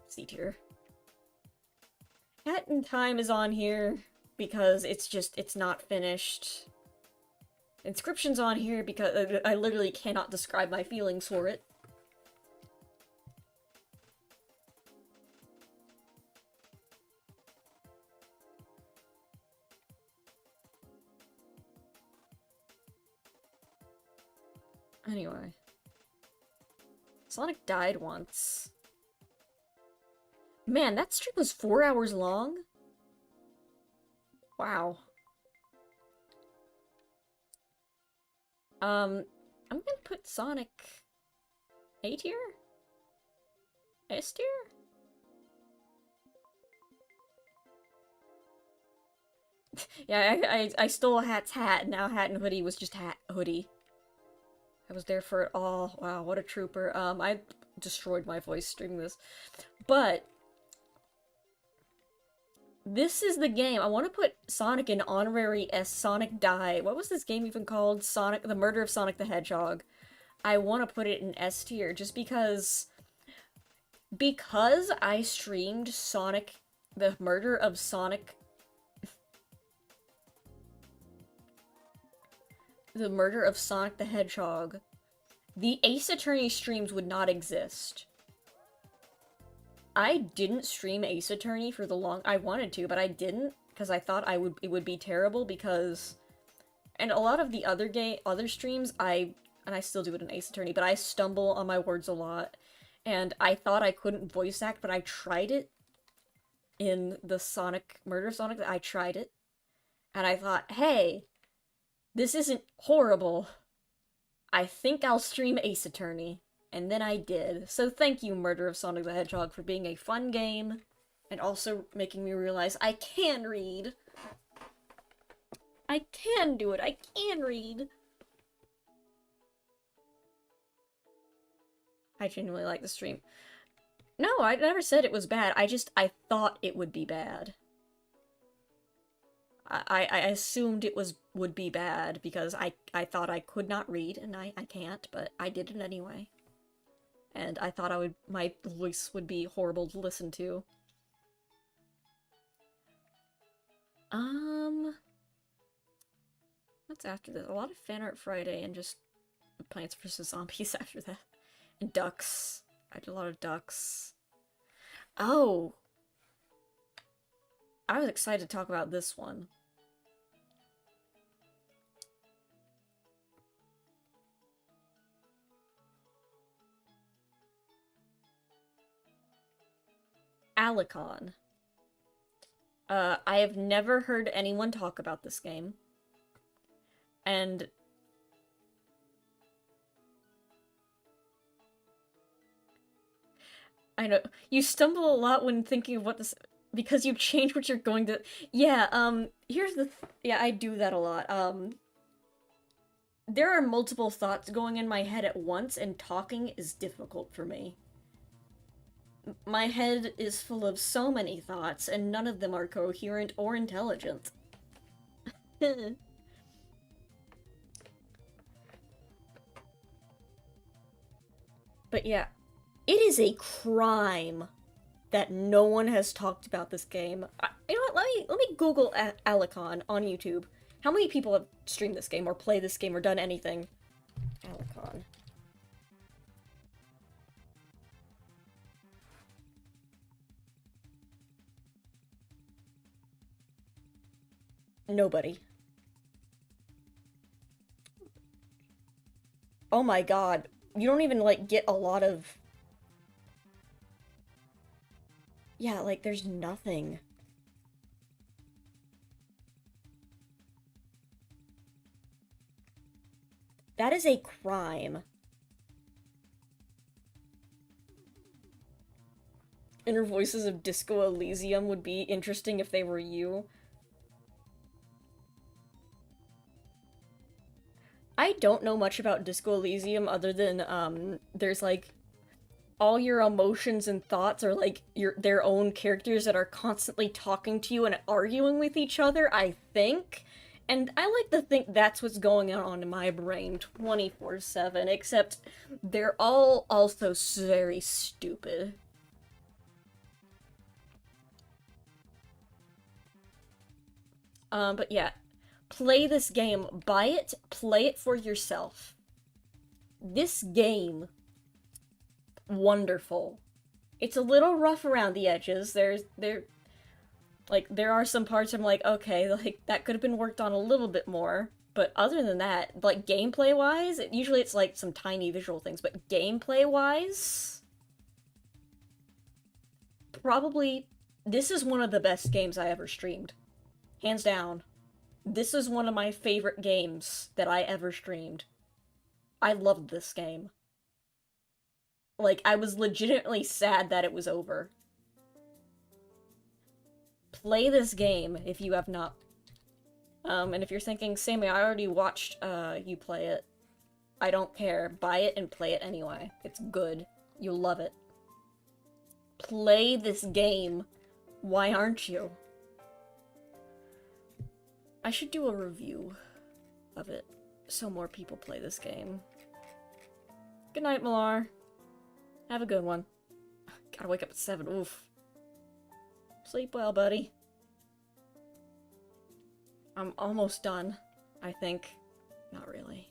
C tier. Hat in Time is on here because it's not finished. Inscription's on here because I literally cannot describe my feelings for it. Anyway. Sonic died once. Man, that stream was 4 hours long? Wow. I'm gonna put Sonic A tier? S tier? Yeah, I stole Hat's hat, and now Hat and Hoodie was just Hoodie. I was there for it all. Wow, what a trooper. I destroyed my voice streaming this. But this is the game. I want to put Sonic in honorary S. Sonic Die. What was this game even called? The Murder of Sonic the Hedgehog. I want to put it in S tier just because I streamed Sonic, the Murder of Sonic, the Murder of Sonic the Hedgehog, the Ace Attorney streams would not exist. I didn't stream Ace Attorney for I wanted to, but I didn't, because I thought it would be terrible because, and a lot of the other streams, and I still do it in Ace Attorney, but I stumble on my words a lot, and I thought I couldn't voice act, but I tried it in the Murder of Sonic, I tried it, and I thought, hey, this isn't horrible. I think I'll stream Ace Attorney. And then I did. So thank you, Murder of Sonic the Hedgehog, for being a fun game, and also making me realize I can read. I can do it. I can read. I genuinely like the stream. No, I never said it was bad. I thought it would be bad. I assumed it would be bad because I thought I could not read, and I can't, but I did it anyway. And I thought my voice would be horrible to listen to. What's after this? A lot of Fan Art Friday and just Plants vs. Zombies after that. And Ducks. I did a lot of Ducks. Oh! I was excited to talk about this one. Alicon. I have never heard anyone talk about this game. And I know you stumble a lot when thinking of what this, because you change what you're going to. Yeah, here's the yeah, I do that a lot. There are multiple thoughts going in my head at once, and talking is difficult for me. My head is full of so many thoughts, and none of them are coherent or intelligent. But yeah, it is a crime that no one has talked about this game. You know what? Let me Google Alicon on YouTube. How many people have streamed this game or played this game or done anything? Alicon. Nobody. Oh my god. You don't even, like, get a lot of... Yeah, like, there's nothing. That is a crime. Inner Voices of Disco Elysium would be interesting if they were you. I don't know much about Disco Elysium other than, there's, like, all your emotions and thoughts are, like, their own characters that are constantly talking to you and arguing with each other, I think. And I like to think that's what's going on in my brain 24/7, except they're all also very stupid. But yeah, play this game. Buy it, play it for yourself. This game, wonderful. It's a little rough around the edges. There are some parts I'm like, okay, like that could have been worked on a little bit more. But other than that, like gameplay wise, usually it's like some tiny visual things, but gameplay wise, probably this is one of the best games I ever streamed. Hands down. This is one of my favorite games that I ever streamed. I loved this game. Like, I was legitimately sad that it was over. Play this game if you have not. And if you're thinking, Sammy, I already watched you play it. I don't care. Buy it and play it anyway. It's good. You'll love it. Play this game. Why aren't you? I should do a review of it so more people play this game. Good night, Millar. Have a good one. Gotta wake up at 7. Oof. Sleep well, buddy. I'm almost done, I think. Not really.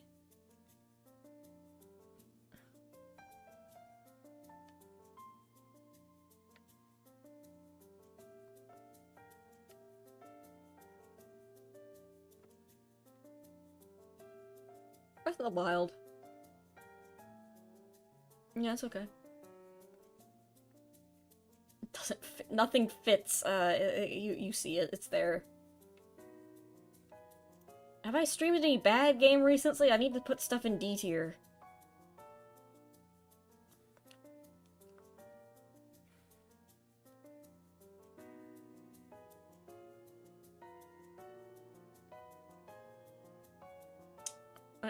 Breath of the Wild. Yeah, it's okay. It doesn't fit. Nothing fits. You see it. It's there. Have I streamed any bad game recently? I need to put stuff in D tier.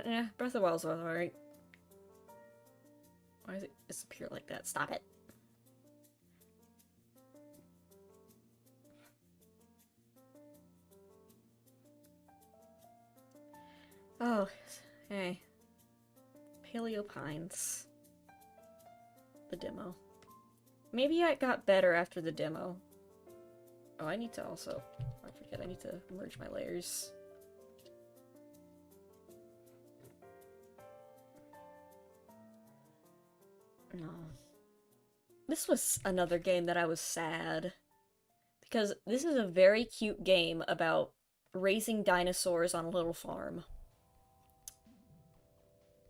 Yeah, Breath of the Wild's alright. Why does it disappear like that? Stop it. Oh, hey. Paleo Pines. The demo. Maybe it got better after the demo. Oh, I need to also... I forget, I need to merge my layers. No. This was another game that I was sad. Because this is a very cute game about raising dinosaurs on a little farm.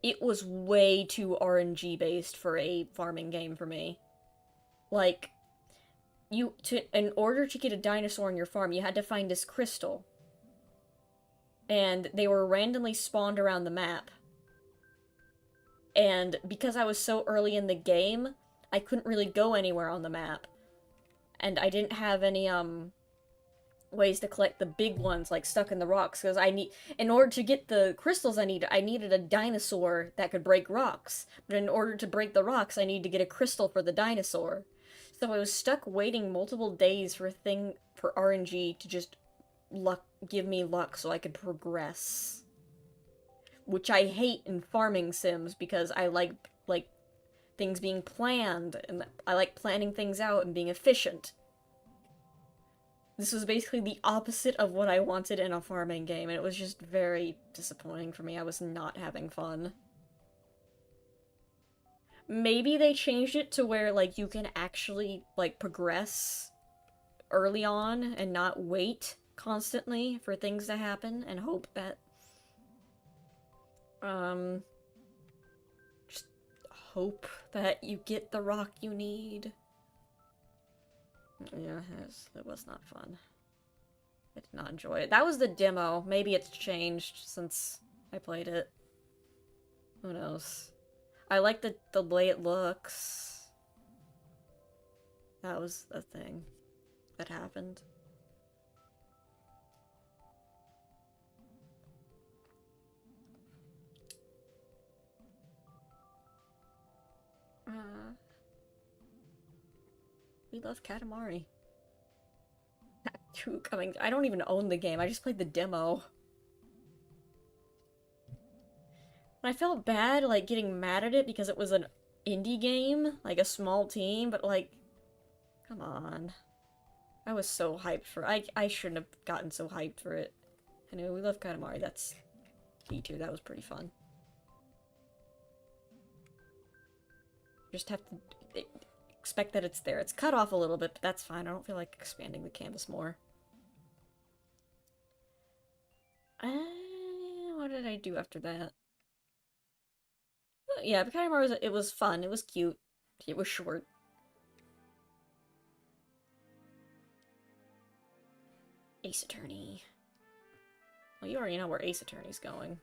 It was way too RNG based for a farming game for me. Like, in order to get a dinosaur on your farm, you had to find this crystal. And they were randomly spawned around the map. And because I was so early in the game, I couldn't really go anywhere on the map. And I didn't have any, ways to collect the big ones, like, stuck in the rocks, because in order to get the crystals I needed a dinosaur that could break rocks. But in order to break the rocks, I needed to get a crystal for the dinosaur. So I was stuck waiting multiple days for RNG to just give me luck so I could progress. Which I hate in farming sims, because I like things being planned, and I like planning things out and being efficient. This was basically the opposite of what I wanted in a farming game, and it was just very disappointing for me. I was not having fun. Maybe they changed it to where, like, you can actually, like, progress early on and not wait constantly for things to happen and hope that hope that you get the rock you need. Yeah, it was not fun. I did not enjoy it. That was the demo. Maybe it's changed since I played it. Who knows? I like the way it looks. That was the thing that happened. We love Katamari. Act 2 coming. I don't even own the game. I just played the demo. And I felt bad, like, getting mad at it because it was an indie game, like a small team, but, like, come on. I was so hyped for it. I shouldn't have gotten so hyped for it. Anyway, we love Katamari. That's D2. That was pretty fun. Just have to expect that it's there. It's cut off a little bit, but that's fine. I don't feel like expanding the canvas more. What did I do after that? Yeah, but Katamari it was fun. It was cute. It was short. Ace Attorney. Well, you already know where Ace Attorney's going.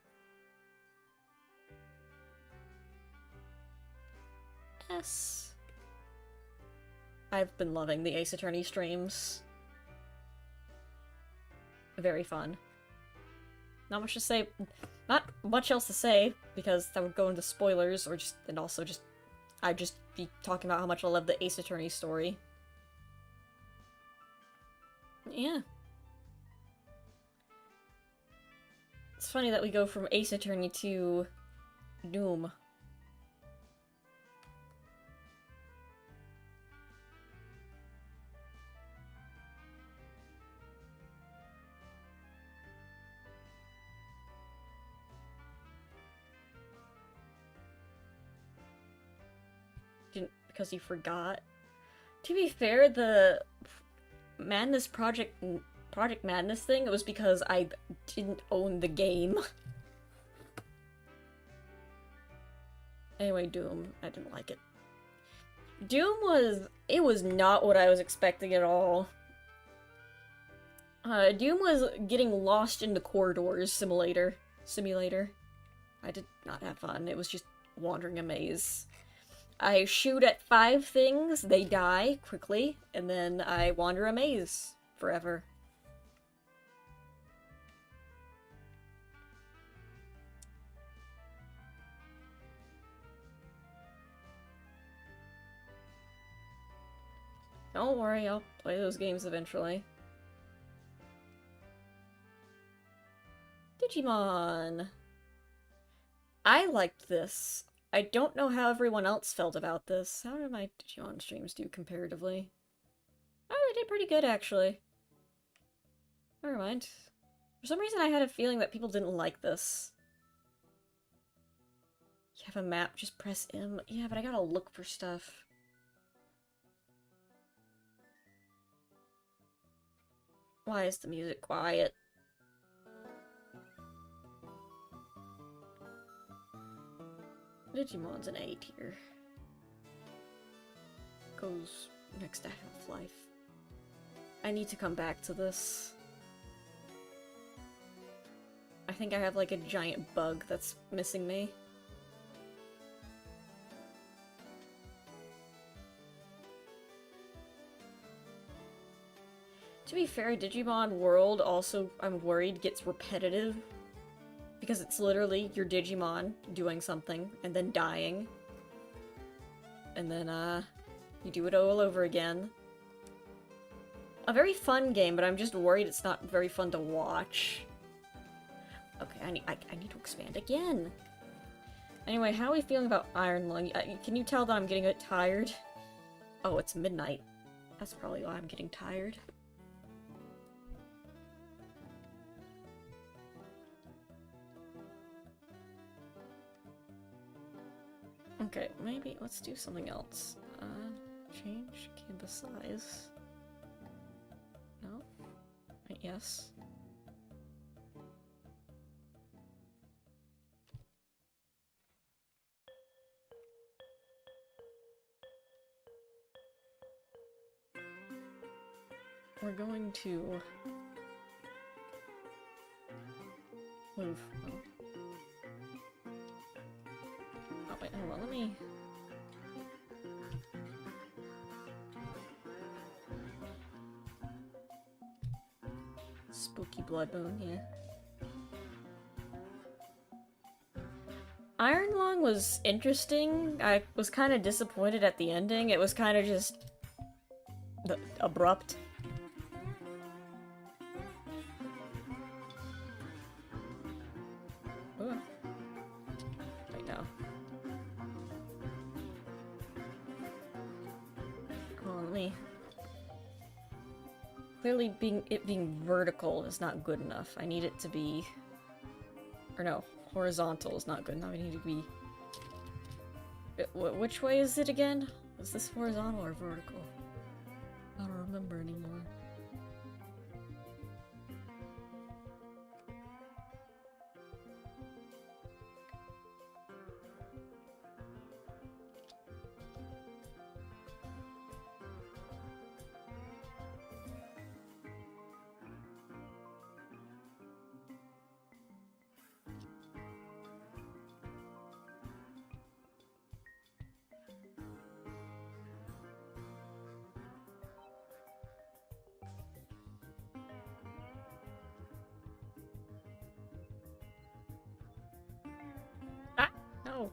Yes. I've been loving the Ace Attorney streams. Very fun. Not much to say. Not much else to say, because that would go into spoilers, or just, and also just, I'd just be talking about how much I love the Ace Attorney story. Yeah. It's funny that we go from Ace Attorney to Doom. Because you forgot. To be fair, the Madness Project Madness thing, it was because I didn't own the game. Anyway, Doom. I didn't like it. Doom was not what I was expecting at all. Doom was getting lost in the corridors simulator. I did not have fun. It was just wandering a maze. I shoot at 5 things, they die quickly, and then I wander a maze forever. Don't worry, I'll play those games eventually. Digimon! I liked this. I don't know how everyone else felt about this. How did my Digimon streams do comparatively? Oh, they did pretty good, actually. Never mind. For some reason I had a feeling that people didn't like this. You have a map, just press M. Yeah, but I gotta look for stuff. Why is the music quiet? Digimon's an A tier. Goes next to Half-Life. I need to come back to this. I think I have like a giant bug that's missing me. To be fair, Digimon World also, I'm worried, gets repetitive. Because it's literally your Digimon doing something, and then dying. And then, you do it all over again. A very fun game, but I'm just worried it's not very fun to watch. Okay, I need to expand again. Anyway, how are we feeling about Iron Lung? Can you tell that I'm getting a bit tired? Oh, it's midnight. That's probably why I'm getting tired. Okay, maybe let's do something else. Change canvas size. No? Yes. we're going to move. Oh wait, hold on, let me... Spooky blood moon, yeah. Iron Lung was interesting. I was kind of disappointed at the ending. It was kind of just... abrupt. Ooh. Wait, no. Hold on, let me... Clearly, it being vertical is not good enough. I need it to be... Or no, horizontal is not good enough. I need it to be... Which way is it again? Is this horizontal or vertical? I don't remember anymore. No.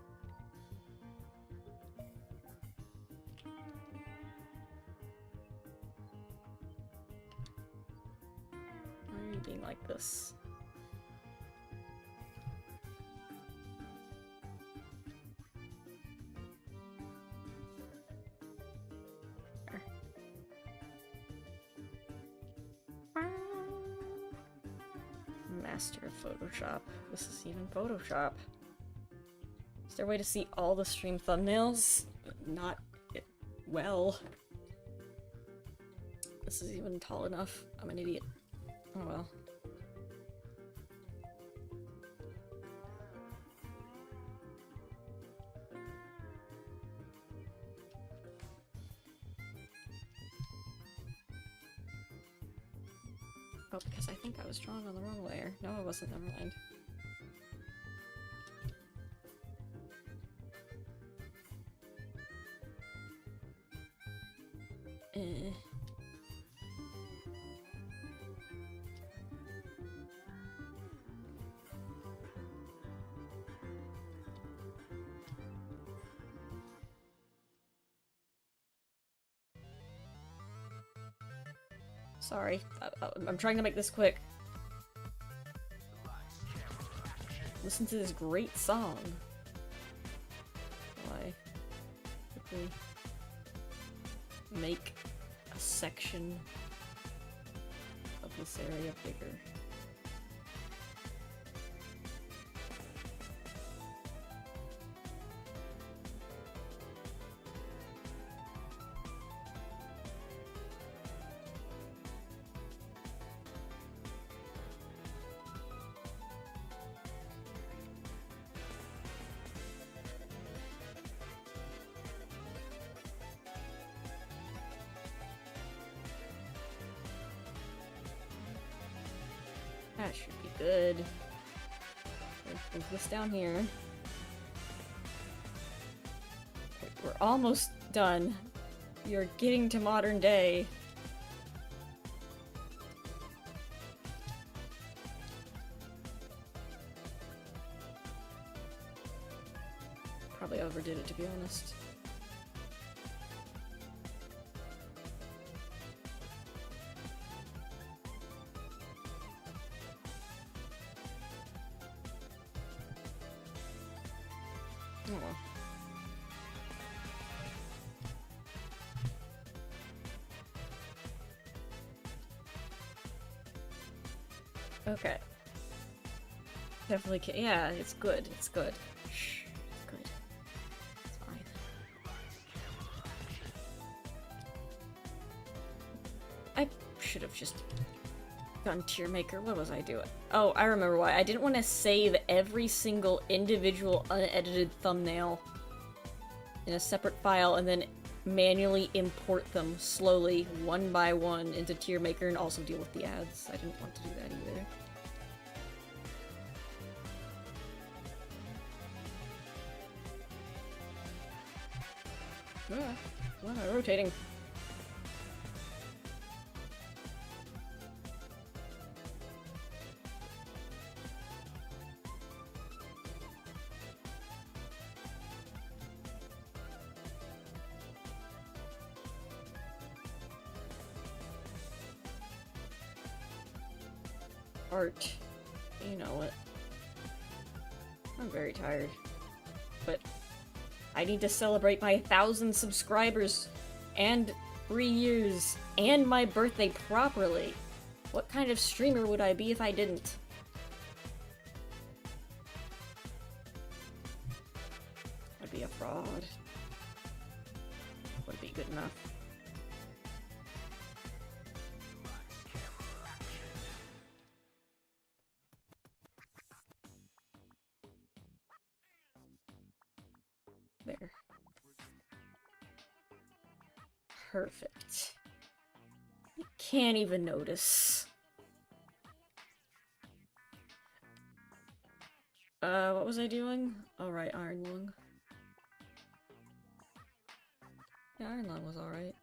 Why are you being like this? Master of Photoshop. This is even Photoshop. Is there a way to see all the stream thumbnails? Not well. This is even tall enough. I'm an idiot. Oh well. Oh, because I think I was drawing on the wrong layer. No, I wasn't. Never mind. Sorry, I'm trying to make this quick. Listen to this great song. Why? Quickly make a section of this area bigger. That should be good. Let's move this down here. We're almost done. You're getting to modern day. Probably overdid it, to be honest. Oh well. Okay. Definitely can. Yeah, it's good. It's good. Shh. It's good. It's fine. I should have just done tier maker. What was I doing? Oh, I remember why. I didn't want to save every single individual unedited thumbnail in a separate file and then manually import them slowly, one by one, into Tier Maker and also deal with the ads. I didn't want to do that either. Why am I rotating? Art. You know it. I'm very tired. But I need to celebrate my 1,000 subscribers and 3 years and my birthday properly. What kind of streamer would I be if I didn't? I'd be a fraud. Wouldn't be good enough. There. Perfect. You can't even notice. What was I doing? Alright, Iron Lung. Yeah, Iron Lung was alright.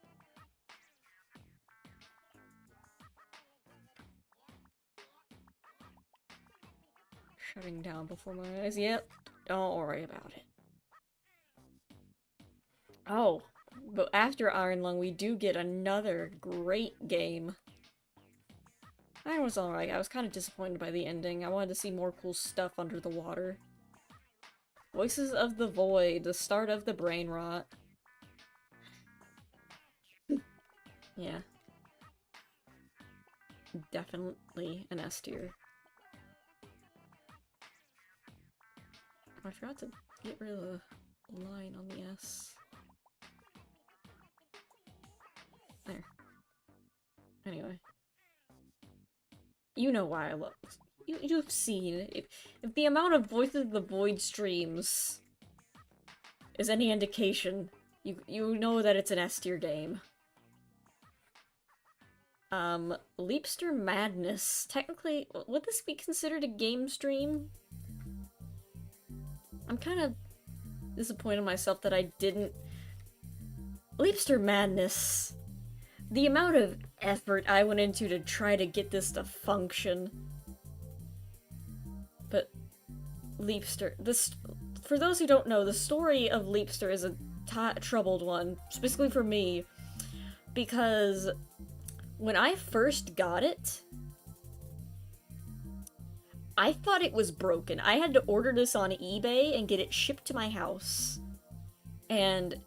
Shutting down before my eyes. Yep, don't worry about it. Oh, but after Iron Lung, we do get another great game. Iron was alright. I was kind of disappointed by the ending. I wanted to see more cool stuff under the water. Voices of the Void, the start of the brain rot. Yeah. Definitely an S tier. I forgot to get rid of the line on the S. There. Anyway. You know why I love this. You've seen. If the amount of Voices of the Void streams is any indication, you know that it's an S tier game. Leapster Madness. Technically, would this be considered a game stream? I'm kind of disappointed in myself that I didn't... Leapster Madness. The amount of effort I went into to try to get this to function. But Leapster... For those who don't know, the story of Leapster is a troubled one, specifically for me, because when I first got it, I thought it was broken. I had to order this on eBay and get it shipped to my house. And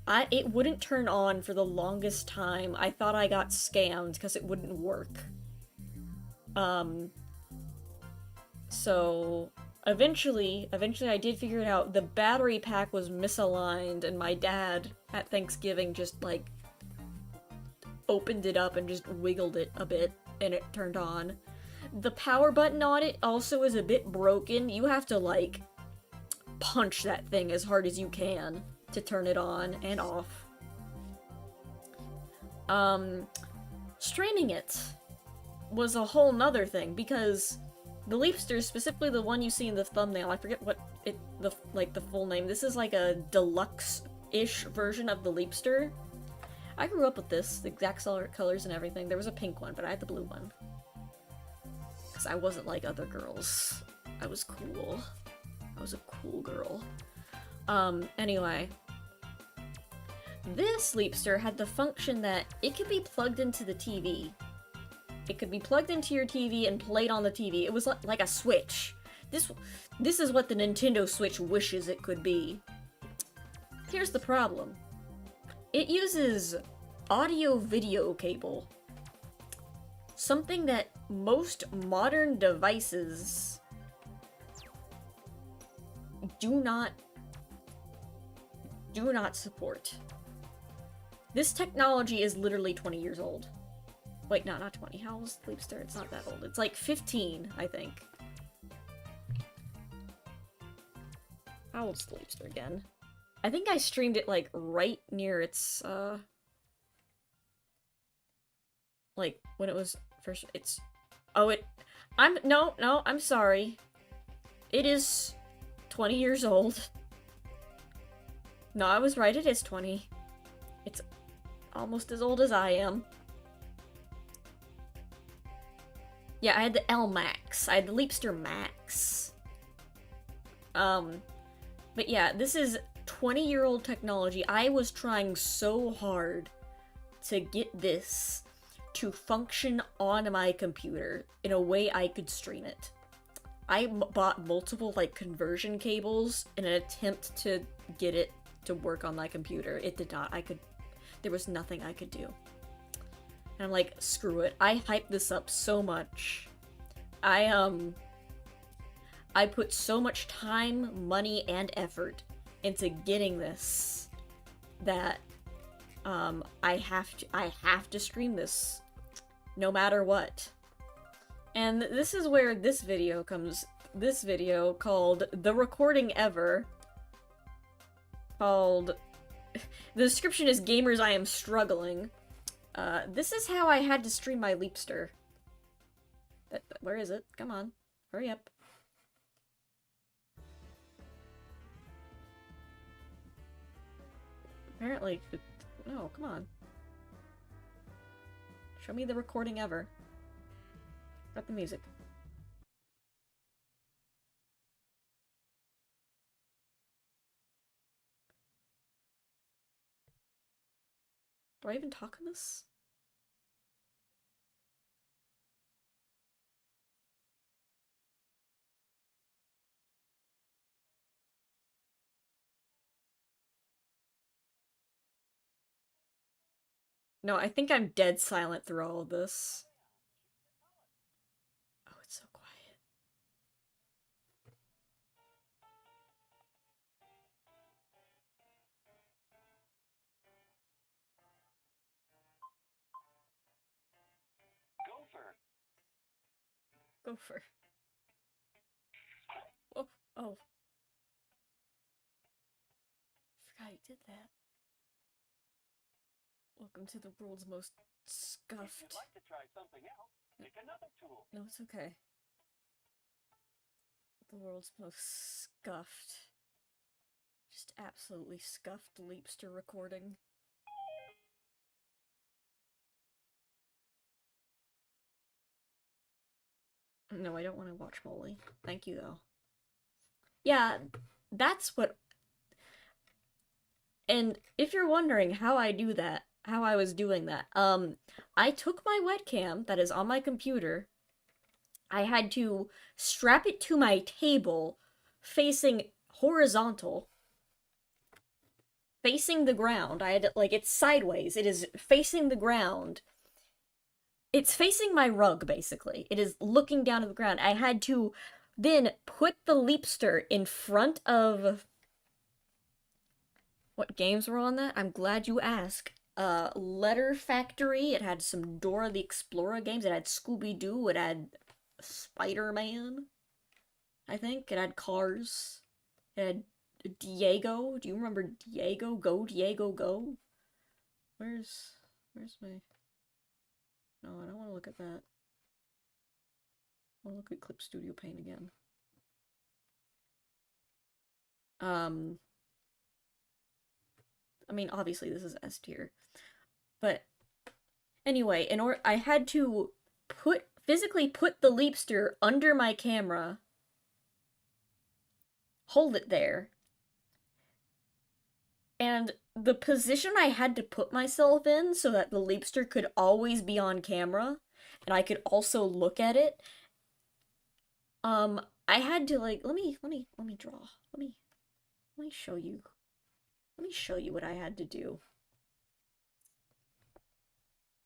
it wouldn't turn on for the longest time. I thought I got scammed because it wouldn't work. So eventually I did figure it out. The battery pack was misaligned, and my dad at Thanksgiving just like opened it up and just wiggled it a bit, and it turned on. The power button on it also is a bit broken. You have to like punch that thing as hard as you can to turn it on and off. Streaming it was a whole nother thing, because the Leapster, specifically the one you see in the thumbnail, I forget what the full name. This is like a deluxe-ish version of the Leapster. I grew up with this, the exact colors and everything. There was a pink one, but I had the blue one. Because I wasn't like other girls. I was cool. I was a cool girl. Anyway. This Leapster had the function that it could be plugged into the TV. It could be plugged into your TV and played on the TV. It was like a Switch. This is what the Nintendo Switch wishes it could be. Here's the problem. It uses audio-video cable. Something that most modern devices do not support. This technology is literally 20 years old. Wait, no, not 20. How old is Leapster? It's not that old. It's like 15, I think. How old's Leapster again? I think I streamed it, like, right near its, like, when it was first, it's, oh, no, I'm sorry. It is 20 years old. No, I was right, it is 20. It's almost as old as I am. Yeah, I had the L Max. I had the Leapster Max. But yeah, this is 20-year-old technology. I was trying so hard to get this to function on my computer in a way I could stream it. I bought multiple, like, conversion cables in an attempt to get it to work on my computer. It did not. There was nothing I could do. And I'm like, screw it. I hyped this up so much. I put so much time, money, and effort into getting this that I have to stream this no matter what. And this is where this video comes. This video called The Recording Ever. Called the description is Gamers I Am Struggling. This is how I had to stream my Leapster. Where is it? Come on. Hurry up. Apparently, no, come on. Show me the recording ever. Got the music. Do I even talk on this? No, I think I'm dead silent through all of this. Oh, it's so quiet. Gopher. Oh, oh. Forgot you did that. Welcome to the world's most scuffed. If you'd like to try something else, pick another tool. No, it's okay. The world's most scuffed. Just absolutely scuffed Leapster recording. No, I don't want to watch Molly. Thank you, though. Yeah, that's what... And if you're wondering how I do that, how I was doing that, I took my webcam that is on my computer. I had to strap it to my table, facing horizontal, facing the ground. I had, like, it's sideways. It is facing the ground. It's facing my rug, basically. It is looking down at the ground. I had to then put the Leapster in front of... What games were on that? I'm glad you asked. Letter Factory. It had some Dora the Explorer games. It had Scooby-Doo. It had Spider-Man, I think. It had Cars. It had Diego. Do you remember Diego? Go, Diego, go. Where's my... No, I don't want to look at that. I want to look at Clip Studio Paint again. I mean, obviously this is S tier. But anyway, I had to physically put the Leapster under my camera, hold it there, and the position I had to put myself in so that the Leapster could always be on camera, and I could also look at it, I had to, like, let me draw. Let me show you. Let me show you what I had to do.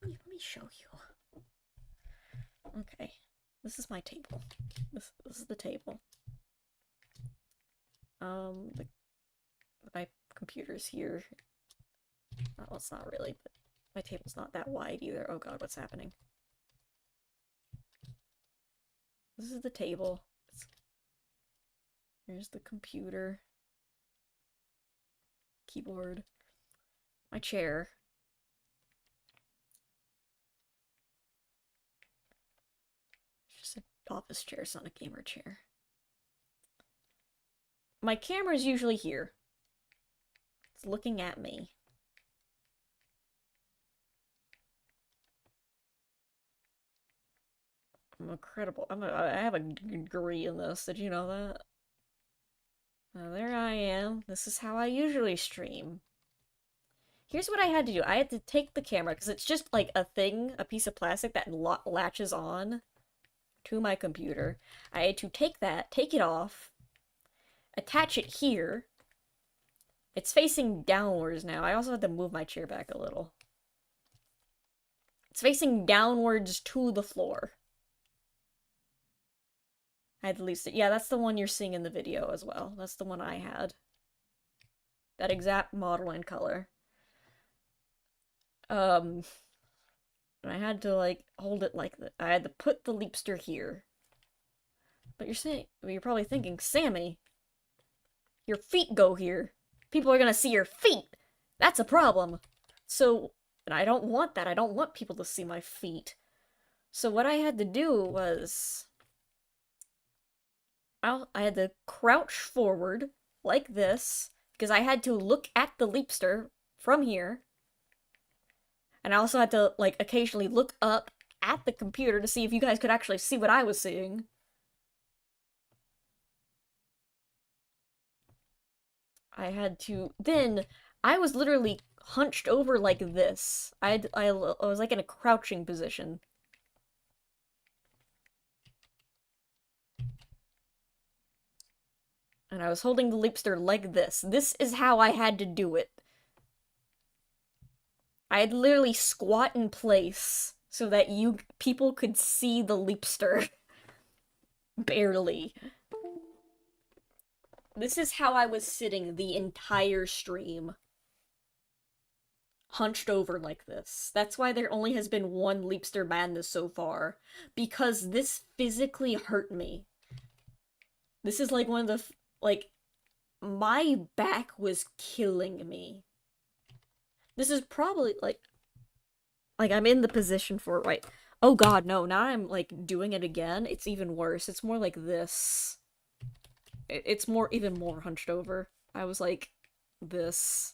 Let me show you. Okay. This is my table. This is the table. My computer's here. Well, it's not really, but my table's not that wide either. Oh god, what's happening? This is the table. Here's the computer. keyboard. My chair. It's just an office chair, it's not a gamer chair. My camera is usually here. It's looking at me. I'm incredible. I have a degree in this. Did you know that? There I am. This is how I usually stream. Here's what I had to do. I had to take the camera, because it's just like a thing, a piece of plastic that latches on to my computer. I had to take that, take it off, attach it here. It's facing downwards now. I also had to move my chair back a little. It's facing downwards to the floor. I had to leave it. Yeah, that's the one you're seeing in the video as well. That's the one I had. That exact model and color. And I had to, like, hold it like that. I had to put the leapster here. But you're probably thinking, Sammy, your feet go here. People are gonna see your feet. That's a problem. So, and I don't want that. I don't want people to see my feet. So what I had to do was, I had to crouch forward like this, because I had to look at the leapster from here. And I also had to, like, occasionally look up at the computer to see if you guys could actually see what I was seeing. I had to, then, I was literally hunched over like this. I was like in a crouching position. And I was holding the leapster like this. This is how I had to do it. I had literally squat in place so that people could see the leapster. Barely. This is how I was sitting the entire stream. Hunched over like this. That's why there only has been one Leapster Madness so far. Because this physically hurt me. This is like one of the, like, my back was killing me. This is probably, like, I'm in the position for it, right? Oh god, no, now I'm, like, doing it again. It's even worse. It's more like this. It's even more hunched over. I was like, this.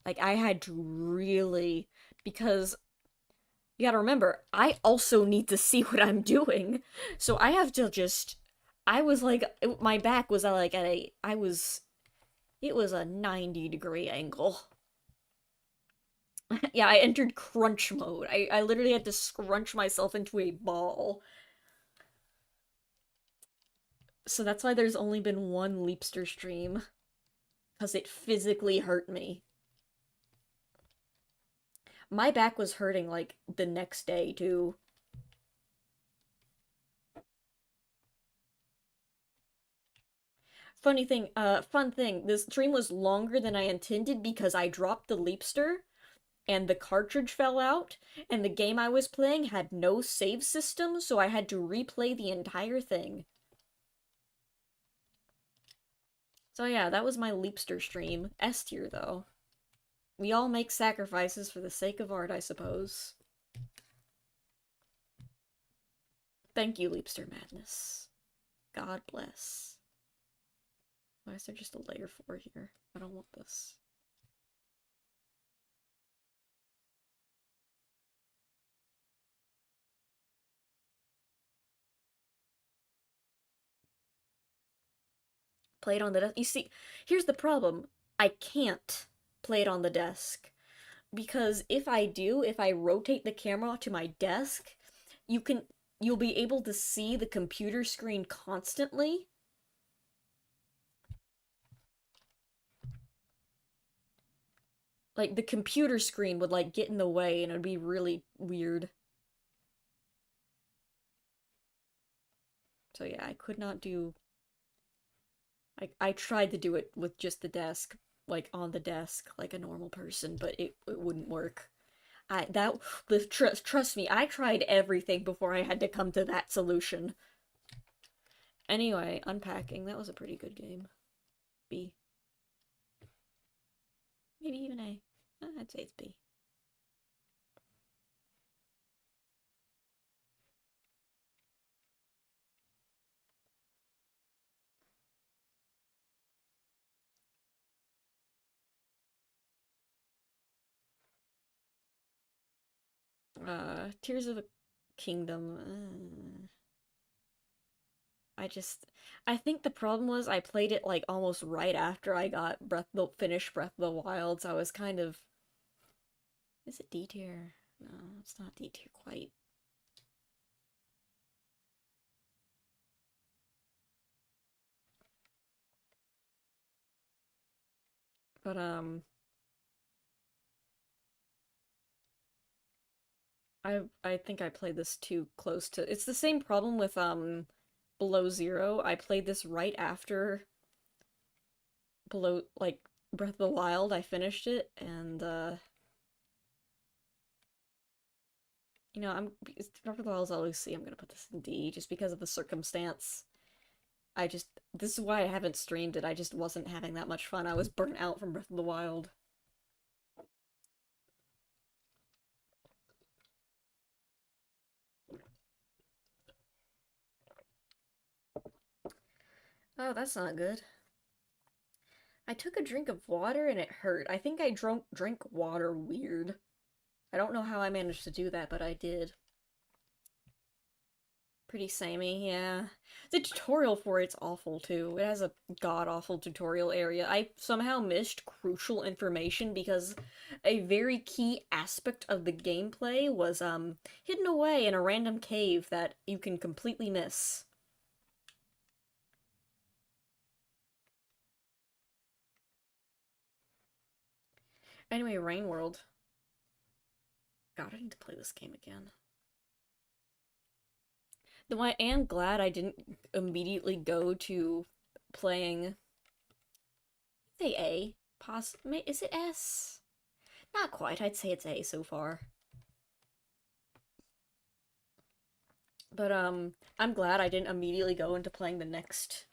Like, I had to really, because you gotta remember, I also need to see what I'm doing. So I have to just, I was like, my back was like at a, it was a 90-degree angle. Yeah, I entered crunch mode. I literally had to scrunch myself into a ball. So that's why there's only been one Leapster stream. Because it physically hurt me. My back was hurting, like, the next day, too. Fun thing, this stream was longer than I intended because I dropped the Leapster, and the cartridge fell out, and the game I was playing had no save system, so I had to replay the entire thing. So yeah, that was my Leapster stream. S tier, though. We all make sacrifices for the sake of art, I suppose. Thank you, Leapster Madness. God bless. Why is there just a layer 4 here? I don't want this. Play it on the desk. You see, here's the problem. I can't play it on the desk. Because if I rotate the camera to my desk, you'll be able to see the computer screen constantly. Like, the computer screen would, like, get in the way, and it would be really weird. So yeah, I could not do... I tried to do it with just the desk, like, on the desk, like a normal person, but it wouldn't work. Trust me, I tried everything before I had to come to that solution. Anyway, unpacking, that was a pretty good game. B. Maybe even A. I'd say it's B. Tears of a Kingdom. I just, I think the problem was I played it like almost right after I got finished Breath of the Wild, so I was kind of, is it D tier? No, it's not D tier quite. But I think I played this too close to. It's the same problem with Below Zero. I played this right after Below like Breath of the Wild. I finished it and I'm Breath of the Wild is always C. I'm gonna put this in D just because of the circumstance. This is why I haven't streamed it. I just wasn't having that much fun. I was burnt out from Breath of the Wild. Oh, that's not good. I took a drink of water and it hurt. I think I drank water weird. I don't know how I managed to do that, but I did. Pretty samey, yeah. The tutorial for it's awful too. It has a god-awful tutorial area. I somehow missed crucial information because a very key aspect of the gameplay was hidden away in a random cave that you can completely miss. Anyway, Rain World. God, I need to play this game again. Though I am glad I didn't immediately go to playing. Say A. Is it S? Not quite. I'd say it's A so far. But I'm glad I didn't immediately go into playing the next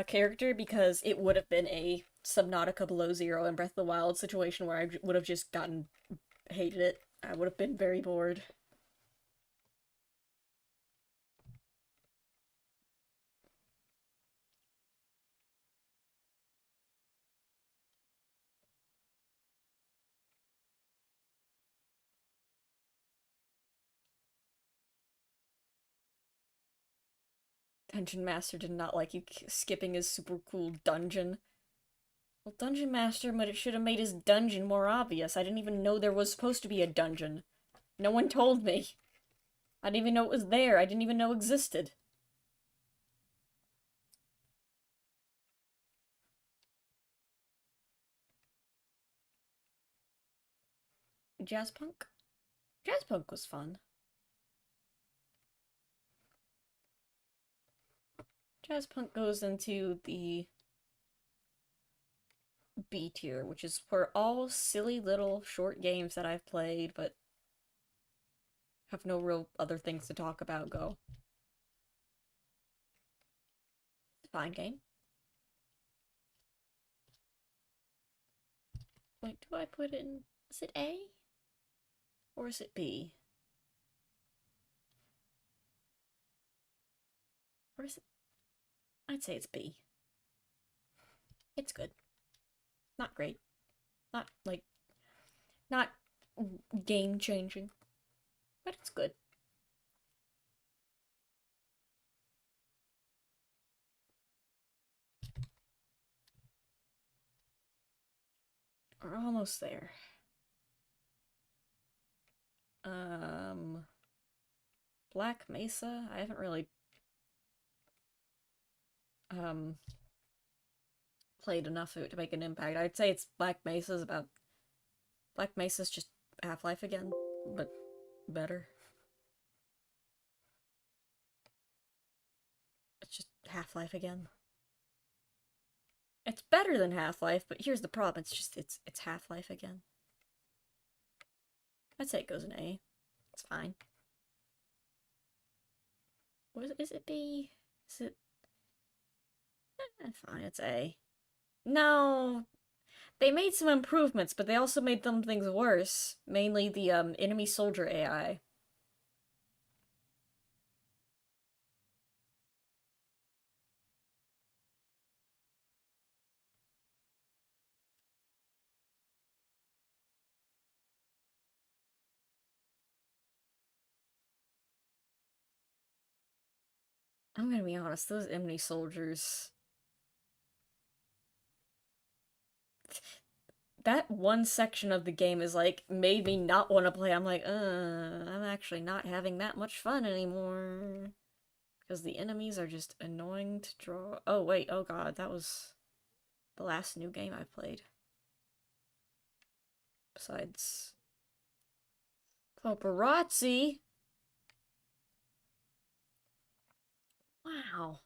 character because it would have been a Subnautica Below Zero and Breath of the Wild situation where I would have just hated it. I would have been very bored. Dungeon Master did not like you skipping his super cool dungeon. Well, Dungeon Master, but it should have made his dungeon more obvious. I didn't even know there was supposed to be a dungeon. No one told me. I didn't even know it was there. I didn't even know it existed. Jazzpunk? Jazzpunk was fun. Jazzpunk goes into the B tier, which is for all silly little short games that I've played, but have no real other things to talk about go. Fine game. Wait, do I put it in? Is it A? Or is it B? Or is it? I'd say it's B. It's good. Not great. Not, like, not game changing. But it's good. We're almost there. Um, Black Mesa. I haven't really um played enough of it to make an impact. I'd say it's Black Mesa's just Half-Life again, but better. It's just Half-Life again. It's better than Half-Life, but here's the problem. It's Half-Life again. I'd say it goes in A. It's fine. What is it B? Is it fine, it's A. No, they made some improvements, but they also made some things worse. Mainly the enemy soldier AI. I'm gonna be honest, those enemy soldiers. That one section of the game is like made me not want to play. I'm like, I'm actually not having that much fun anymore. Because the enemies are just annoying to draw. Oh, wait, oh god, that was the last new game I played. Besides Paparazzi. Wow.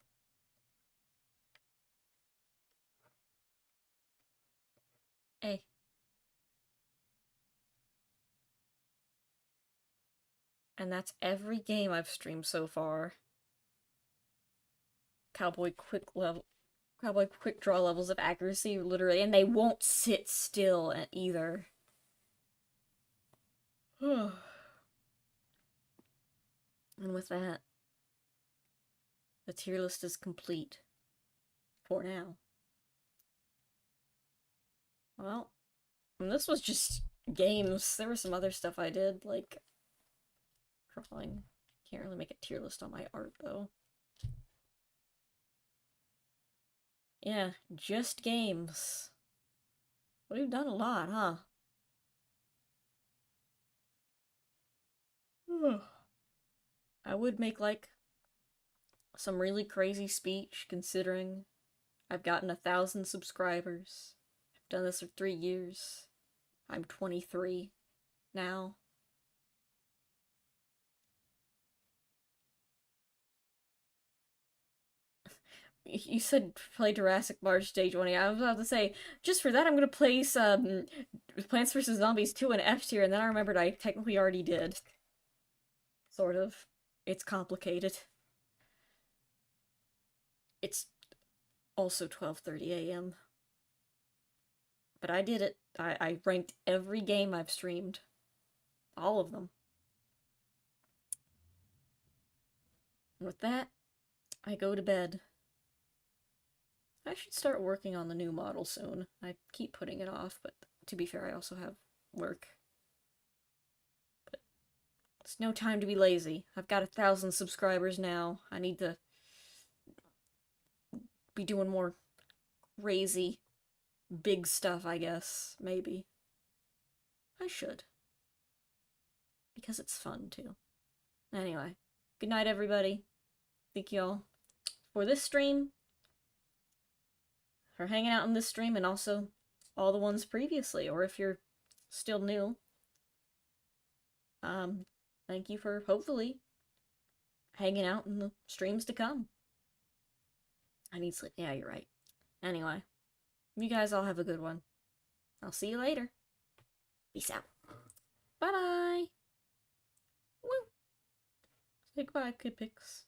Hey, and that's every game I've streamed so far. Cowboy quick level Cowboy quick draw levels of accuracy, literally, and they won't sit still either. And with that, the tier list is complete. For now. Well, and this was just games. There was some other stuff I did, like drawing. Can't really make a tier list on my art, though. Yeah, just games. We've done a lot, huh? I would make, like, some really crazy speech, considering I've gotten 1,000 subscribers. I've done this for 3 years. I'm 23 now. You said play Jurassic Park Day 20. I was about to say, just for that, I'm gonna play some Plants vs. Zombies 2 and F tier, and then I remembered I technically already did. Sort of. It's complicated. It's also 12:30 a.m. But I did it. I ranked every game I've streamed. All of them. And with that, I go to bed. I should start working on the new model soon. I keep putting it off, but to be fair, I also have work. But it's no time to be lazy. I've got 1,000 subscribers now. I need to be doing more crazy, big stuff, I guess. Maybe. I should. Because it's fun, too. Anyway, good night, everybody. Thank y'all for this stream, for hanging out in this stream, and also all the ones previously, or if you're still new. Thank you for hopefully hanging out in the streams to come. I need sleep. Yeah, you're right. Anyway, you guys all have a good one. I'll see you later. Peace out. Bye bye. Woo. Say goodbye, kid pics.